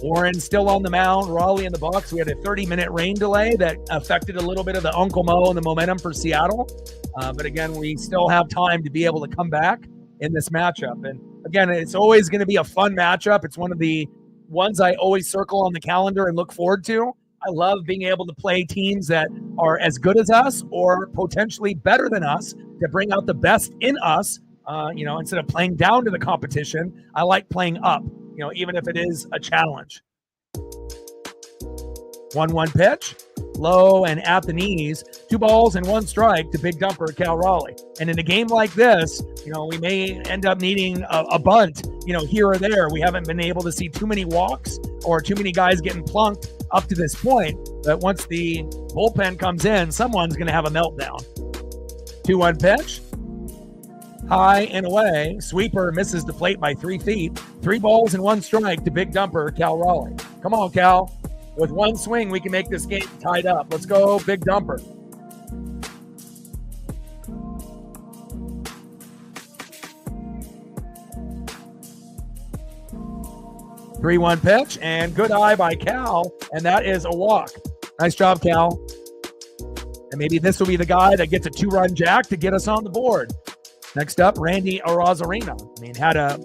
Warren still on the mound, Raleigh in the box. We had a 30-minute rain delay that affected a little bit of the Uncle Mo and the momentum for Seattle. But again, we still have time to be able to come back in this matchup. And again, it's always going to be a fun matchup. It's one of the ones I always circle on the calendar and look forward to. I love being able to play teams that are as good as us or potentially better than us to bring out the best in us. Instead of playing down to the competition, I like playing up, you know, even if it is a challenge. 1-1 pitch, low and at the knees, 2 balls and 1 strike to big dumper Cal Raleigh. And in a game like this, you know, we may end up needing a bunt, you know, here or there. We haven't been able to see too many walks or too many guys getting plunked up to this point. But once the bullpen comes in, someone's going to have a meltdown. 2-1 pitch. High and away. Sweeper misses the plate by 3 feet. 3 balls and 1 strike to big dumper Cal Raleigh. Come on, Cal. With 1 swing, we can make this game tied up. Let's go, big dumper. Three-1 pitch, and good eye by Cal, and that is a walk. Nice job, Cal. And maybe this will be the guy that gets a 2-run jack to get us on the board. Next up, Randy Arozarena. I mean, had a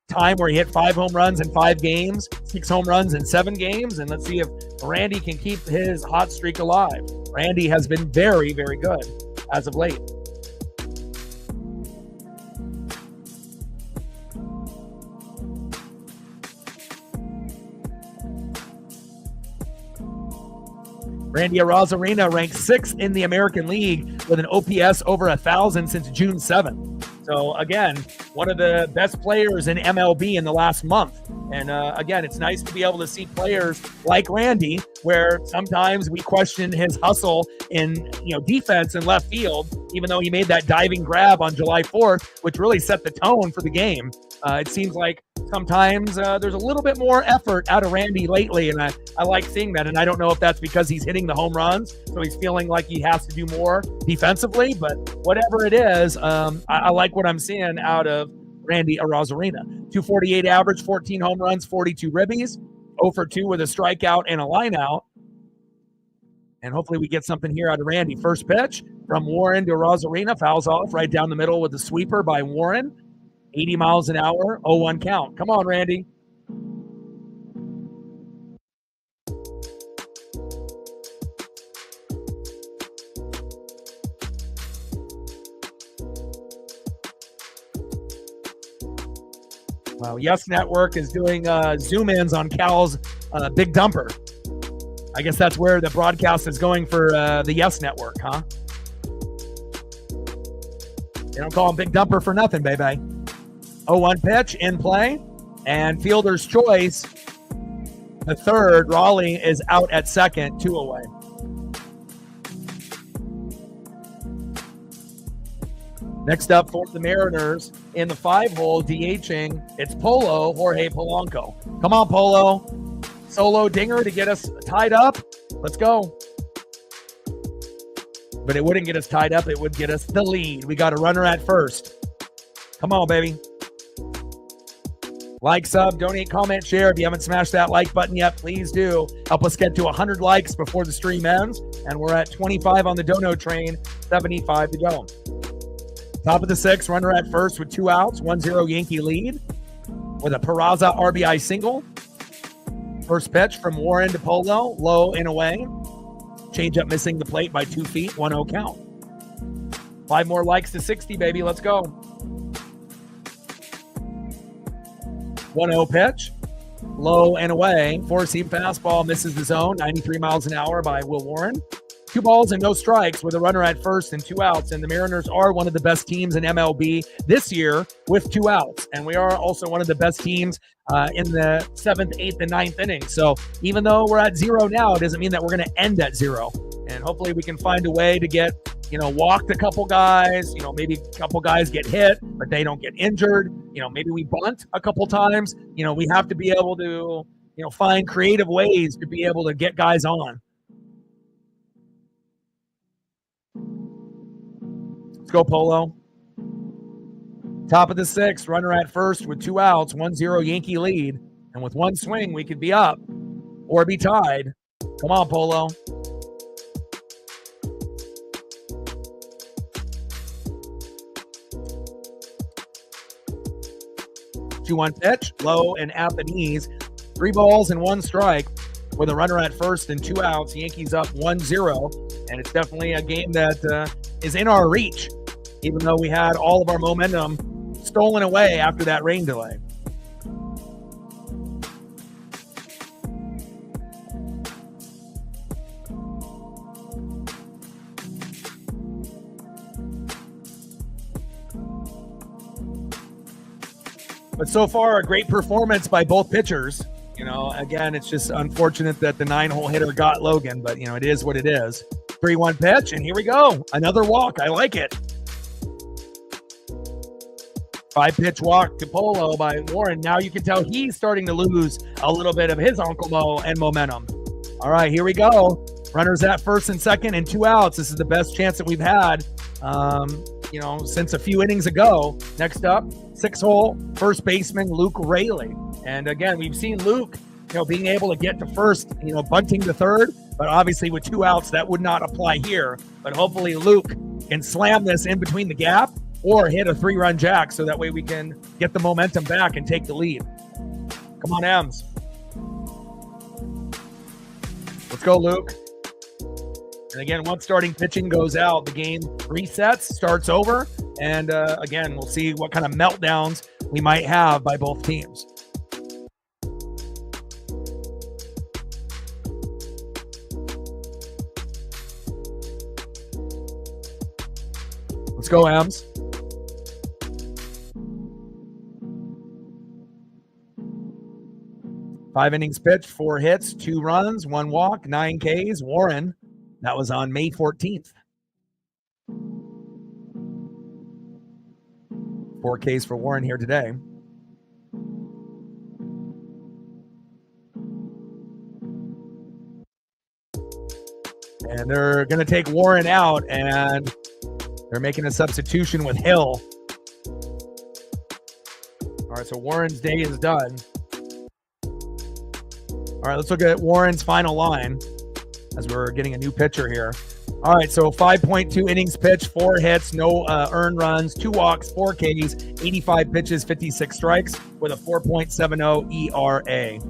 time where he hit 5 home runs in 5 games, 6 home runs in 7 games, and let's see if Randy can keep his hot streak alive. Randy has been very, very good as of late. Randy Arozarena ranks 6th in the American League with an OPS over 1,000 since June 7th. So again, one of the best players in MLB in the last month. And again, it's nice to be able to see players like Randy, where sometimes we question his hustle in defense and left field, even though he made that diving grab on July 4th, which really set the tone for the game. It seems like sometimes there's a little bit more effort out of Randy lately, and I like seeing that. And I don't know if that's because he's hitting the home runs, so he's feeling like he has to do more defensively, but whatever it is, I like what I'm seeing out of Randy Arozarena. 248 average, 14 home runs, 42 ribbies, 0 for 2 with a strikeout and a lineout. And hopefully we get something here out of Randy. First pitch from Warren to Arozarena, fouls off right down the middle with the sweeper by Warren. 80 miles an hour, 0-1 count. Come on, Randy. Wow, Yes Network is doing zoom-ins on Cal's big dumper. I guess that's where the broadcast is going for the Yes Network, huh? They don't call him big dumper for nothing, baby. 0-1 pitch in play, and fielder's choice. The third, Raleigh is out at second, 2 away. Next up for the Mariners in the 5-hole, DHing, it's Polo, Jorge Polanco. Come on, Polo. Solo dinger to get us tied up. Let's go. But it wouldn't get us tied up. It would get us the lead. We got a runner at first. Come on, baby. Like, sub, donate, comment, share. If you haven't smashed that like button yet, please do. Help us get to 100 likes before the stream ends. And we're at 25 on the dono train, 75 to go. Top of the 6th, runner at first with 2 outs, 1-0 Yankee lead with a Peraza RBI single. First pitch from Warren to Polo, low and away. Changeup missing the plate by 2 feet, 1-0 count. 5 more likes to 60, baby. Let's go. 1-0 pitch, low and away. 4-seam fastball misses the zone, 93 miles an hour by Will Warren. 2 balls and no strikes with a runner at first and 2 outs. And the Mariners are one of the best teams in MLB this year with 2 outs. And we are also one of the best teams in the 7th, 8th, and 9th innings. So even though we're at 0 now, it doesn't mean that we're going to end at 0. And hopefully we can find a way to get, walked a couple guys, maybe a couple guys get hit, but they don't get injured. Maybe we bunt a couple times. We have to be able to, find creative ways to be able to get guys on. Let's go, Polo. Top of the 6th, runner at first with 2 outs, 1-0 Yankee lead. And with 1 swing, we could be up or be tied. Come on, Polo. One pitch, low and at the knees. 3 balls and 1 strike with a runner at first and 2 outs. Yankees up 1-0. And it's definitely a game that is in our reach, even though we had all of our momentum stolen away after that rain delay. But so far, a great performance by both pitchers. Again, it's just unfortunate that the 9-hole hitter got Logan, but, it is what it is. 3-1 pitch, and here we go. Another walk. I like it. 5-pitch walk to Polo by Warren. Now you can tell he's starting to lose a little bit of his Uncle Mo and momentum. All right, here we go. Runners at first and second and 2 outs. This is the best chance that we've had, since a few innings ago. Next up, 6-hole first baseman Luke Raley. And again, we've seen Luke, being able to get to first, bunting to third. But obviously with 2 outs, that would not apply here. But hopefully Luke can slam this in between the gap or hit a 3-run jack so that way we can get the momentum back and take the lead. Come on, Ems. Let's go, Luke. And again, once starting pitching goes out, the game resets, starts over. And again, we'll see what kind of meltdowns we might have by both teams. Let's go, Ems. Five innings pitched, 4 hits, 2 runs, 1 walk, 9 Ks. Warren, that was on May 14th. 4 Ks for Warren here today. And they're going to take Warren out, and they're making a substitution with Hill. All right, so Warren's day is done. All right, let's look at Warren's final line as we're getting a new pitcher here. All right, so 5.2 innings pitched, 4 hits, no earned runs, 2 walks, 4 Ks, 85 pitches, 56 strikes with a 4.70 ERA.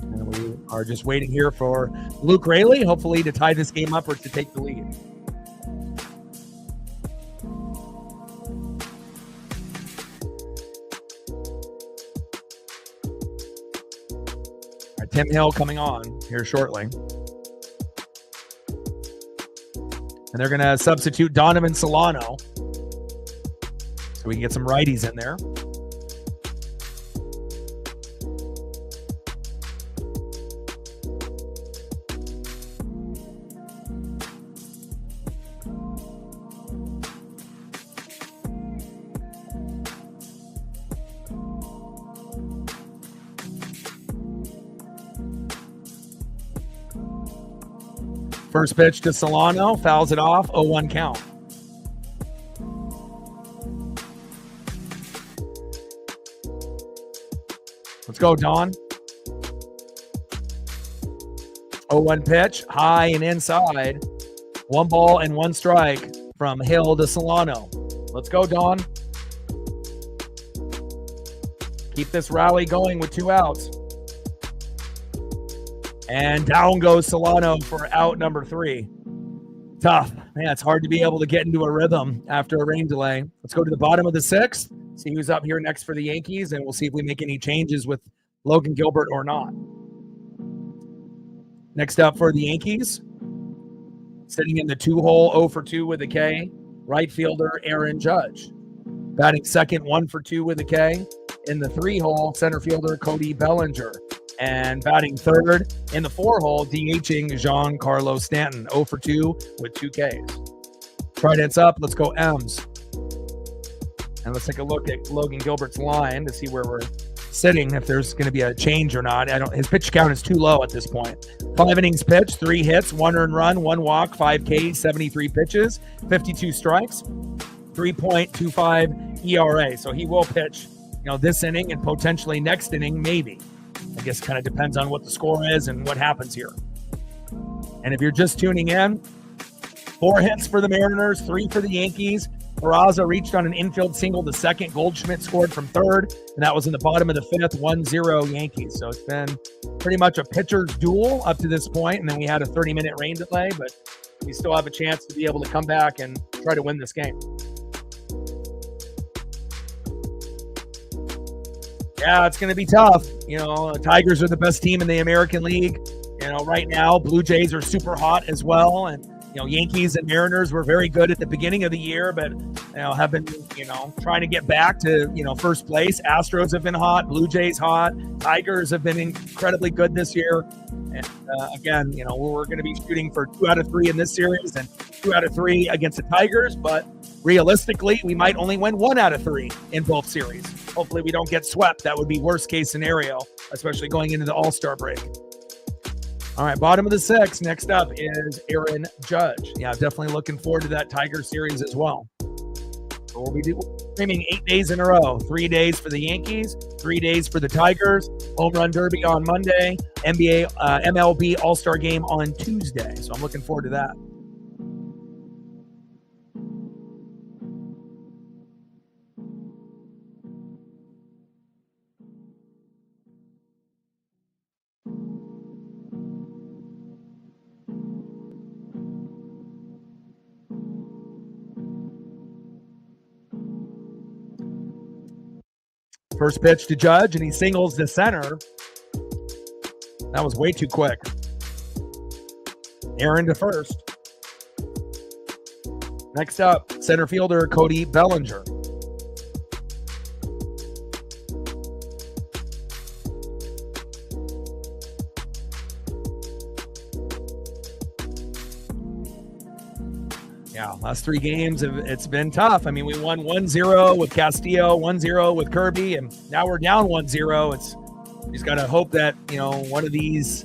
And we are just waiting here for Luke Raley, hopefully to tie this game up or to take the lead. Tim Hill coming on here shortly. And they're going to substitute Donovan Solano so we can get some righties in there. First pitch to Solano, fouls it off, 0-1 count. Let's go, Don. 0-1 pitch, high and inside. 1 ball and 1 strike from Hill to Solano. Let's go, Don. Keep this rally going with 2 outs. And down goes Solano for out number 3. Tough. Man, it's hard to be able to get into a rhythm after a rain delay. Let's go to the bottom of the 6th, see who's up here next for the Yankees, and we'll see if we make any changes with Logan Gilbert or not. Next up for the Yankees, sitting in the 2-hole, 0 for 2 with a K, right fielder Aaron Judge. Batting second, 1 for 2 with a K. In the 3-hole, center fielder Cody Bellinger. And batting third in the 4-hole, DHing Giancarlo Stanton, 0 for 2 with 2 Ks. Trident's up. Let's go M's. And let's take a look at Logan Gilbert's line to see where we're sitting, if there's going to be a change or not. His pitch count is too low at this point. 5 innings pitched, 3 hits, 1 earned run, 1 walk, 5 Ks, 73 pitches, 52 strikes, 3.25 ERA. So he will pitch, this inning and potentially next inning, maybe. I guess it kind of depends on what the score is and what happens here. And if you're just tuning in, 4 hits for the Mariners, 3 for the Yankees. Peraza reached on an infield single to second. Goldschmidt scored from third, and that was in the bottom of the 5th, 1-0 Yankees. So it's been pretty much a pitcher's duel up to this point, and then we had a 30-minute rain delay, but we still have a chance to be able to come back and try to win this game. Yeah, it's going to be tough. Tigers are the best team in the American League. Right now, Blue Jays are super hot as well. And, Yankees and Mariners were very good at the beginning of the year, but, have been, trying to get back to, first place. Astros have been hot. Blue Jays hot. Tigers have been incredibly good this year. And again, we're going to be shooting for 2 out of 3 in this series and 2 out of 3 against the Tigers. But realistically, we might only win 1 out of 3 in both series. Hopefully we don't get swept. That would be worst case scenario, especially going into the All-Star break. All right, bottom of the 6th. Next up is Aaron Judge. Yeah, definitely looking forward to that Tiger series as well. So we'll be streaming 8 days in a row. 3 days for the Yankees, 3 days for the Tigers, Home Run Derby on Monday, MLB All-Star Game on Tuesday. So I'm looking forward to that. First pitch to Judge, and he singles to center. That was way too quick. Aaron to first. Next up, center fielder Cody Bellinger. Yeah, last 3 games, it's been tough. I mean, we won 1-0 with Castillo, 1-0 with Kirby, and now we're down 1-0. You just got to hope that, one of these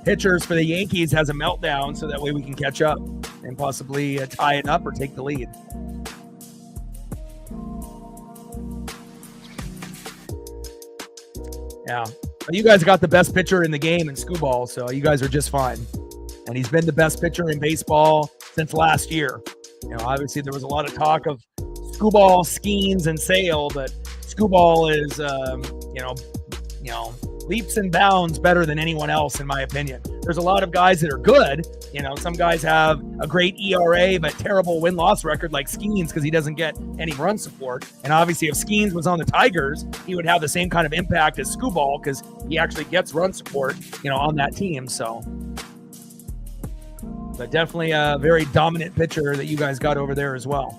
pitchers for the Yankees has a meltdown so that way we can catch up and possibly tie it up or take the lead. Yeah. But you guys got the best pitcher in the game in Skubal, so you guys are just fine. And he's been the best pitcher in baseball since last year. Obviously there was a lot of talk of Skubal, Skeens, and Sale, but Skubal is, leaps and bounds better than anyone else, in my opinion. There's a lot of guys that are good. Some guys have a great ERA, but terrible win-loss record like Skeens because he doesn't get any run support. And obviously if Skeens was on the Tigers, he would have the same kind of impact as Skubal because he actually gets run support, on that team. So, but definitely a very dominant pitcher that you guys got over there as well.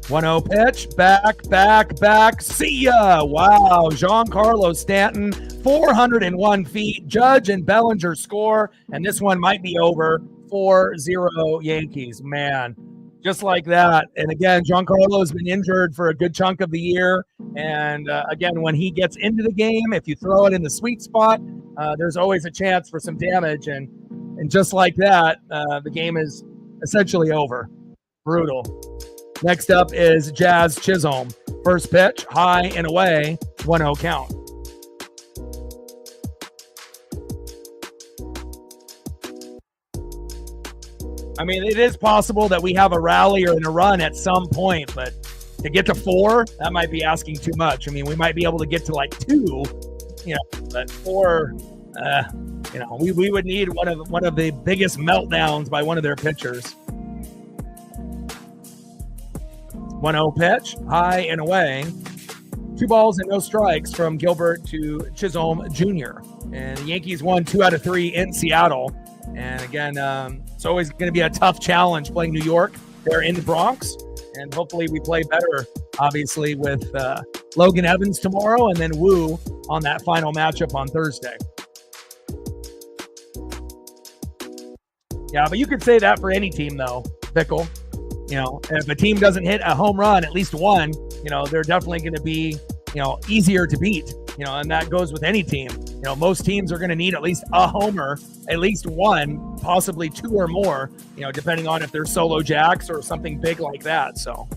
One-0 pitch, back, see ya! Wow, Giancarlo Stanton, 401 feet. Judge and Bellinger score, and this one might be over. 4-0 Yankees, man. Just like that. And again, Giancarlo has been injured for a good chunk of the year. And again, when he gets into the game, if you throw it in the sweet spot, there's always a chance for some damage. And just like that, the game is essentially over. Brutal. Next up is Jazz Chisholm. First pitch, high and away, 1-0 count. I mean, it is possible that we have a rally or a run at some point, but to get to 4, that might be asking too much. I mean, we might be able to get to like 2, but 4, we would need one of the biggest meltdowns by one of their pitchers. 1-0 pitch, high and away. 2 balls and no strikes from Gilbert to Chisholm Jr. And the Yankees won 2 out of 3 in Seattle. And again, it's always going to be a tough challenge playing New York. They're in the Bronx. And hopefully we play better, obviously, with Logan Evans tomorrow and then Wu on that final matchup on Thursday. Yeah, but you could say that for any team, though, Pickle. If a team doesn't hit a home run, at least one, they're definitely going to be, easier to beat, and that goes with any team. Most teams are going to need at least a homer, at least one, possibly 2 or more, depending on if they're solo jacks or something big like that. So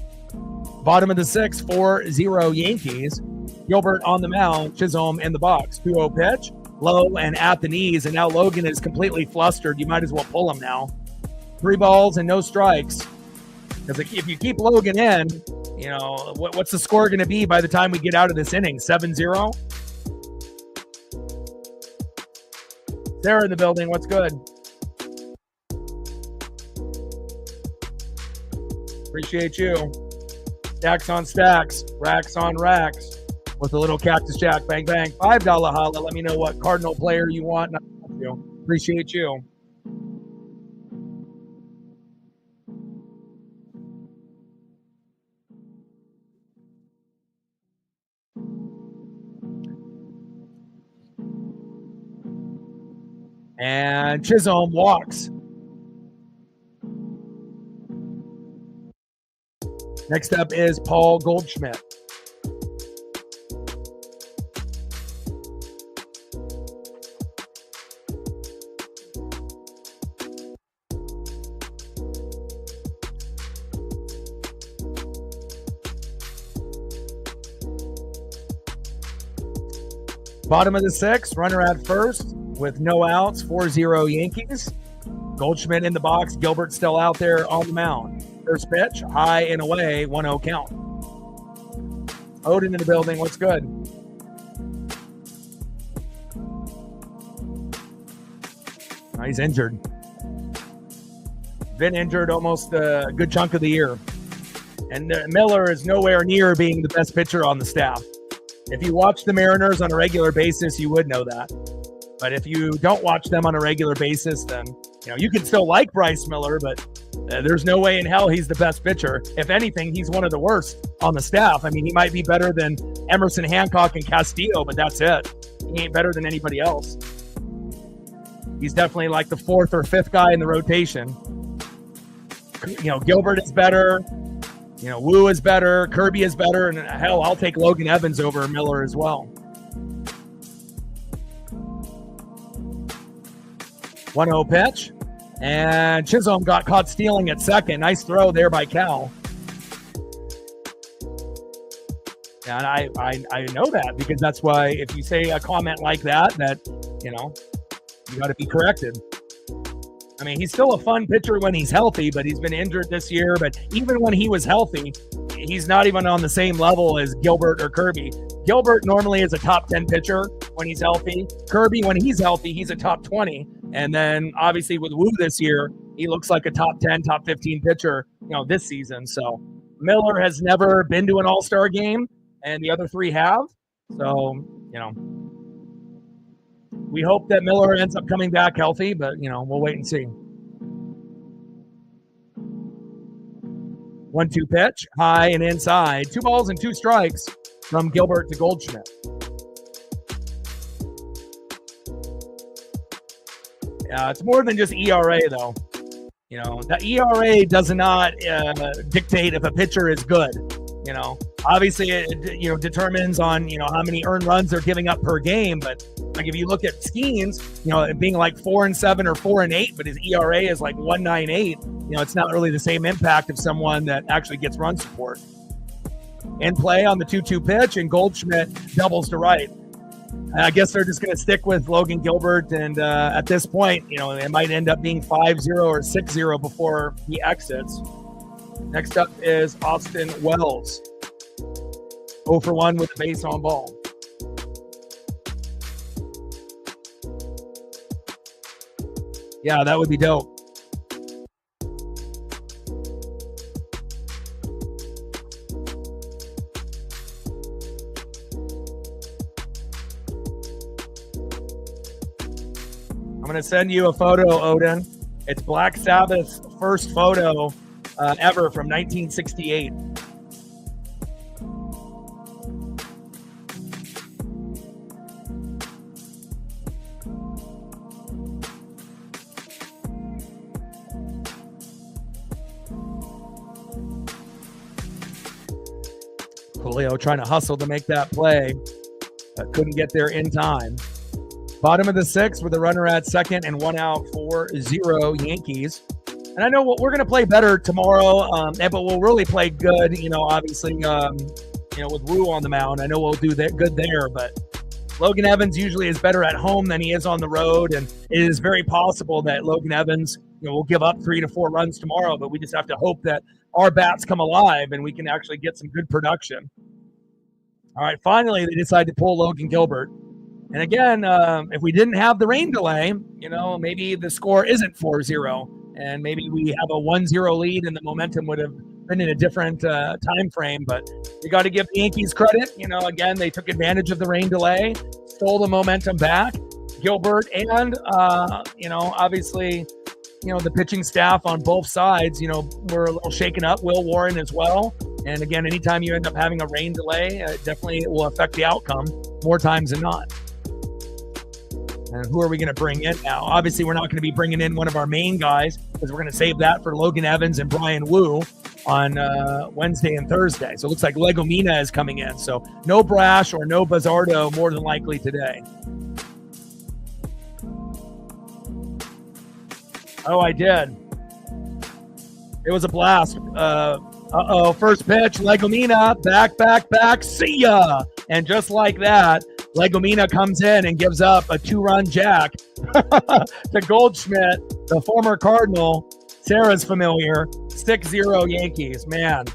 bottom of the 6th, 4-0 Yankees. Gilbert on the mound, Chisholm in the box. 2-0 pitch, low and at the knees. And now Logan is completely flustered. You might as well pull him now. 3 balls and no strikes. Because if you keep Logan in, what's the score going to be by the time we get out of this inning? 7-0? Sarah in the building. What's good? Appreciate you. Stacks on stacks. Racks on racks. With a little Cactus Jack. Bang, bang. $5 holla. Let me know what Cardinal player you want. Appreciate you. And Chisholm walks. Next up is Paul Goldschmidt. Bottom of the sixth, runner at first with no outs, 4-0 Yankees. Goldschmidt in the box, Gilbert still out there on the mound. First pitch, high and away, 1-0 count. Odin in the building, what's good? Oh, he's injured. Been injured almost a good chunk of the year. And Miller is nowhere near being the best pitcher on the staff. If you watch the Mariners on a regular basis, you would know that. But if you don't watch them on a regular basis, then you can still like Bryce Miller, but there's no way in hell he's the best pitcher. If anything, he's one of the worst on the staff. I mean, he might be better than Emerson, Hancock, and Castillo, but that's it. He ain't better than anybody else. He's definitely like the fourth or fifth guy in the rotation. Gilbert is better. Wu is better, Kirby is better, and hell, I'll take Logan Evans over Miller as well. 1-0 pitch, and Chisholm got caught stealing at second. Nice throw there by Cal. And I know that because that's why if you say a comment like that you got to be corrected. I mean, he's still a fun pitcher when he's healthy, but he's been injured this year. But even when he was healthy, he's not even on the same level as Gilbert or Kirby. Gilbert normally is a top 10 pitcher when he's healthy. Kirby, when he's healthy, he's a top 20. And then obviously with Wu this year, he looks like a top 10, top 15 pitcher, this season. So Miller has never been to an all-star game, and the other three have. So, we hope that Miller ends up coming back healthy, but, we'll wait and see. 1-2 pitch, high and inside. 2 balls and 2 strikes from Gilbert to Goldschmidt. It's more than just ERA, though. The ERA does not dictate if a pitcher is good. Obviously it determines on how many earned runs they're giving up per game, but like if you look at Skeens, it being like 4-7 or 4-8, but his ERA is like 1.98. It's not really the same impact of someone that actually gets run support. In play on the 2-2 pitch, and Goldschmidt doubles to right. I guess they're just going to stick with Logan Gilbert, and at this point, it might end up being 5-0 or 6-0 before he exits. Next up is Austin Wells. 0 for 1 with a base on ball. Yeah, that would be dope. I'm going to send you a photo, Odin. It's Black Sabbath's first photo ever from 1968. Julio trying to hustle to make that play, but couldn't get there in time. Bottom of the sixth with a runner at second and 1 out, 4-0 Yankees. And I know we're going to play better tomorrow, but we'll really play good, obviously, with Wu on the mound. I know we'll do good there, but Logan Evans usually is better at home than he is on the road, and it is very possible that Logan Evans will give up 3 to 4 runs tomorrow, but we just have to hope that our bats come alive and we can actually get some good production. All right, finally, they decide to pull Logan Gilbert. And again, if we didn't have the rain delay, maybe the score isn't 4-0, and maybe we have a 1-0 lead and the momentum would have been in a different time frame. But you got to give the Yankees credit. Again, they took advantage of the rain delay, stole the momentum back. Gilbert and, obviously, the pitching staff on both sides, were a little shaken up. Will Warren as well. And again, anytime you end up having a rain delay, definitely will affect the outcome more times than not. And who are we going to bring in now? Obviously, we're not going to be bringing in one of our main guys because we're going to save that for Logan Evans and Brian Wu. on Wednesday and Thursday. So it looks like Legomina is coming in. So no Brash or no Bazzardo more than likely today. Oh, I did. It was a blast. First pitch, Legomina, back, see ya. And just like that, Legomina comes in and gives up a 2-run jack to Goldschmidt, the former Cardinal. Sarah's familiar. 6-0 Yankees. Man,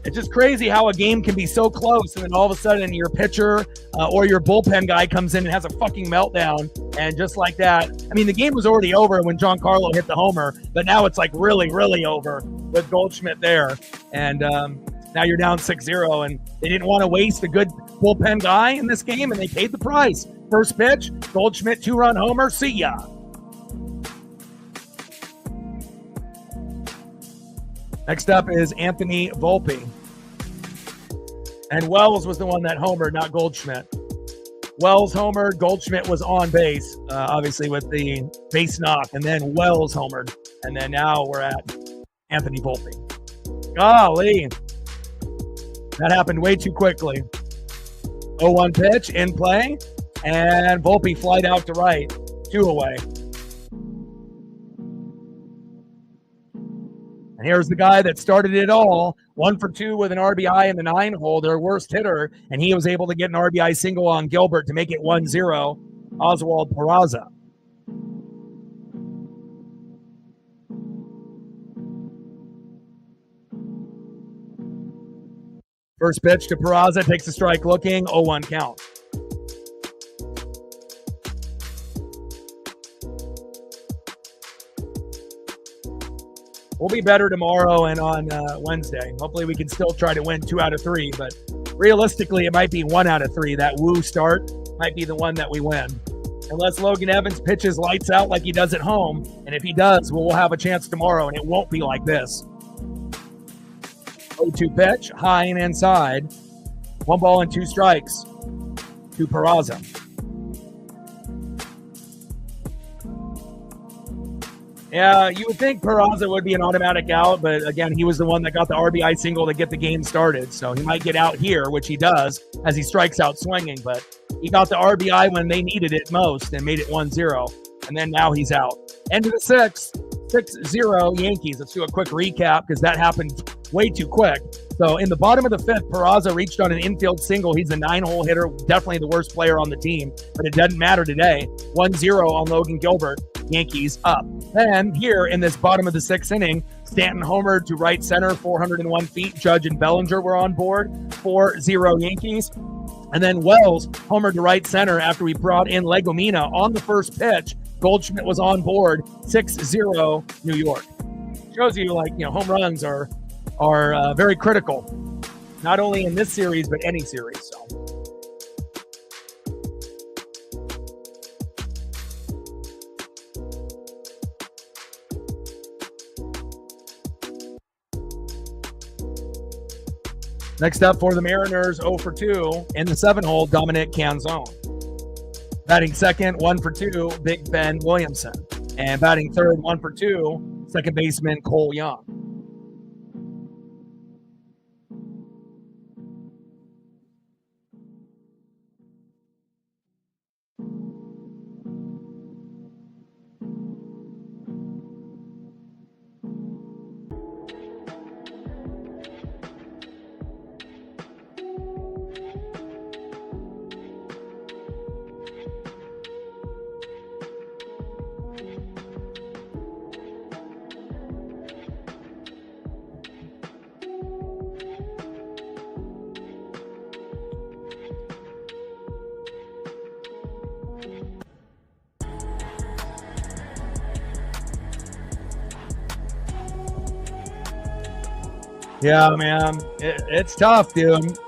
it's just crazy how a game can be so close, and then all of a sudden your pitcher or your bullpen guy comes in and has a fucking meltdown. And just like that, I mean, the game was already over when Giancarlo hit the homer, but now it's like really, really over with Goldschmidt there. And now you're down 6-0, and they didn't want to waste a good bullpen guy in this game, and they paid the price. First pitch, Goldschmidt 2-run homer, see ya. Next up is Anthony Volpe. And Wells was the one that homered, not Goldschmidt. Wells homered, Goldschmidt was on base, obviously with the base knock, and then Wells homered. And then now we're at Anthony Volpe. Golly. That happened way too quickly. 0-1 pitch, in play, and Volpe flied out to right, 2 away. And here's the guy that started it all, 1 for 2 with an RBI in the 9-hole, their worst hitter, and he was able to get an RBI single on Gilbert to make it 1-0, Oswald Peraza. First pitch to Peraza, takes a strike looking, 0-1 count. We'll be better tomorrow and on Wednesday. Hopefully we can still try to win 2 out of 3, but realistically it might be 1 out of 3. That Woo start might be the one that we win. Unless Logan Evans pitches lights out like he does at home, and if he does, we'll have a chance tomorrow, and it won't be like this. 0-2 pitch, high and inside. 1 ball and 2 strikes to Peraza. Yeah, you would think Peraza would be an automatic out, but again, he was the one that got the RBI single to get the game started. So he might get out here, which he does, as he strikes out swinging. But he got the RBI when they needed it most and made it 1-0. And then now he's out. End of the 6th, 6-0 Yankees. Let's do a quick recap because that happened way too quick. So in the bottom of the 5th, Peraza reached on an infield single. He's a 9-hole hitter, definitely the worst player on the team, but it doesn't matter today. 1-0 on Logan Gilbert. Yankees up. Then here in this bottom of the 6th inning, Stanton homered to right center, 401 feet. Judge and Bellinger were on board, 4-0 Yankees. And then Wells homered to right center after we brought in Legomina on the first pitch. Goldschmidt was on board, 6-0 New York. Shows you, like, you know, home runs are very critical, not only in this series but any series. So. Next up for the Mariners, 0 for 2 in the 7-hole, Dominic Canzone. Batting second, 1 for 2, Big Ben Williamson. And batting third, 1 for 2, second baseman Cole Young. Yeah, man, it's tough, dude.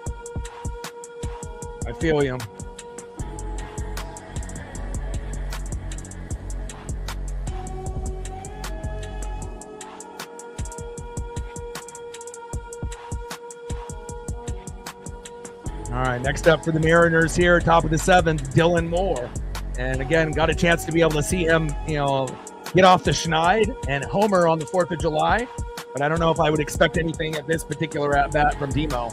I feel you. All right, next up for the Mariners here, top of the 7th, Dylan Moore. And again, got a chance to be able to see him, you know, get off the schneid and homer on the 4th of July. but I don't know if I would expect anything at this particular at-bat from Demo.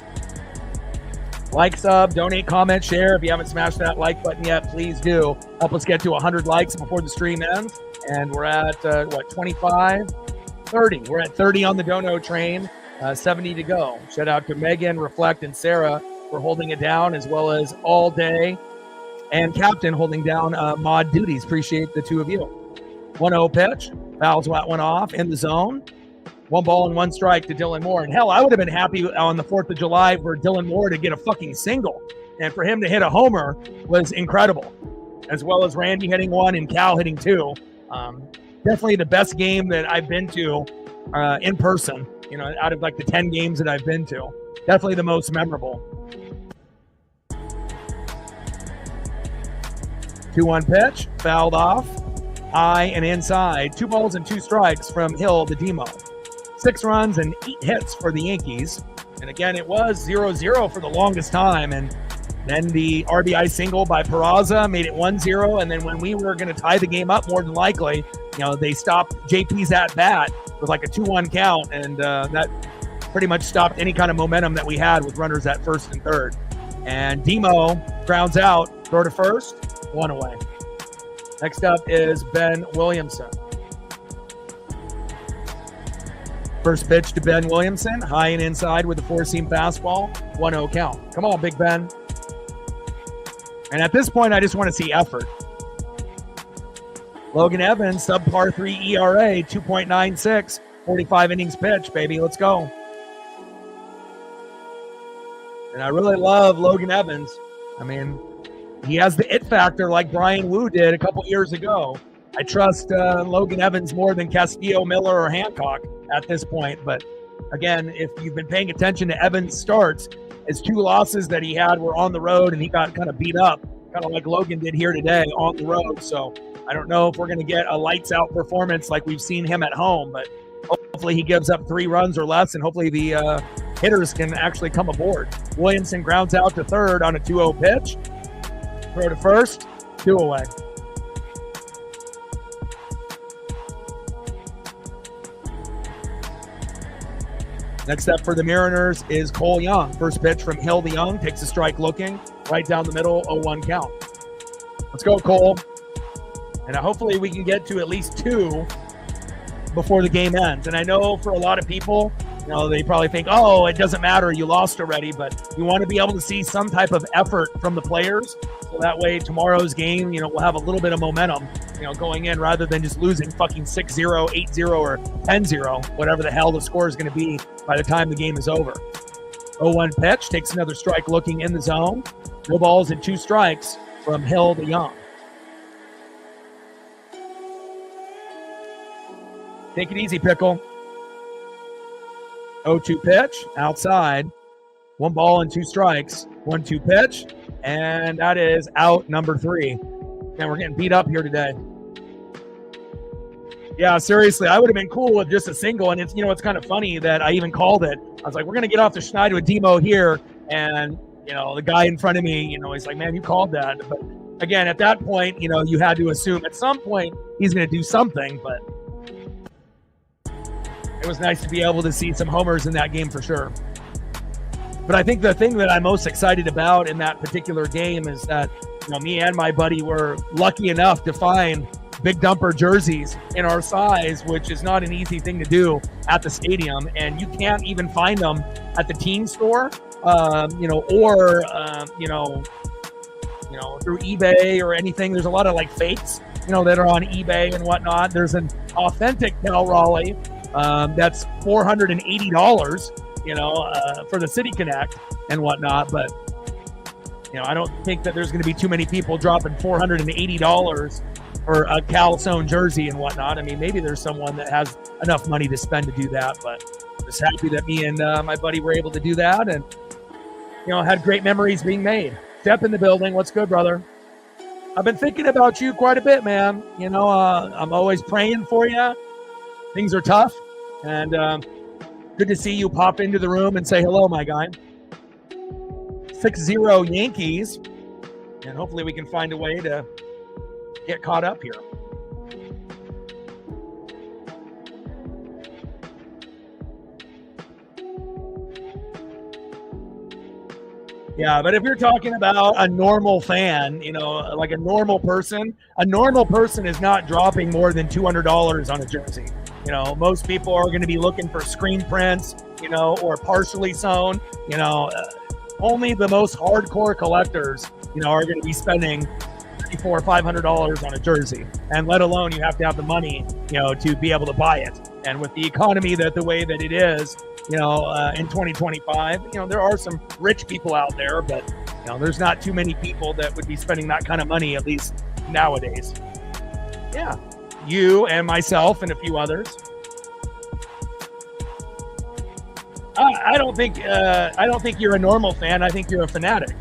Like, sub, donate, comment, share. If you haven't smashed that like button yet, please do. Help us get to 100 likes before the stream ends. And we're at, 25? 30. We're at 30 on the dono train, 70 to go. Shout out to Megan, Reflect, and Sarah for holding it down, as well as All Day and Captain holding down mod duties. Appreciate the two of you. 1-0 pitch. Fouls went off in the zone. 1 ball and 1 strike to Dylan Moore. And hell, I would have been happy on the 4th of July for Dylan Moore to get a fucking single. And for him to hit a homer was incredible. As well as Randy hitting 1 and Cal hitting 2. Definitely the best game that I've been to in person, out of like the 10 games that I've been to. Definitely the most memorable. 2-1 pitch, fouled off, high and inside. 2 balls and 2 strikes from Hill to Demo. 6 runs and 8 hits for the Yankees. And again, it was 0-0 for the longest time. And then the RBI single by Peraza made it 1-0. And then when we were going to tie the game up, more than likely, they stopped JP's at bat with like a 2-1 count. And that pretty much stopped any kind of momentum that we had with runners at first and third. And Demo grounds out, throw to first, 1 away. Next up is Ben Williamson. First pitch to Ben Williamson, high and inside with the 4-seam fastball, 1-0 count. Come on, Big Ben. And at this point, I just want to see effort. Logan Evans, subpar 3 ERA, 2.96, 45 innings pitched, baby. Let's go. And I really love Logan Evans. I mean, he has the it factor like Brian Wu did a couple years ago. I trust Logan Evans more than Castillo, Miller, or Hancock at this point. But again, if you've been paying attention to Evans' starts, his 2 losses that he had were on the road, and he got kind of beat up, kind of like Logan did here today on the road. So I don't know if we're going to get a lights-out performance like we've seen him at home, but hopefully he gives up 3 runs or less, and hopefully the hitters can actually come aboard. Williamson grounds out to third on a 2-0 pitch. Throw to first, 2 away. Next up for the Mariners is Cole Young. First pitch from Hill to Young, takes a strike looking, right down the middle, 0-1 count. Let's go, Cole. And hopefully we can get to at least 2 before the game ends. And I know for a lot of people, they probably think, oh, it doesn't matter, you lost already, but you want to be able to see some type of effort from the players. So that way tomorrow's game, we'll have a little bit of momentum, going in rather than just losing fucking 6-0, 8-0, or 10-0, whatever the hell the score is going to be by the time the game is over. 0-1 pitch, takes another strike looking in the zone. 2 balls and 2 strikes from Hill to Young. Take it easy, Pickle. 0-2 pitch, outside. 1 ball and 2 strikes. 1-2 pitch, and that is out number 3. Man, we're getting beat up here today. Yeah, seriously, I would have been cool with just a single, and it's kind of funny that I even called it. I was like, we're going to get off the schneid with Demo here, and, the guy in front of me, he's like, man, you called that. But, again, at that point, you had to assume at some point he's going to do something, but it was nice to be able to see some homers in that game for sure. But I think the thing that I'm most excited about in that particular game is that, me and my buddy were lucky enough to find big dumper jerseys in our size, which is not an easy thing to do at the stadium. And you can't even find them at the team store, or through eBay or anything. There's a lot of like fakes, that are on eBay and whatnot. There's an authentic Cal Raleigh that's $480, for the City Connect and whatnot. But, I don't think that there's going to be too many people dropping $480 for a Cal Sewn jersey and whatnot. I mean, maybe there's someone that has enough money to spend to do that, but I'm just happy that me and my buddy were able to do that, and, had great memories being made. Step in the building. What's good, brother? I've been thinking about you quite a bit, man. I'm always praying for you. Things are tough, and good to see you pop into the room and say hello, my guy. 6-0 Yankees, and hopefully we can find a way to get caught up here. Yeah, but if you're talking about a normal fan, like a normal person is not dropping more than $200 on a jersey. Most people are going to be looking for screen prints, or partially sewn. Only the most hardcore collectors, are going to be spending $400 or $500 on a jersey, and let alone you have to have the money, to be able to buy it. And with the economy the way that it is, in 2025, there are some rich people out there, but there's not too many people that would be spending that kind of money, at least nowadays. Yeah, you and myself and a few others. I don't think you're a normal fan. I think you're a fanatic.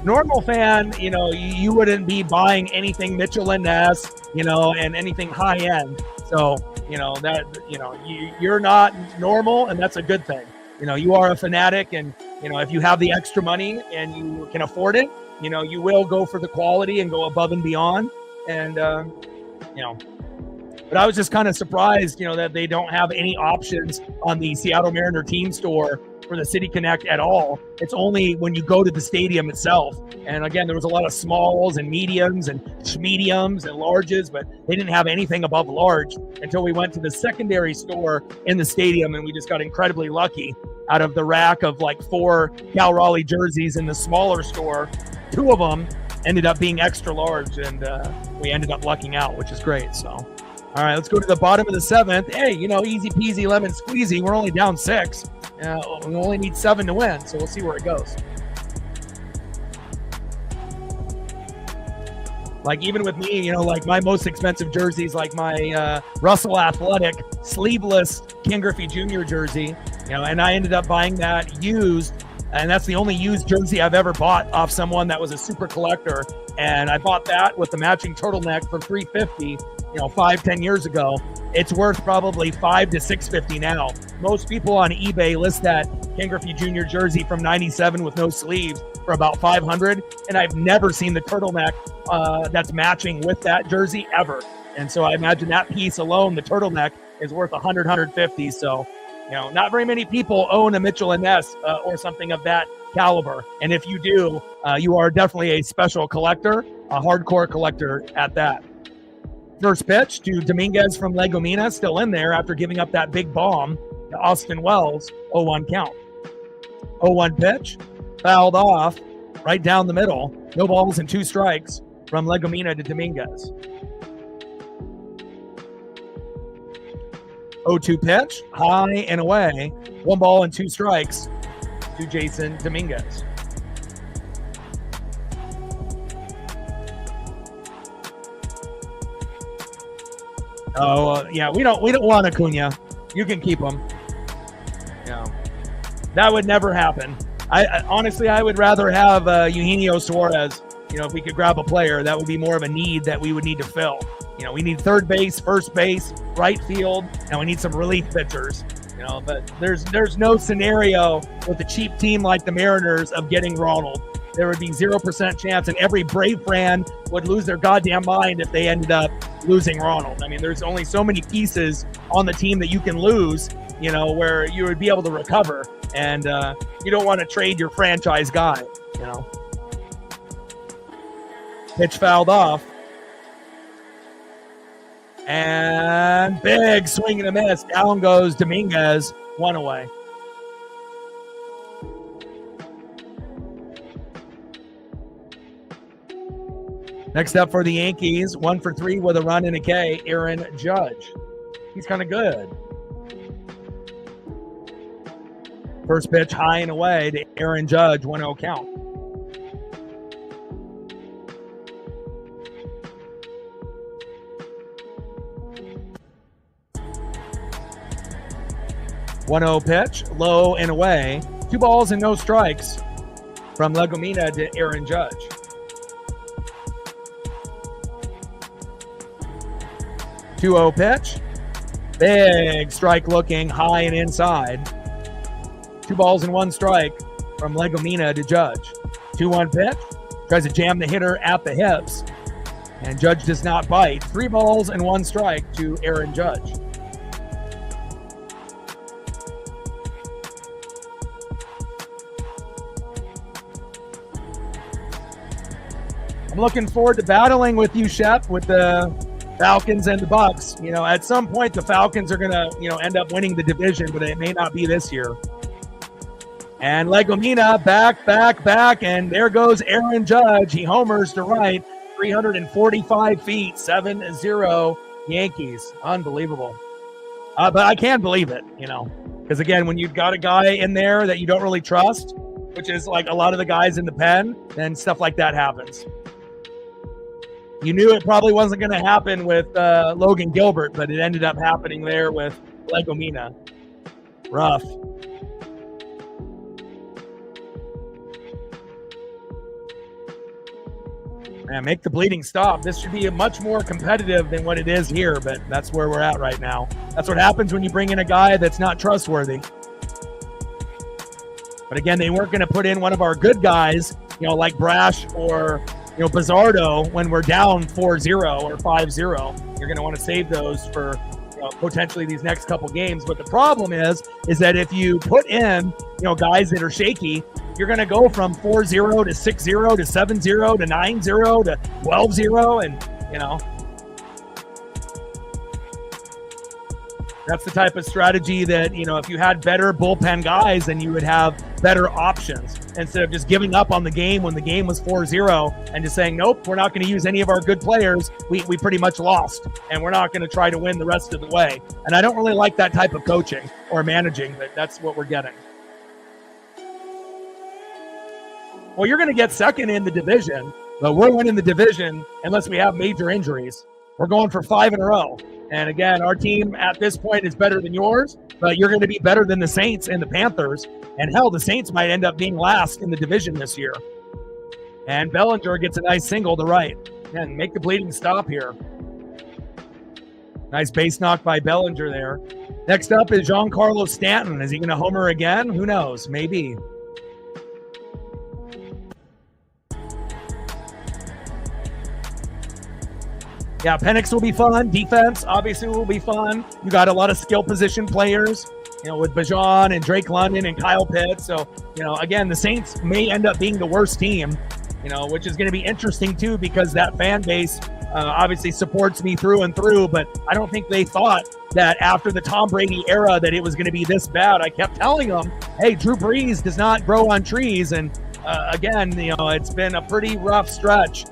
Normal fan, you wouldn't be buying anything Mitchell and Ness, and anything high end. So, you're not normal, and that's a good thing. You are a fanatic, and if you have the extra money and you can afford it, you will go for the quality and go above and beyond. And but I was just kind of surprised, that they don't have any options on the Seattle Mariner team store for the City Connect at all. It's only when you go to the stadium itself. And again, there was a lot of smalls and mediums and mediums and larges, but they didn't have anything above large until we went to the secondary store in the stadium, and we just got incredibly lucky. Out of the rack of like 4 Cal Raleigh jerseys in the smaller store, 2 of them ended up being extra large, and we ended up lucking out, which is great. So, all right, let's go to the bottom of the 7th. Hey, easy peasy lemon squeezy. We're only down 6. We only need 7 to win, so we'll see where it goes. Like, even with me, like my most expensive jerseys, like my Russell Athletic sleeveless Ken Griffey Jr. jersey, and I ended up buying that used, and that's the only used jersey I've ever bought off someone that was a super collector. And I bought that with the matching turtleneck for $350, 5-10 years ago. It's worth probably $500 to $650 now. Most people on eBay list that Ken Griffey Jr. jersey from '97 with no sleeves for about $500, and I've never seen the turtleneck that's matching with that jersey ever. And so I imagine that piece alone, the turtleneck, is worth $100, $150. So, not very many people own a Mitchell and Ness or something of that caliber. And if you do, you are definitely a special collector, a hardcore collector at that. First pitch to Dominguez from Legomena, still in there after giving up that big bomb to Austin Wells. 0-1 count. 0-1 pitch, fouled off right down the middle. No balls and 2 strikes from Legomena to Dominguez. 0-2 pitch, high and away. 1 ball and 2 strikes to Jason Dominguez. Oh, yeah, we don't want Acuna. You can keep him. That would never happen. I honestly, I would rather have Eugenio Suarez. If we could grab a player, that would be more of a need that we would need to fill. We need third base, first base, right field, and we need some relief pitchers. But there's no scenario with a cheap team like the Mariners of getting Ronald. There would be 0% chance, and every Brave fan would lose their goddamn mind if they ended up losing Ronald. I mean, there's only so many pieces on the team that you can lose, where you would be able to recover, and you don't want to trade your franchise guy. Pitch fouled off. And big swing and a miss. Down goes Dominguez, 1 away. Next up for the Yankees, 1 for 3 with a run and a K, Aaron Judge. He's kind of good. First pitch high and away to Aaron Judge, 1-0 count. One-0 pitch, low and away. 2 balls and no strikes from Legomena to Aaron Judge. 2-0 pitch. Big strike looking, high and inside. 2 balls and 1 strike from Legomena to Judge. 2-1 pitch. Tries to jam the hitter at the hips. And Judge does not bite. 3 balls and 1 strike to Aaron Judge. I'm looking forward to battling with you, Shep, with the Falcons and the Bucks. You know, at some point the Falcons are gonna, end up winning the division, but it may not be this year. And Legomina back, and there goes Aaron Judge. He homers to right, 345 feet, 7-0 Yankees. Unbelievable. But I can't believe it, because again, when you've got a guy in there that you don't really trust, which is like a lot of the guys in the pen, then stuff like that happens. You knew it probably wasn't going to happen with Logan Gilbert, but it ended up happening there with Legomina. Rough. Man, make the bleeding stop. This should be much more competitive than what it is here, but that's where we're at right now. That's what happens when you bring in a guy that's not trustworthy. But again, they weren't going to put in one of our good guys, like Brash or, Bizzardo when we're down 4-0 or 5-0. You're going to want to save those for potentially these next couple games. But the problem is that if you put in, guys that are shaky, you're going to go from 4-0 to 6-0 to 7-0 to 9-0 to 12-0. And, that's the type of strategy that, if you had better bullpen guys, then you would have better options instead of just giving up on the game when the game was 4-0 and just saying, nope, we're not going to use any of our good players. We pretty much lost and we're not going to try to win the rest of the way. And I don't really like that type of coaching or managing, but that's what we're getting. Well, you're going to get second in the division, but we're winning the division unless we have major injuries. We're going for 5 in a row. And again, our team at this point is better than yours, but you're going to be better than the Saints and the Panthers. And hell, the Saints might end up being last in the division this year. And Bellinger gets a nice single to right. And make the bleeding stop here. Nice base knock by Bellinger there. Next up is Giancarlo Stanton. Is he going to homer again? Who knows? Maybe. Yeah, Penix will be fun. Defense, obviously, will be fun. You got a lot of skill position players, with Bajan and Drake London and Kyle Pitts. So, again, the Saints may end up being the worst team, which is going to be interesting, too, because that fan base obviously supports me through and through. But I don't think they thought that after the Tom Brady era that it was going to be this bad. I kept telling them, hey, Drew Brees does not grow on trees. And, again, it's been a pretty rough stretch,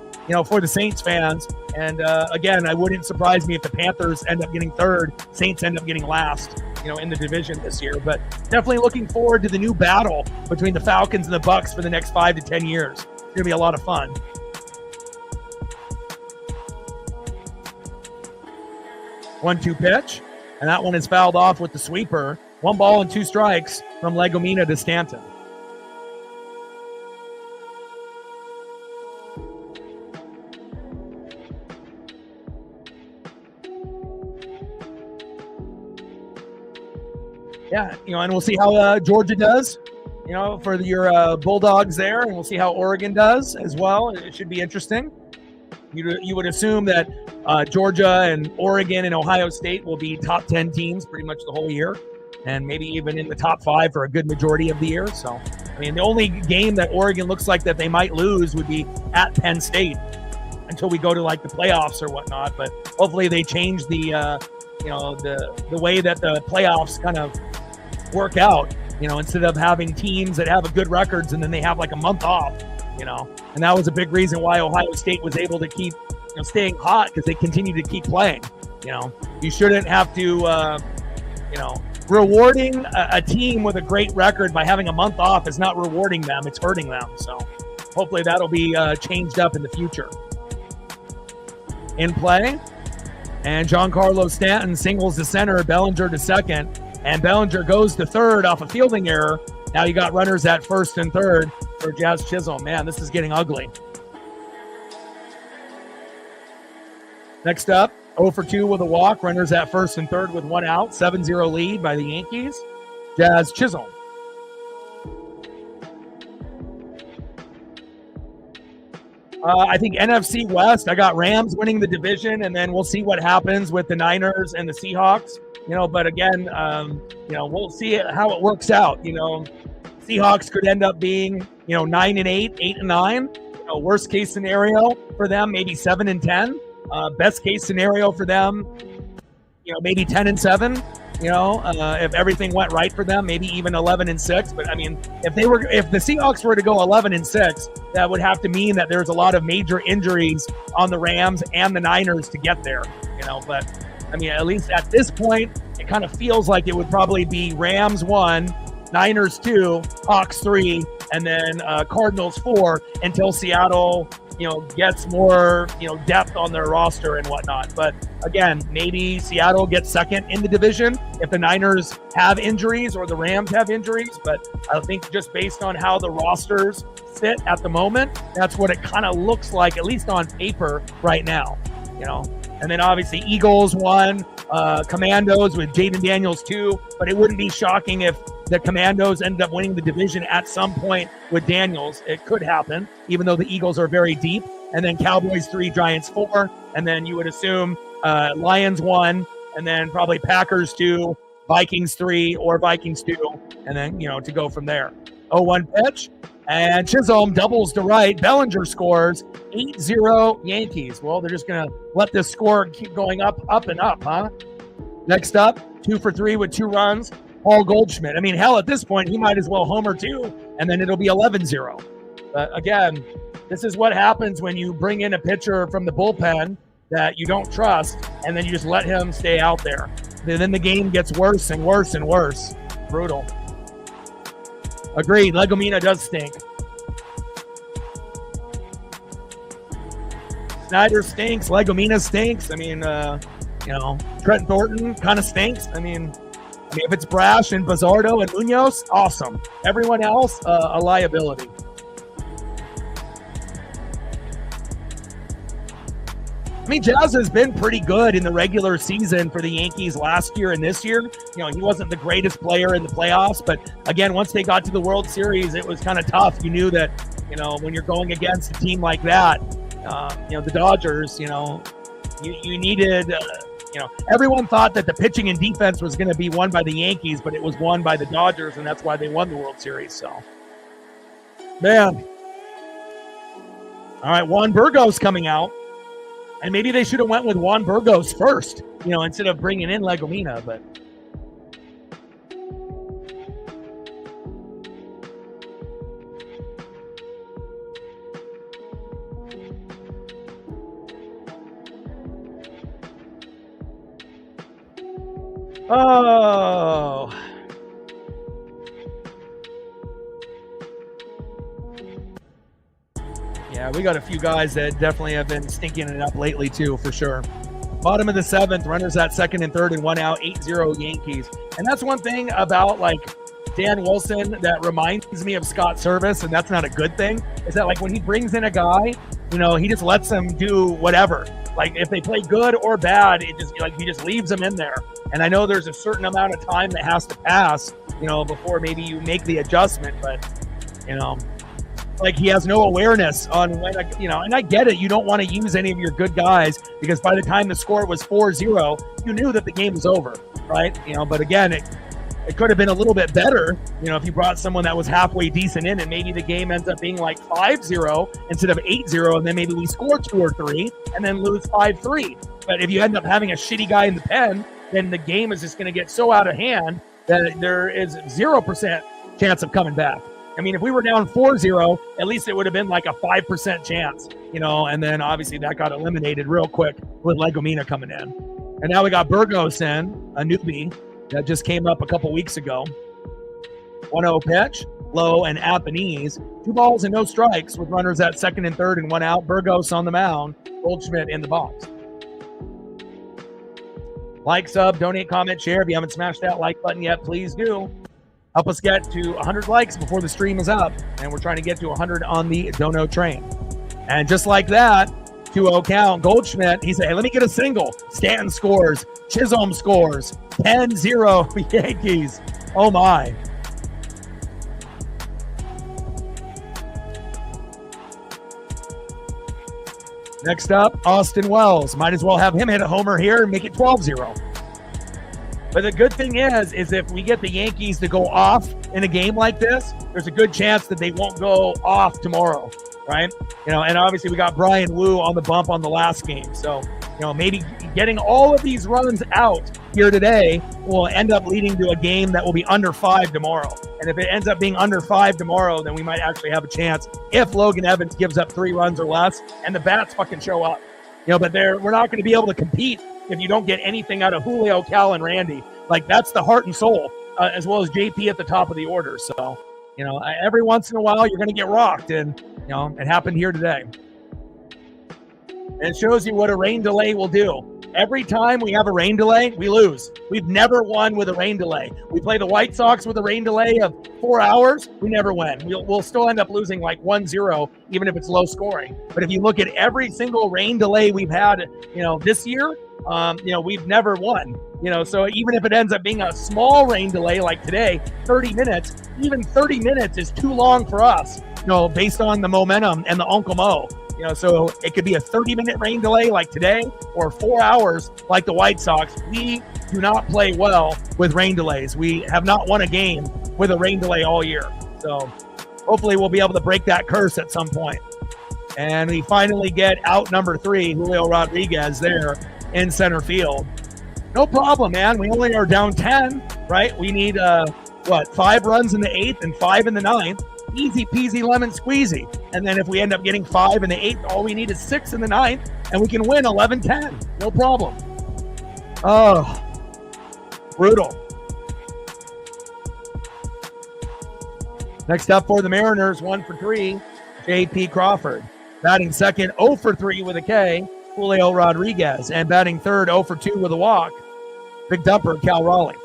for the Saints fans. And again, I wouldn't surprise me if the Panthers end up getting third, Saints end up getting last, in the division this year. But definitely looking forward to the new battle between the Falcons and the Bucks for the next 5 to 10 years. It's going to be a lot of fun. One-two pitch, and that one is fouled off with the sweeper. 1 ball and 2 strikes from Legomina to Stanton. Yeah, and we'll see how Georgia does, for your Bulldogs there, and we'll see how Oregon does as well. It should be interesting. You would assume that Georgia and Oregon and Ohio State will be top 10 teams pretty much the whole year, and maybe even in the top 5 for a good majority of the year. So, the only game that Oregon looks like that they might lose would be at Penn State until we go to like the playoffs or whatnot. But hopefully they change the way that the playoffs kind of work out, instead of having teams that have a good records and then they have like a month off, and that was a big reason why Ohio State was able to keep staying hot, because they continue to keep playing. You shouldn't have to rewarding a team with a great record by having a month off is not rewarding them, it's hurting them. So hopefully that'll be changed up in the future. In play, and Giancarlo Stanton singles to center, Bellinger to second, and Bellinger goes to third off a fielding error. Now you got runners at first and third for Jazz Chisholm. Man, this is getting ugly. Next up, 0 for 2 with a walk, runners at first and third with 1 out, 7-0 lead by the Yankees. Jazz Chisholm. I think NFC West, I got Rams winning the division, and then we'll see what happens with the Niners and the Seahawks. But again, we'll see how it works out. Seahawks could end up being, 9-8, 8-9. worst case scenario for them, maybe 7-10. Best case scenario for them, maybe 10-7. If everything went right for them, maybe even 11-6. But I mean, if the Seahawks were to go 11-6, that would have to mean that there's a lot of major injuries on the Rams and the Niners to get there. But I mean, at least at this point, it kind of feels like it would probably be Rams 1, Niners 2, Hawks 3, and then Cardinals 4 until Seattle, gets more, depth on their roster and whatnot. But again, maybe Seattle gets second in the division if the Niners have injuries or the Rams have injuries. But I think just based on how the rosters sit at the moment, that's what it kind of looks like, at least on paper right now, And then obviously Eagles 1, Commandos with Jaden Daniels 2, but it wouldn't be shocking if the Commandos ended up winning the division at some point with Daniels. It could happen, even though the Eagles are very deep. And then Cowboys 3, Giants 4, and then you would assume Lions 1, and then probably Packers 2, Vikings 3, or Vikings 2, and then, to go from there. 0-1 pitch, and Chisholm doubles to right. Bellinger scores 8-0 Yankees. Well, they're just going to let this score keep going up and up, huh? Next up, 2 for 3 with 2 runs. Paul Goldschmidt. I mean, hell, at this point, he might as well homer too, and then it'll be 11-0. But again, this is what happens when you bring in a pitcher from the bullpen that you don't trust, and then you just let him stay out there. And then the game gets worse and worse and worse. Brutal. Agreed. Legomina does stink. Snyder stinks. Legomina stinks. I mean, Trent Thornton kind of stinks. I mean, if it's Brash and Bazardo and Munoz, awesome. Everyone else, a liability. I mean, Jazz has been pretty good in the regular season for the Yankees last year and this year. He wasn't the greatest player in the playoffs, but again, once they got to the World Series, it was kind of tough. You knew that, when you're going against a team like that, the Dodgers, you needed, everyone thought that the pitching and defense was going to be won by the Yankees, but it was won by the Dodgers, and that's why they won the World Series. So, man. All right, Juan Burgos coming out. And maybe they should have went with Juan Burgos first, instead of bringing in Legomina, but. Oh. Yeah, we got a few guys that definitely have been stinking it up lately too, for sure. Bottom of the 7th, runners at 2nd and 3rd and 1 out, 8-0 Yankees. And that's one thing about Dan Wilson that reminds me of Scott Service, and that's not a good thing, is that when he brings in a guy, he just lets them do whatever. If they play good or bad, it just he just leaves them in there. And I know there's a certain amount of time that has to pass, before maybe you make the adjustment, but he has no awareness on when, and I get it. You don't want to use any of your good guys because by the time the score was 4-0, you knew that the game was over, right? But again, it could have been a little bit better, if you brought someone that was halfway decent in and maybe the game ends up being 5-0 instead of 8-0, and then maybe we score 2 or 3 and then lose 5-3. But if you end up having a shitty guy in the pen, then the game is just going to get so out of hand that there is 0% chance of coming back. I mean, if we were down 4-0, at least it would have been a 5% chance, and then obviously that got eliminated real quick with Legomina coming in. And now we got Burgos in, a newbie that just came up a couple weeks ago. 1-0 pitch, low and at the knees. 2 balls and no strikes with runners at 2nd and 3rd and 1 out. Burgos on the mound, Goldschmidt in the box. Like, sub, donate, comment, share. If you haven't smashed that like button yet, please do. Help us get to 100 likes before the stream is up. And we're trying to get to 100 on the Dono train. And just like that, 2-0 count. Goldschmidt, he said, hey, let me get a single. Stanton scores. Chisholm scores. 10-0 Yankees. Oh, my. Next up, Austin Wells. Might as well have him hit a homer here and make it 12-0. But the good thing is if we get the Yankees to go off in a game like this, there's a good chance that they won't go off tomorrow. right? And obviously we got Brian Wu on the bump on the last game. So, maybe getting all of these runs out here today will end up leading to a game that will be under 5 tomorrow. And if it ends up being under 5 tomorrow, then we might actually have a chance if Logan Evans gives up 3 runs or less and the bats fucking show up. But we're not going to be able to compete if you don't get anything out of Julio, Cal, and Randy. Like, that's the heart and soul, as well as JP at the top of the order. So, every once in a while you're going to get rocked, and it happened here today. And it shows you what a rain delay will do. Every time we have a rain delay, we lose. We've never won with a rain delay. We play the White Sox with a rain delay of 4 hours, we never win. We'll still end up losing like 1-0, even if it's low scoring. But if you look at every single rain delay we've had, this year, we've never won. So even if it ends up being a small rain delay like today, 30 minutes, even 30 minutes is too long for us, based on the momentum and the Uncle Mo. So it could be a 30-minute rain delay like today or 4 hours like the White Sox. We do not play well with rain delays. We have not won a game with a rain delay all year. So hopefully we'll be able to break that curse at some point. And we finally get out number 3, Julio Rodriguez there in center field. No problem, man. We only are down 10, right? We need, 5 runs in the 8th and 5 in the 9th. Easy peasy lemon squeezy. And then if we end up getting 5 in the 8th, all we need is 6 in the 9th, and we can win 11-10. No problem. Oh, brutal. Next up for the Mariners, 1 for 3, J.P. Crawford. Batting second, 0 for 3 with a K, Julio Rodriguez. And batting third, 0 for 2 with a walk, big dumper, Cal Raleigh.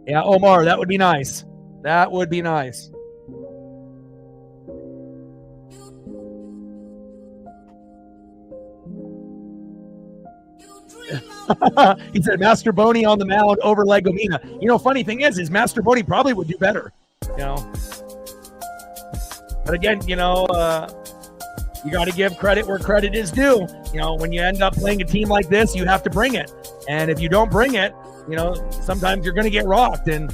Yeah, Omar, that would be nice. That would be nice. He said Master Boney on the mound over Legomina. Funny thing is Master Boney probably would do better. But again, you got to give credit where credit is due. When you end up playing a team like this, you have to bring it. And if you don't bring it, sometimes you're going to get rocked. And,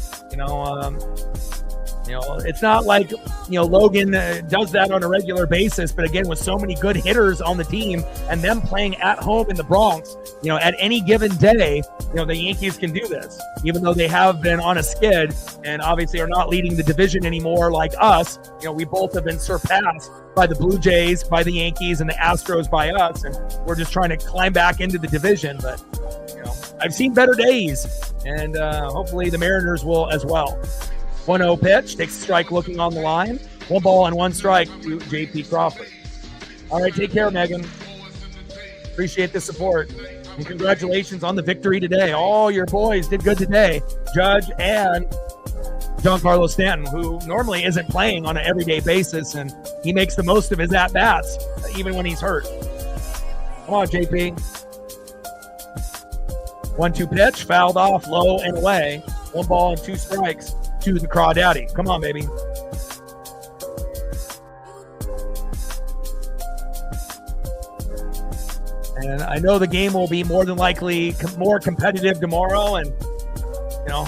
it's not like, Logan does that on a regular basis. But again, with so many good hitters on the team and them playing at home in the Bronx, at any given day, the Yankees can do this, even though they have been on a skid and obviously are not leading the division anymore like us. We both have been surpassed by the Blue Jays, by the Yankees, and the Astros by us. And we're just trying to climb back into the division. But, I've seen better days, and hopefully the Mariners will as well. 1-0 pitch, takes a strike looking on the line. 1 ball and 1 strike to J.P. Crawford. All right, take care, Megan. Appreciate the support. And congratulations on the victory today. All your boys did good today. Judge and Giancarlo Stanton, who normally isn't playing on an everyday basis, and he makes the most of his at-bats, even when he's hurt. Come on, JP. 1-2 pitch, fouled off, low and away. 1 ball and 2 strikes to the Crawdaddy. Come on, baby. And I know the game will be more than likely more competitive tomorrow. And,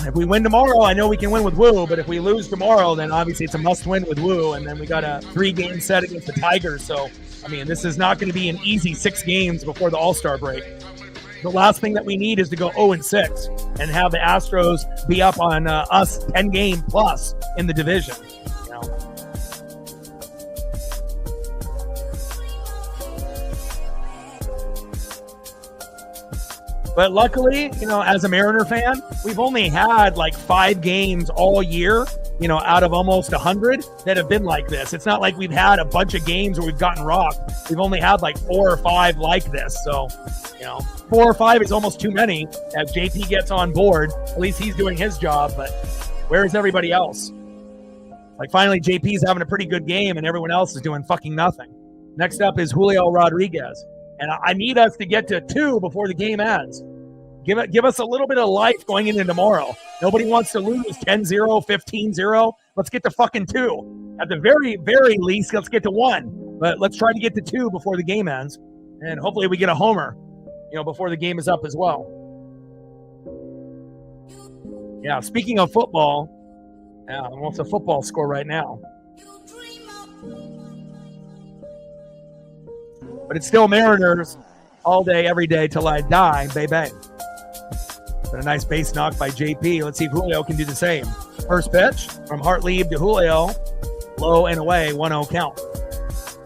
if we win tomorrow, I know we can win with Woo. But if we lose tomorrow, then obviously it's a must-win with Woo. And then we got a 3-game set against the Tigers. So, this is not going to be an easy 6 games before the All-Star break. The last thing that we need is to go 0-6 and have the Astros be up on us 10-game plus in the division. But luckily, as a Mariner fan, we've only had like 5 games all year, out of almost 100 that have been like this. It's not like we've had a bunch of games where we've gotten rocked. We've only had like 4 or 5 like this. So, 4 or 5 is almost too many. As JP gets on board, at least he's doing his job, but where's everybody else? Like finally, JP's having a pretty good game and everyone else is doing fucking nothing. Next up is Julio Rodriguez. And I need us to get to 2 before the game ends. Give us a little bit of life going into tomorrow. Nobody wants to lose 10-0, 15-0. Let's get to fucking 2. At the very, very least, let's get to 1. but let's try to get to 2 before the game ends, and hopefully we get a homer, before the game is up as well. Yeah, speaking of football, what's the football score right now? But it's still Mariners all day, every day till I die, baby. But a nice base knock by JP. Let's see if Julio can do the same. First pitch from Hartlieb to Julio. Low and away, 1-0 count.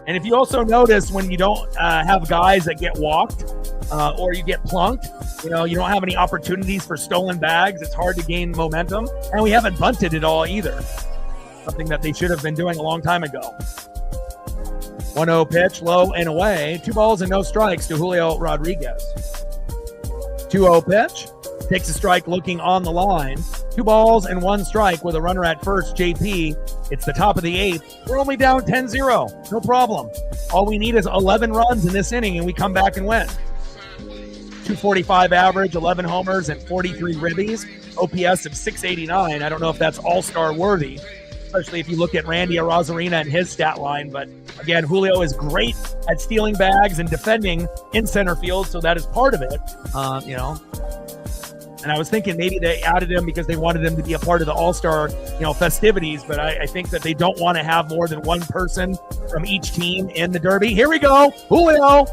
And if you also notice when you don't have guys that get walked or you get plunked, you don't have any opportunities for stolen bags. It's hard to gain momentum. And we haven't bunted at all either. Something that they should have been doing a long time ago. 1-0 pitch, low and away. 2 balls and no strikes to Julio Rodriguez. 2-0 pitch. Takes a strike looking on the line. 2 balls and 1 strike with a runner at first, JP. It's the top of the 8th. We're only down 10-0. No problem. All we need is 11 runs in this inning, and we come back and win. 245 average, 11 homers, and 43 ribbies. OPS of 689. I don't know if that's all-star worthy, especially if you look at Randy Arozarena and his stat line. But again, Julio is great at stealing bags and defending in center field, so that is part of it, And I was thinking maybe they added him because they wanted him to be a part of the All-Star, festivities. But I think that they don't want to have more than one person from each team in the Derby. Here we go. Julio.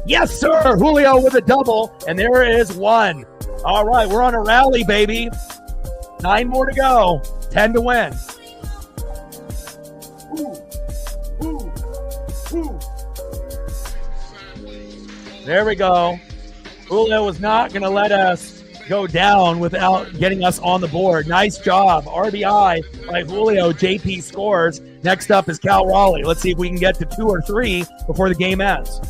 Yes, sir. Julio with a double. And there is 1. All right. We're on a rally, baby. 9 more to go. 10 to win. There we go. Julio was not going to let us go down without getting us on the board. Nice job. RBI by Julio. JP scores. Next up is Cal Raleigh. Let's see if we can get to 2 or 3 before the game ends.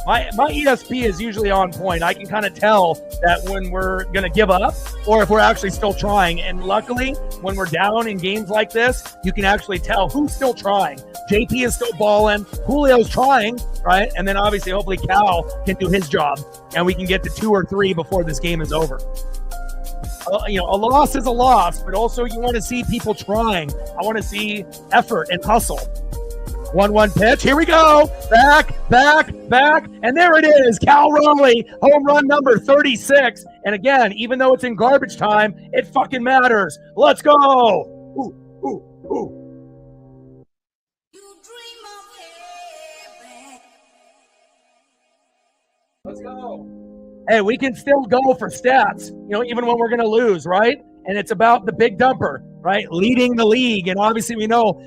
My ESP is usually on point. I can kind of tell that when we're going to give up or if we're actually still trying. And luckily, when we're down in games like this, you can actually tell who's still trying. JP is still balling. Julio's trying, right? And then obviously, hopefully, Cal can do his job and we can get to 2 or 3 before this game is over. A loss is a loss, but also you want to see people trying. I want to see effort and hustle. 1-1 pitch. Here we go. Back. And there it is. Cal Raleigh, home run number 36. And again, even though it's in garbage time, it fucking matters. Let's go. Ooh. Let's go. Hey, we can still go for stats, even when we're going to lose, right? And it's about the big dumper, right? Leading the league. And obviously we know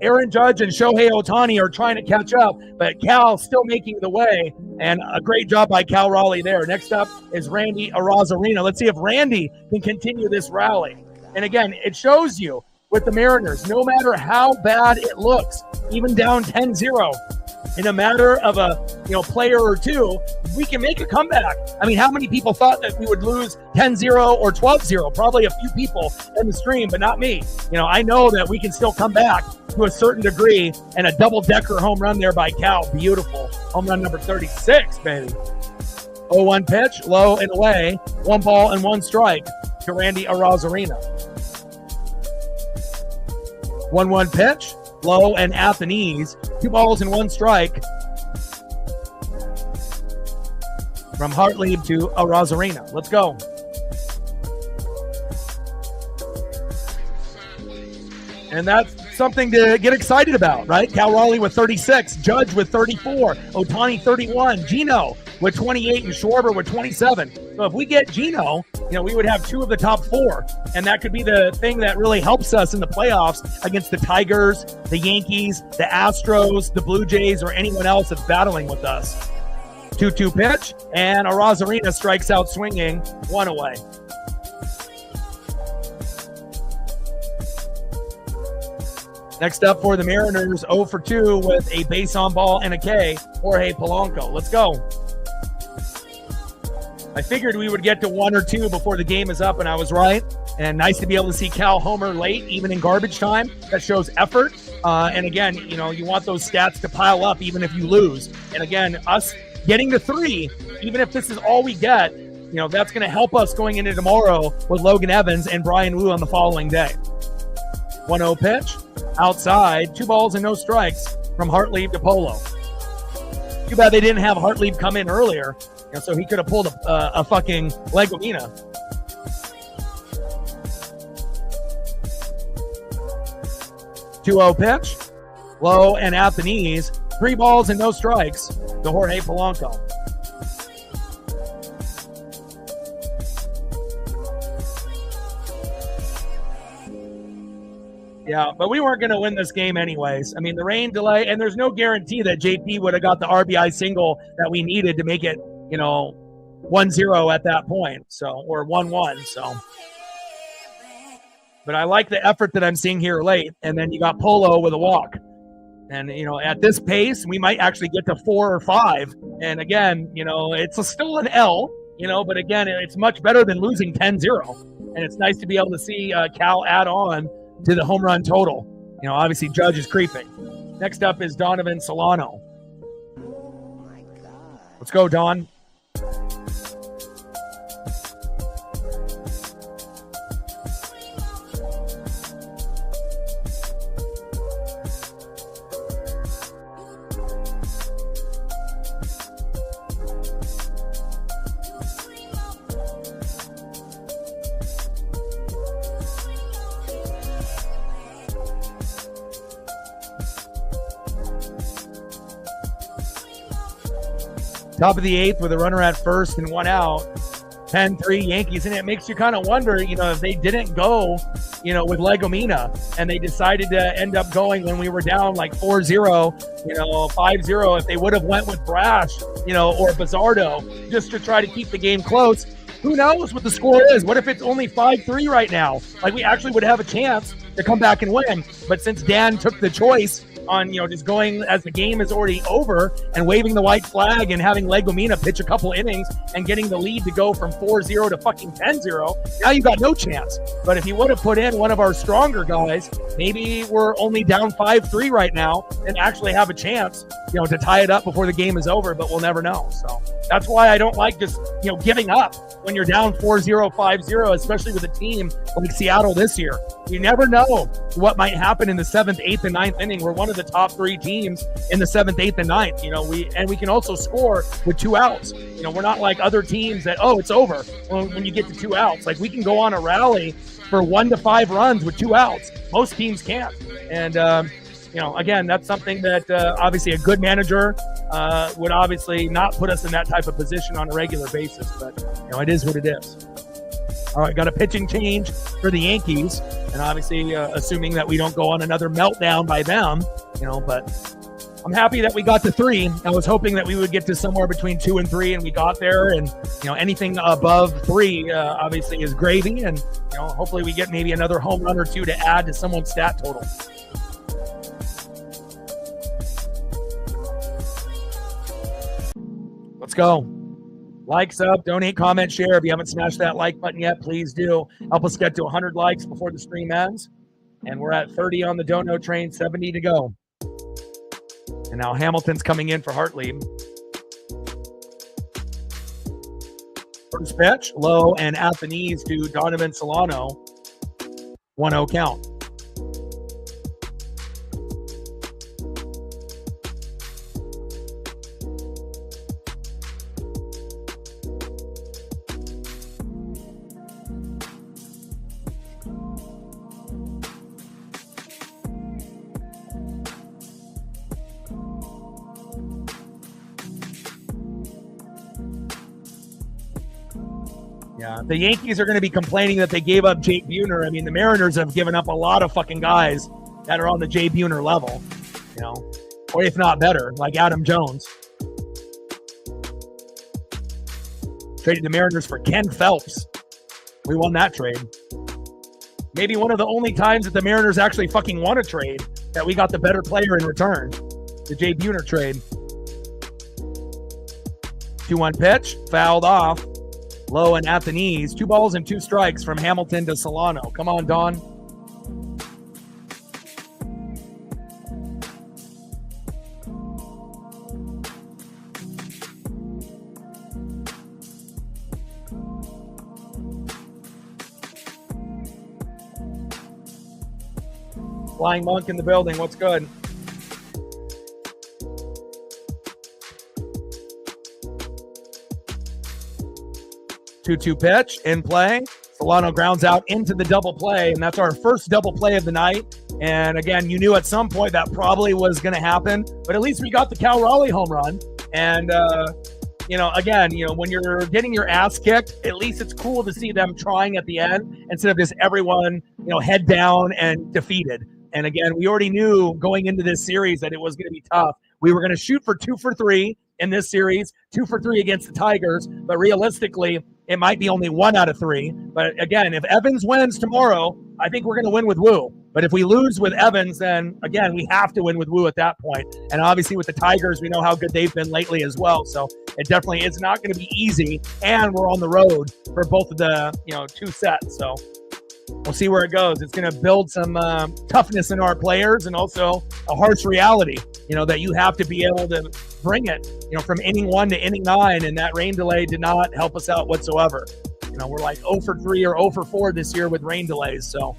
Aaron Judge and Shohei Ohtani are trying to catch up, but Cal still making the way. And a great job by Cal Raleigh there. Next up is Randy Arozarena. Let's see if Randy can continue this rally. And again, it shows you with the Mariners, no matter how bad it looks, even down 10-0, in a matter of a player or two, we can make a comeback. I mean, how many people thought that we would lose 10-0 or 12-0? Probably a few people in the stream, but not me. I know that we can still come back to a certain degree, and a double-decker home run there by Cal. Beautiful. Home run number 36, baby. 0-1 pitch, low and away. 1 ball and 1 strike to Randy Arozarena. 1-1 pitch, low and at the knees. 2 balls and 1 strike from Hartlieb to Arozarena. Let's go. And that's something to get excited about, right? Cal Raleigh with 36, Judge with 34, Ohtani 31, Gino with 28, and Schwarber with 27. So if we get Gino, we would have 2 of the top 4. And that could be the thing that really helps us in the playoffs against the Tigers, the Yankees, the Astros, the Blue Jays, or anyone else that's battling with us. 2-2 pitch, and Arozarena strikes out swinging, 1 away. Next up for the Mariners, 0 for 2 with a base on ball and a K, Jorge Polanco. Let's go. I figured we would get to 1 or 2 before the game is up, and I was right. And nice to be able to see Cal homer late, even in garbage time. That shows effort. And again, you want those stats to pile up even if you lose. And again, us getting to 3, even if this is all we get, that's going to help us going into tomorrow with Logan Evans and Brian Wu on the following day. 1-0 pitch. outside. 2 balls and no strikes from Hartlieb to Polo. Too bad they didn't have Hartlieb come in earlier, so he could have pulled a fucking Legomina. Pitch, low and at the knees. 3 balls and no strikes to Jorge Polanco. Yeah, but we weren't going to win this game anyways. I mean, the rain delay, and there's no guarantee that JP would have got the RBI single that we needed to make it, 1-0 at that point. So, or 1-1. So, but I like the effort that I'm seeing here late. And then you got Polo with a walk. And, at this pace, we might actually get to 4 or 5. And again, it's still an L, but again, it's much better than losing 10-0. And it's nice to be able to see Cal add on to the home run total. Obviously Judge is creeping. Next up is Donovan Solano. Oh my God. Let's go, Don. Top of the 8th with a runner at first and 1 out. 10-3 Yankees. And it makes you kind of wonder, if they didn't go, with Legomina and they decided to end up going when we were down like 4-0, 5-0, if they would have went with Brash, or Bizardo just to try to keep the game close. Who knows what the score is? What if it's only 5-3 right now? Like, we actually would have a chance to come back and win. But since Dan took the choice on, just going as the game is already over and waving the white flag and having Legomina pitch a couple innings and getting the lead to go from 4-0 to fucking 10-0, now you got no chance. But if he would have put in one of our stronger guys, maybe we're only down 5-3 right now and actually have a chance, to tie it up before the game is over, but we'll never know. So that's why I don't like just, giving up when you're down 4-0, 5-0, especially with a team like Seattle this year. You never know what might happen in the 7th, 8th, and 9th inning. We're one of the top 3 teams in the 7th, 8th, and 9th. We can also score with 2 outs. We're not like other teams that, it's over when you get to 2 outs. Like, we can go on a rally for 1 to 5 runs with 2 outs. Most teams can't. And, again, that's something that obviously a good manager would obviously not put us in that type of position on a regular basis. But, it is what it is. All right, got a pitching change for the Yankees. And obviously, assuming that we don't go on another meltdown by them, but I'm happy that we got to 3. I was hoping that we would get to somewhere between 2 and 3, and we got there. And, anything above 3 obviously is gravy. And, hopefully we get maybe another home run or 2 to add to someone's stat total. Let's go. Like, sub, donate, comment, share. If you haven't smashed that like button yet, please do. Help us get to 100 likes before the stream ends. And we're at 30 on the Dono train, 70 to go. And now Hamilton's coming in for Hartlieb. First pitch, low and at the knees to Donovan Solano. 1-0 count. Yeah, the Yankees are going to be complaining that they gave up Jake Buhner. I mean, the Mariners have given up a lot of fucking guys that are on the Jay Buhner level, or if not better, like Adam Jones. Traded the Mariners for Ken Phelps. We won that trade. Maybe one of the only times that the Mariners actually fucking won a trade that we got the better player in return. The Jay Buhner trade. 2-1 pitch, fouled off. Low and at the knees. 2 balls and 2 strikes from Hamilton to Solano. Come on, Don. Flying Monk in the building. What's good? Two-two pitch in play. Solano grounds out into the double play, and that's our first double play of the night. And again, you knew at some point that probably was going to happen, but at least we got the Cal Raleigh home run. And again, when you're getting your ass kicked, at least it's cool to see them trying at the end instead of just everyone, head down and defeated. And again, we already knew going into this series that it was going to be tough. We were going to shoot for 2 for 3 in this series, 2 for 3 against the Tigers, but realistically, it might be only 1 out of 3. But again, if Evans wins tomorrow, I think we're going to win with Wu. But if we lose with Evans, then again, we have to win with Wu at that point. And obviously with the Tigers, we know how good they've been lately as well. So it definitely is not going to be easy. And we're on the road for both of the, 2 sets. So we'll see where it goes. It's going to build some toughness in our players and also a harsh reality, that you have to be able to bring it, from inning 1 to inning 9. And that rain delay did not help us out whatsoever. We're like 0 for 3 or 0 for 4 this year with rain delays. So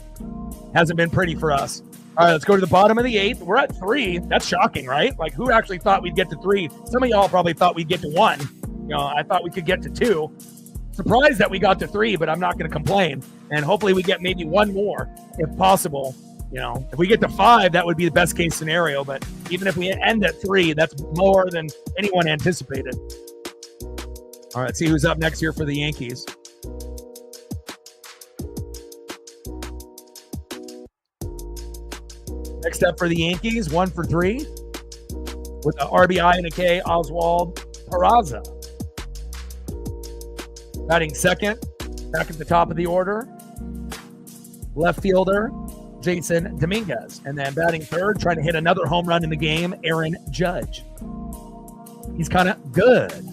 hasn't been pretty for us. All right, let's go to the bottom of the 8th. We're at 3. That's shocking, right? Like, who actually thought we'd get to 3? Some of y'all probably thought we'd get to 1. I thought we could get to 2. Surprised that we got to 3, but I'm not going to complain. And hopefully we get maybe 1 more if possible. If we get to 5, that would be the best case scenario. But even if we end at 3, that's more than anyone anticipated. All right, see who's up next here for the Yankees. Next up for the Yankees, 1 for 3 with an RBI and a K, Oswald Peraza. Batting second, back at the top of the order, left fielder, Jason Dominguez. And then batting third, trying to hit another home run in the game, Aaron Judge. He's kind of good.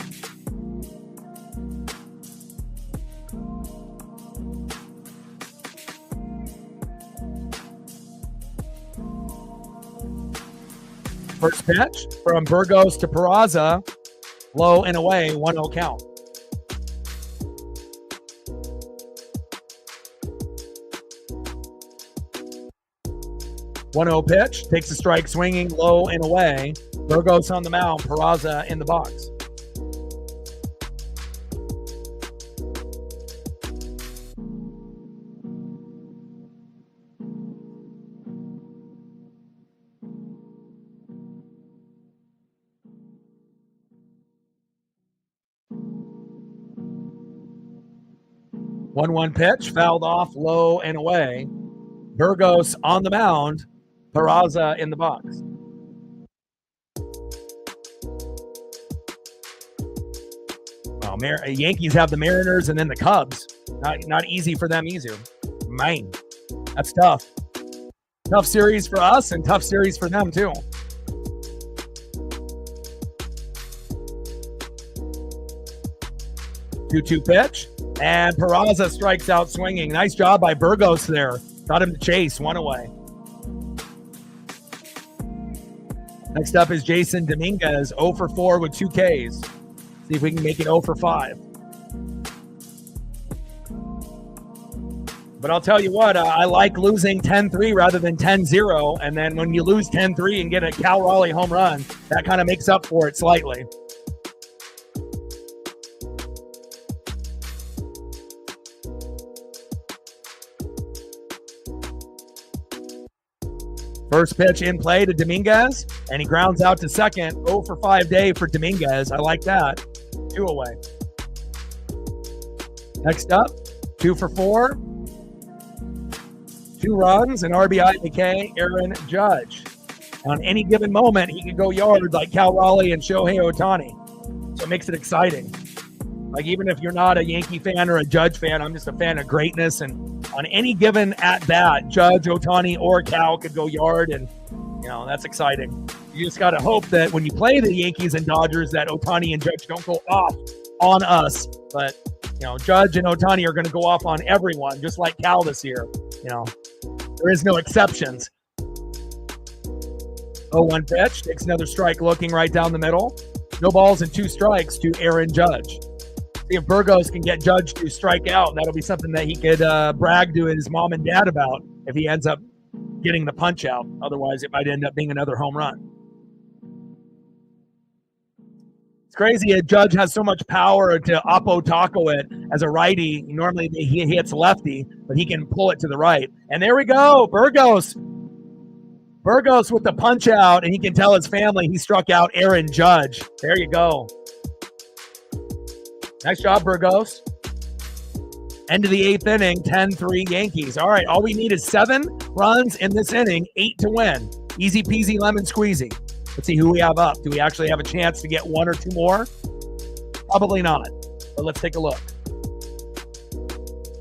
First pitch from Burgos to Peraza, low and away, 1-0 count. One 0 pitch, takes a strike swinging, low and away. Burgos on the mound, Peraza in the box. One pitch, fouled off, low and away. Burgos on the mound, Peraza in the box. Well, Yankees have the Mariners and then the Cubs. Not easy for them either. Man, that's tough. Tough series for us and tough series for them too. Two pitch. And Peraza strikes out swinging. Nice job by Burgos there. Got him to chase, 1 away. Next up is Jason Dominguez, 0 for 4 with 2 Ks. See if we can make it 0 for 5. But I'll tell you what, I like losing 10-3 rather than 10-0. And then when you lose 10-3 and get a Cal Raleigh home run, that kind of makes up for it slightly. First pitch in play to Dominguez, and he grounds out to second. 0 for 5 day for Dominguez. I like that. 2 away. Next up, 2 for 4. 2 runs, an RBI to K, Aaron Judge. On any given moment, he can go yard like Cal Raleigh and Shohei Ohtani. So it makes it exciting. Like, even if you're not a Yankee fan or a Judge fan, I'm just a fan of greatness. And on any given at-bat, Judge, Ohtani, or Cal could go yard, and, that's exciting. You just got to hope that when you play the Yankees and Dodgers that Ohtani and Judge don't go off on us. But, Judge and Ohtani are going to go off on everyone, just like Cal this year. There is no exceptions. 0-1 pitch, takes another strike looking right down the middle. No balls and 2 strikes to Aaron Judge. See if Burgos can get Judge to strike out. That'll be something that he could brag to his mom and dad about if he ends up getting the punch out. Otherwise, it might end up being another home run. It's crazy. A Judge has so much power to oppo taco it as a righty. Normally, he hits lefty, but he can pull it to the right. And there we go. Burgos with the punch out, and he can tell his family he struck out Aaron Judge. There you go. Nice job, Burgos. End of the 8th inning, 10-3 Yankees. All right, all we need is 7 runs in this inning, 8 to win. Easy peasy lemon squeezy. Let's see who we have up. Do we actually have a chance to get 1 or 2 more? Probably not, but let's take a look.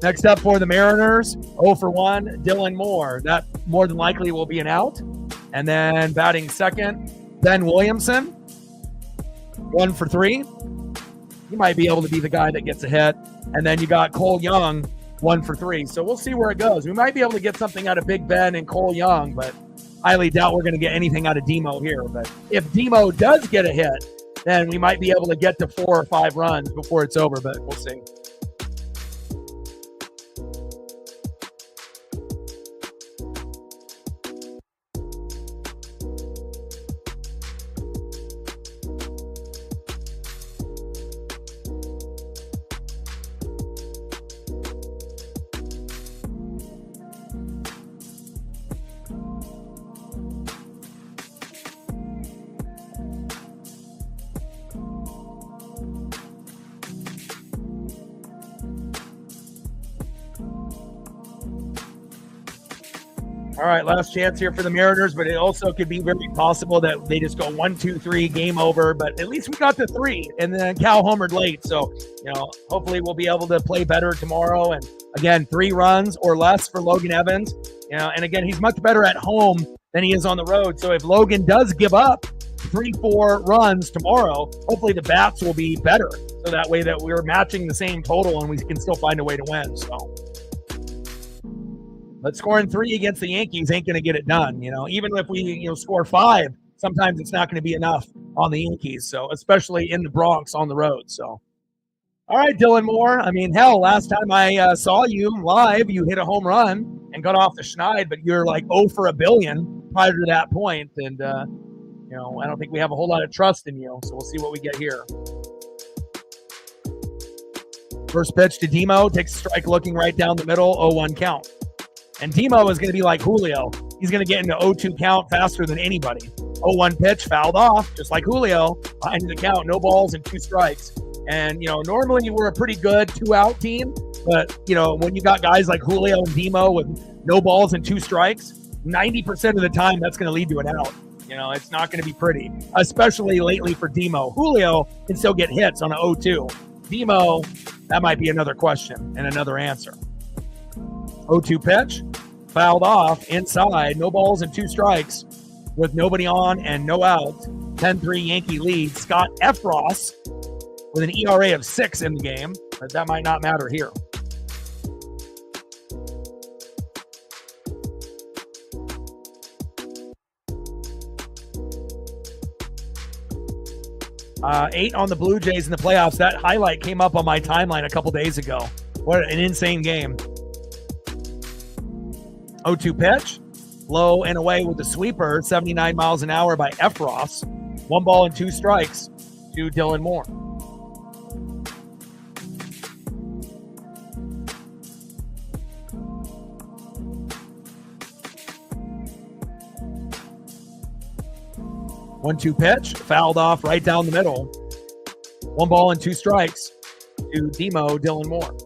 Next up for the Mariners, 0 for 1, Dylan Moore. That more than likely will be an out. And then batting second, Ben Williamson, 1 for 3. He might be able to be the guy that gets a hit. And then you got Cole Young, 1 for 3. So we'll see where it goes. We might be able to get something out of Big Ben and Cole Young, but highly doubt we're going to get anything out of Demo here. But if Demo does get a hit, then we might be able to get to 4 or 5 runs before it's over, but we'll see. All right, last chance here for the Mariners, but it also could be very possible that they just go 1, 2, 3, game over. But at least we got to 3, and then Cal homered late. So, hopefully we'll be able to play better tomorrow. And again, 3 runs or less for Logan Evans. And again, he's much better at home than he is on the road. So if Logan does give up 3, 4 runs tomorrow, hopefully the bats will be better. So that way that we're matching the same total and we can still find a way to win. So. But scoring 3 against the Yankees ain't going to get it done. Even if we score 5, sometimes it's not going to be enough on the Yankees. So especially in the Bronx on the road. So, all right, Dylan Moore. I mean, hell, last time I saw you live, you hit a home run and got off the schneid, but you're like 0 for a billion prior to that point. And I don't think we have a whole lot of trust in you. So we'll see what we get here. First pitch to Demo, takes a strike, looking right down the middle, 0-1 count. And Demo is going to be like Julio. He's going to get into 0-2 count faster than anybody. 0-1 pitch, fouled off, just like Julio. Into the count, no balls and 2 strikes. And, normally we're a pretty good 2-out team. But, when you got guys like Julio and Demo with no balls and 2 strikes, 90% of the time that's going to lead to an out. It's not going to be pretty, especially lately for Demo. Julio can still get hits on an 0-2. Demo, that might be another question and another answer. 0-2 pitch, fouled off, inside, no balls and 2 strikes with nobody on and no out. 10-3 Yankee lead. Scott Efros with an ERA of 6 in the game, but that might not matter here. Eight on the Blue Jays in the playoffs. That highlight came up on my timeline a couple days ago. What an insane game. 0-2 pitch, low and away with the sweeper, 79 miles an hour by Efros. 1 ball and 2 strikes to Dylan Moore. One-two pitch, fouled off right down the middle. 1 ball and 2 strikes to Demo Dylan Moore.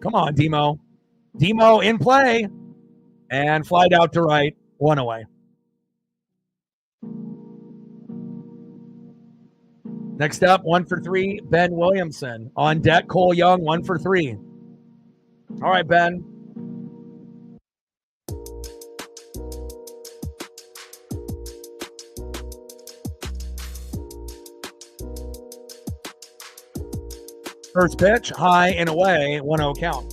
Come on, Demo. Demo in play and flied out to right, 1 away. Next up, 1 for 3, Ben Williamson. On deck, Cole Young, 1 for 3. All right, Ben. First pitch, high and away, 1-0 count.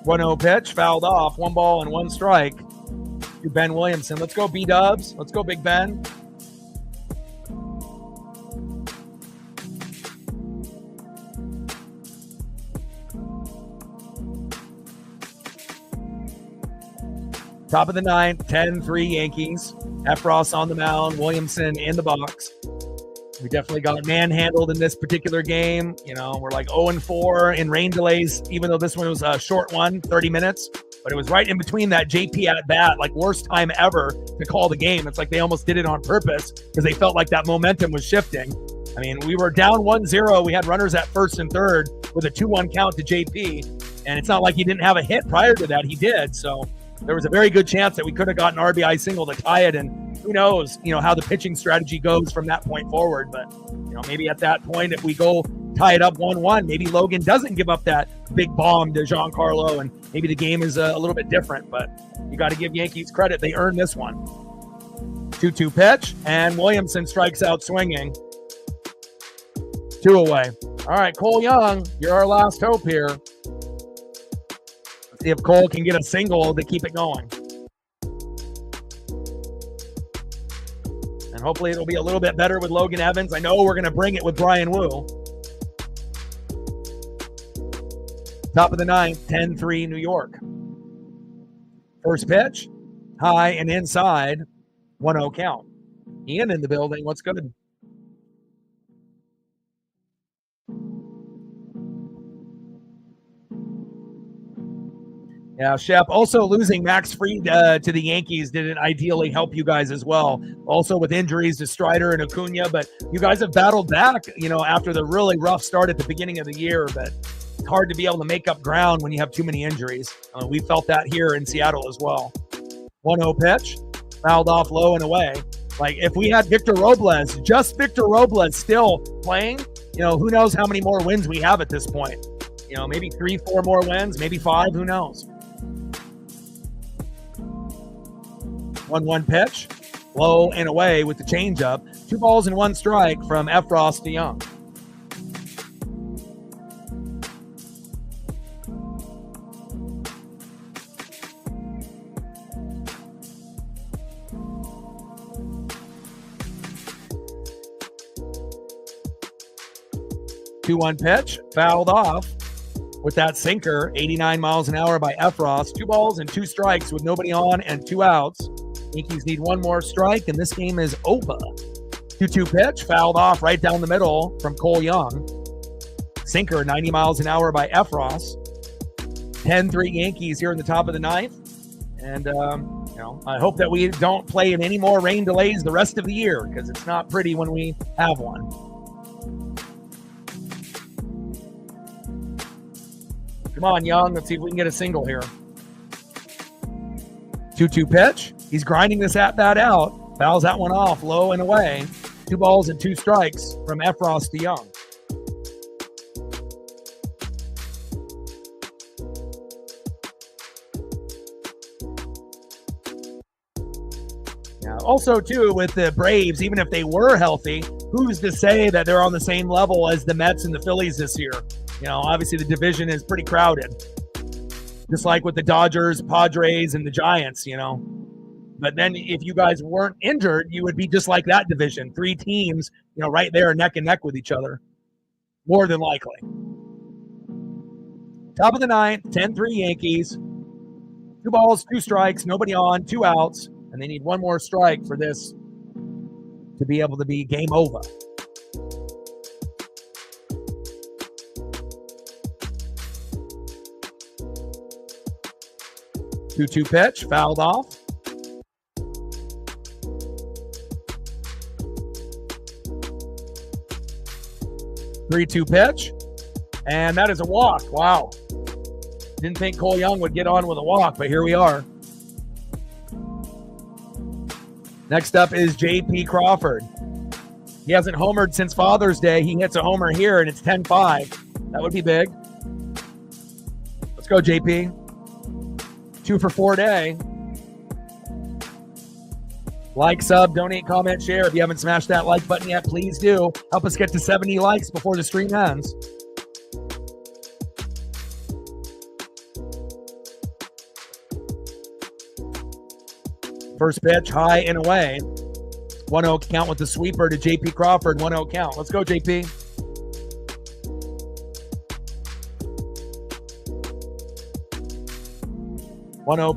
One 0 pitch, fouled off, 1 ball and 1 strike to Ben Williamson. Let's go B-Dubs. Let's go Big Ben. Top of the ninth, 10-3 Yankees. Efros on the mound, Williamson in the box. We definitely got manhandled in this particular game. You know, we're like 0-4 in rain delays, even though this one was a short one, 30 minutes. But it was right in between that JP at bat, like worst time ever to call the game. It's like they almost did it on purpose because they felt like that momentum was shifting. I mean, we were down 1-0. We had runners at first and third with a 2-1 count to JP. And it's not like he didn't have a hit prior to that. He did. So there was a very good chance that we could have gotten an RBI single to tie it. And who knows, how the pitching strategy goes from that point forward. But, maybe at that point, if we go tie it up 1-1, maybe Logan doesn't give up that big bomb to Giancarlo, and maybe the game is a little bit different. But you got to give Yankees credit. They earned this one. 2-2 pitch, and Williamson strikes out swinging. 2 away. All right, Cole Young, you're our last hope here. Let's see if Cole can get a single to keep it going. And hopefully it'll be a little bit better with Logan Evans. I know we're going to bring it with Brian Wu. Top of the ninth, 10-3 New York. First pitch, high and inside, 1-0 count. Ian in the building. What's good? Yeah, Shep. Also losing Max Fried to the Yankees didn't ideally help you guys as well. Also with injuries to Strider and Acuna, but you guys have battled back, after the really rough start at the beginning of the year. But it's hard to be able to make up ground when you have too many injuries. We felt that here in Seattle as well. 1-0 pitch, fouled off low and away. Like if we had Victor Robles, just Victor Robles still playing, who knows how many more wins we have at this point. Maybe 3-4 more wins, maybe 5, who knows. 1-1 pitch, low and away with the changeup. 2 balls and 1 strike from Efros to Young. Two-one pitch, fouled off with that sinker, 89 miles an hour by Efros. 2 balls and 2 strikes with nobody on and 2 outs. Yankees need 1 more strike, and this game is over. 2-2 pitch, fouled off right down the middle from Cole Young. Sinker, 90 miles an hour by Efros. 10-3 Yankees here in the top of the ninth. And, I hope that we don't play in any more rain delays the rest of the year because it's not pretty when we have one. Come on, Young. Let's see if we can get a single here. 2-2 pitch. He's grinding this at-bat out. Fouls that one off, low and away. 2 balls and 2 strikes from Efros to Young. Now, also, too, with the Braves, even if they were healthy, who's to say that they're on the same level as the Mets and the Phillies this year? Obviously the division is pretty crowded. Just like with the Dodgers, Padres, and the Giants, But then if you guys weren't injured, you would be just like that division. 3 teams, right there neck and neck with each other. More than likely. Top of the ninth, 10-3 Yankees. 2 balls, 2 strikes, nobody on, 2 outs. And they need 1 more strike for this to be able to be game over. Two pitch, fouled off. Three-two pitch, and that is a walk. Wow. Didn't think Cole Young would get on with a walk, but here we are. Next up is J.P. Crawford. He hasn't homered since Father's Day. He hits a homer here, and it's 10-5. That would be big. Let's go, J.P. 2 for 4 day. Like, sub, donate, comment, share. If you haven't smashed that like button yet, please do. Help us get to 70 likes before the stream ends. First pitch, high and away. 1-0 count with the sweeper to JP Crawford. 1-0 count. Let's go, JP.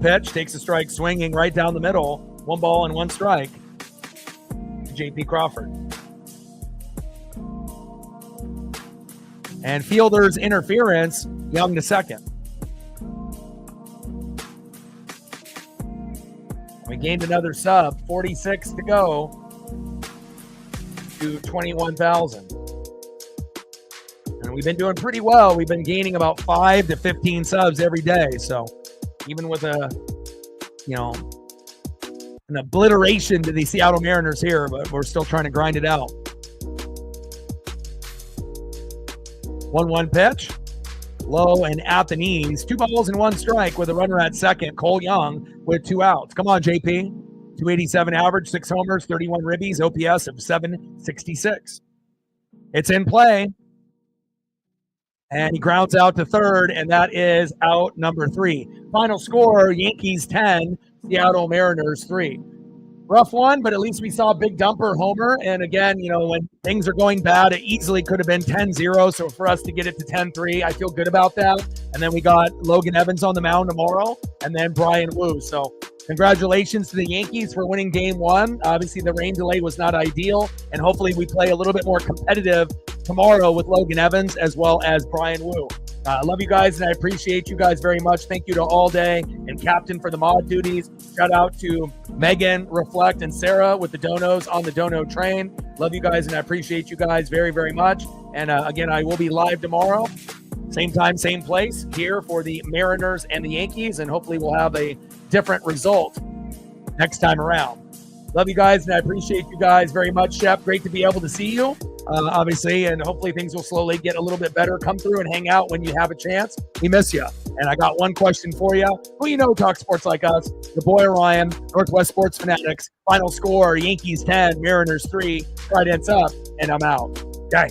Pitch, takes a strike swinging right down the middle. 1 ball and 1 strike to JP Crawford. And fielder's interference, Young to second. We gained another sub, 46 to go to 21,000. And we've been doing pretty well. We've been gaining about 5 to 15 subs every day. So even with an obliteration to the Seattle Mariners here, but we're still trying to grind it out. 1-1 pitch, low and at the knees. 2 balls and 1 strike with a runner at second. Cole Young with 2 outs. Come on, JP. 287 average, 6 homers, 31 ribbies, OPS of 766. It's in play. And he grounds out to third, and that is out number 3. Final score, Yankees 10, Seattle Mariners 3. Rough one, but at least we saw a big dumper homer. And again, when things are going bad, it easily could have been 10-0. So for us to get it to 10-3, I feel good about that. And then we got Logan Evans on the mound tomorrow, and then Brian Wu. So congratulations to the Yankees for winning game 1. Obviously, the rain delay was not ideal, and hopefully we play a little bit more competitive tomorrow with Logan Evans as well as Brian Wu. I love you guys, and I appreciate you guys very much. Thank you to All Day and Captain for the mod duties. Shout out to Megan, Reflect, and Sarah with the donos on the dono train. Love you guys, and I appreciate you guys very, very much. And again, I will be live tomorrow. Same time, same place here for the Mariners and the Yankees, and hopefully we'll have a different result next time around. Love you guys, and I appreciate you guys very much, Shep. Great to be able to see you, obviously, and hopefully things will slowly get a little bit better. Come through and hang out when you have a chance. We miss you. And I got one question for you. Who talk sports like us? Your boy Ryan, Northwest Sports Fanatics. Final score, Yankees 10, Mariners 3. Right ends up, and I'm out. Gang.